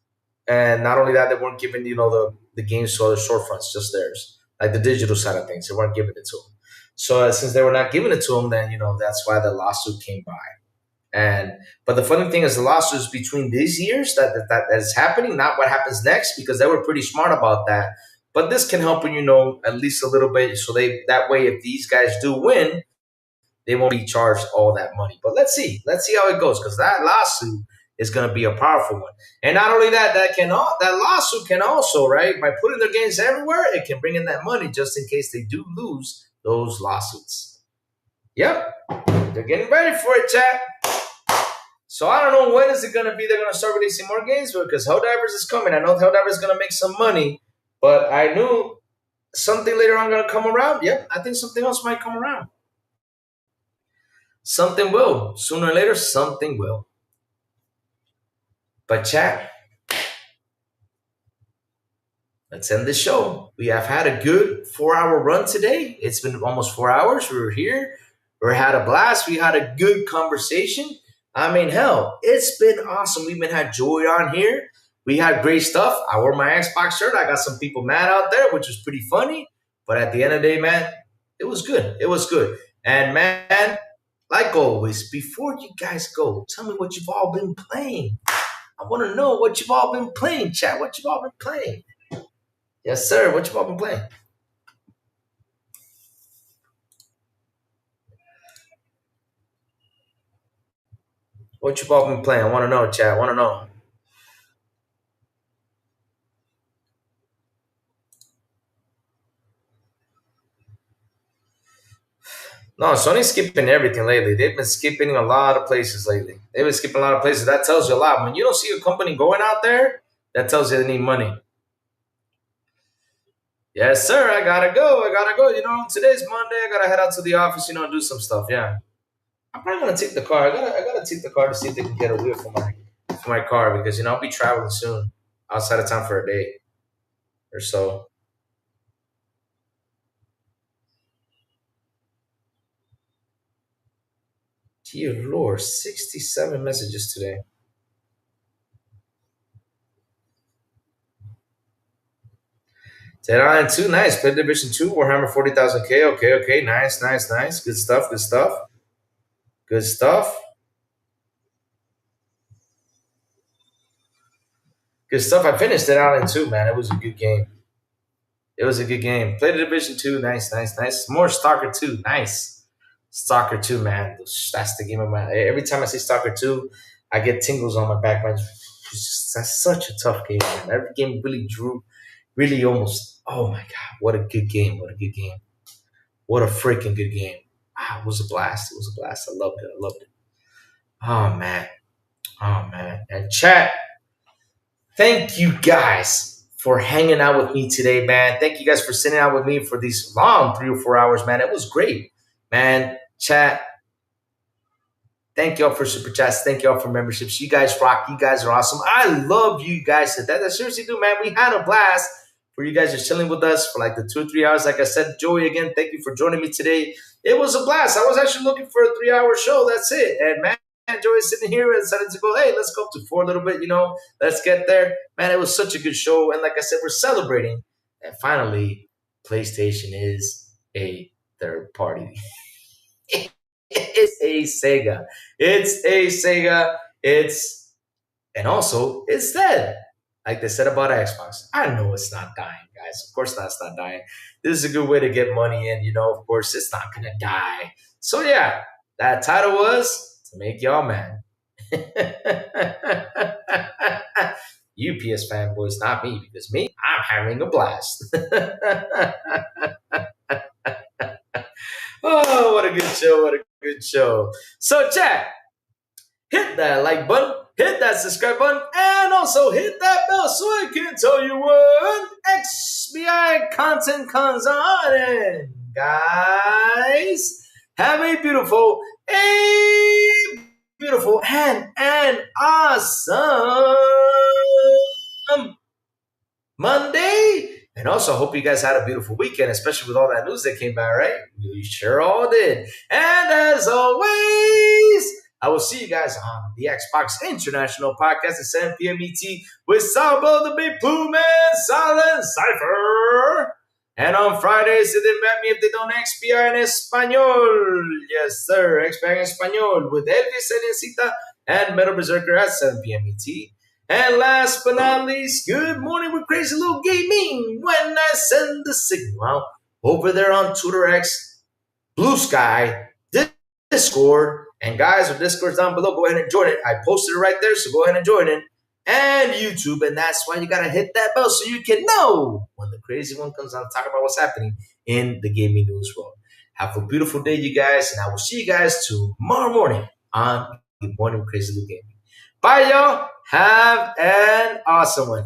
and not only that, they weren't giving the games to other storefronts, just theirs, like the digital side of things. They weren't giving it to them. So since they were not giving it to them, then that's why the lawsuit came by. But the funny thing is, the lawsuit is between these years that is happening, not what happens next, because they were pretty smart about that. But this can help them, at least a little bit, so that way, if these guys do win, they won't be charged all that money. But let's see how it goes, because that lawsuit is going to be a powerful one. And not only that, that lawsuit can also, right, by putting their games everywhere, it can bring in that money just in case they do lose those lawsuits. Yep, they're getting ready for it, chat. So I don't know when is it going to be. They're going to start releasing more games, because Helldivers is coming. I know Helldivers is going to make some money, but I knew something later on going to come around. Yep, I think something else might come around. Something will. Sooner or later, something will. But chat, let's end the show. We have had a good 4 hour run today. It's been almost 4 hours. We were here. We had a blast. We had a good conversation. I mean, hell, it's been awesome. We've been had Joey on here. We had great stuff. I wore my Xbox shirt. I got some people mad out there, which was pretty funny. But at the end of the day, man, it was good. It was good. And man, like always, before you guys go, tell me what you've all been playing. I want to know what you've all been playing, chat. What you've all been playing. Yes, sir. What you've all been playing. What you've all been playing. I want to know, chat. I want to know. No, Sony's skipping everything lately. They've been skipping a lot of places lately. They've been skipping a lot of places. That tells you a lot. When you don't see a company going out there, that tells you they need money. Yes, sir. I gotta go. I gotta go. Today's Monday. I gotta head out to the office. Do some stuff. Yeah, I'm probably gonna take the car. I gotta take the car to see if they can get a wheel for my car because I'll be traveling soon outside of town for a day or so. Dear Lord, 67 messages today. Dead Island 2, nice. Play Division 2, Warhammer 40,000K. Okay. Nice. Good stuff. Good stuff. I finished Dead Island 2, man. It was a good game. Play the Division 2, nice. More Stalker 2, nice. Stalker 2, man. That's the game of my. Every time I see Stalker 2, I get tingles on my back, man. That's such a tough game, man. Every game really almost. Oh my god, what a good game! What a freaking good game! It was a blast. I loved it. Oh man. And chat, thank you guys for hanging out with me today, man. Thank you guys for sitting out with me for these long 3 or 4 hours, man. It was great, man. Chat, thank y'all for super chats. Thank y'all for memberships. You guys rock. You guys are awesome. I love you guys to death. I seriously do, man. We had a blast. For you guys just chilling with us for like the 2 or 3 hours. Like I said, Joey, again, thank you for joining me today. It was a blast. I was actually looking for a 3-hour show. That's it. And man, Joey's sitting here and decided to go, hey, let's go up to 4 a little bit, let's get there. Man, it was such a good show. And like I said, we're celebrating. And finally, PlayStation is a third party. It's a Sega. And also, it's dead. Like they said about Xbox. I know it's not dying, guys. Of course it's not dying. This is a good way to get money in, of course it's not going to die. So yeah, that title was to make y'all mad. You PS fanboys, not me, because me, I'm having a blast. Oh, what a good show. So chat, hit that like button, hit that subscribe button, and also hit that bell so I can tell you when XBI content comes on. And guys, have a beautiful and awesome Monday. And also, hope you guys had a beautiful weekend, especially with all that news that came by, right? We sure all did. And as always, I will see you guys on the Xbox International Podcast at 7 p.m. ET with Salvo the Big Plume and Silent Cypher. And on Fridays, they didn't bet me if they don't XPR en Español. Yes, sir. XPR en Español with Elvis Enencita and Metal Berserker at 7 p.m. ET. And last but not least, good morning with Crazy Little Gaming when I send the signal over there on Twitter X, Blue Sky, Discord. And guys, with Discord's down below, go ahead and join it. I posted it right there, so go ahead and join it. And YouTube, and that's why you gotta hit that bell so you can know when the crazy one comes on to talk about what's happening in the gaming news world. Have a beautiful day, you guys, and I will see you guys tomorrow morning on Good Morning with Crazy Little Gaming. Bye, y'all. Have an awesome one.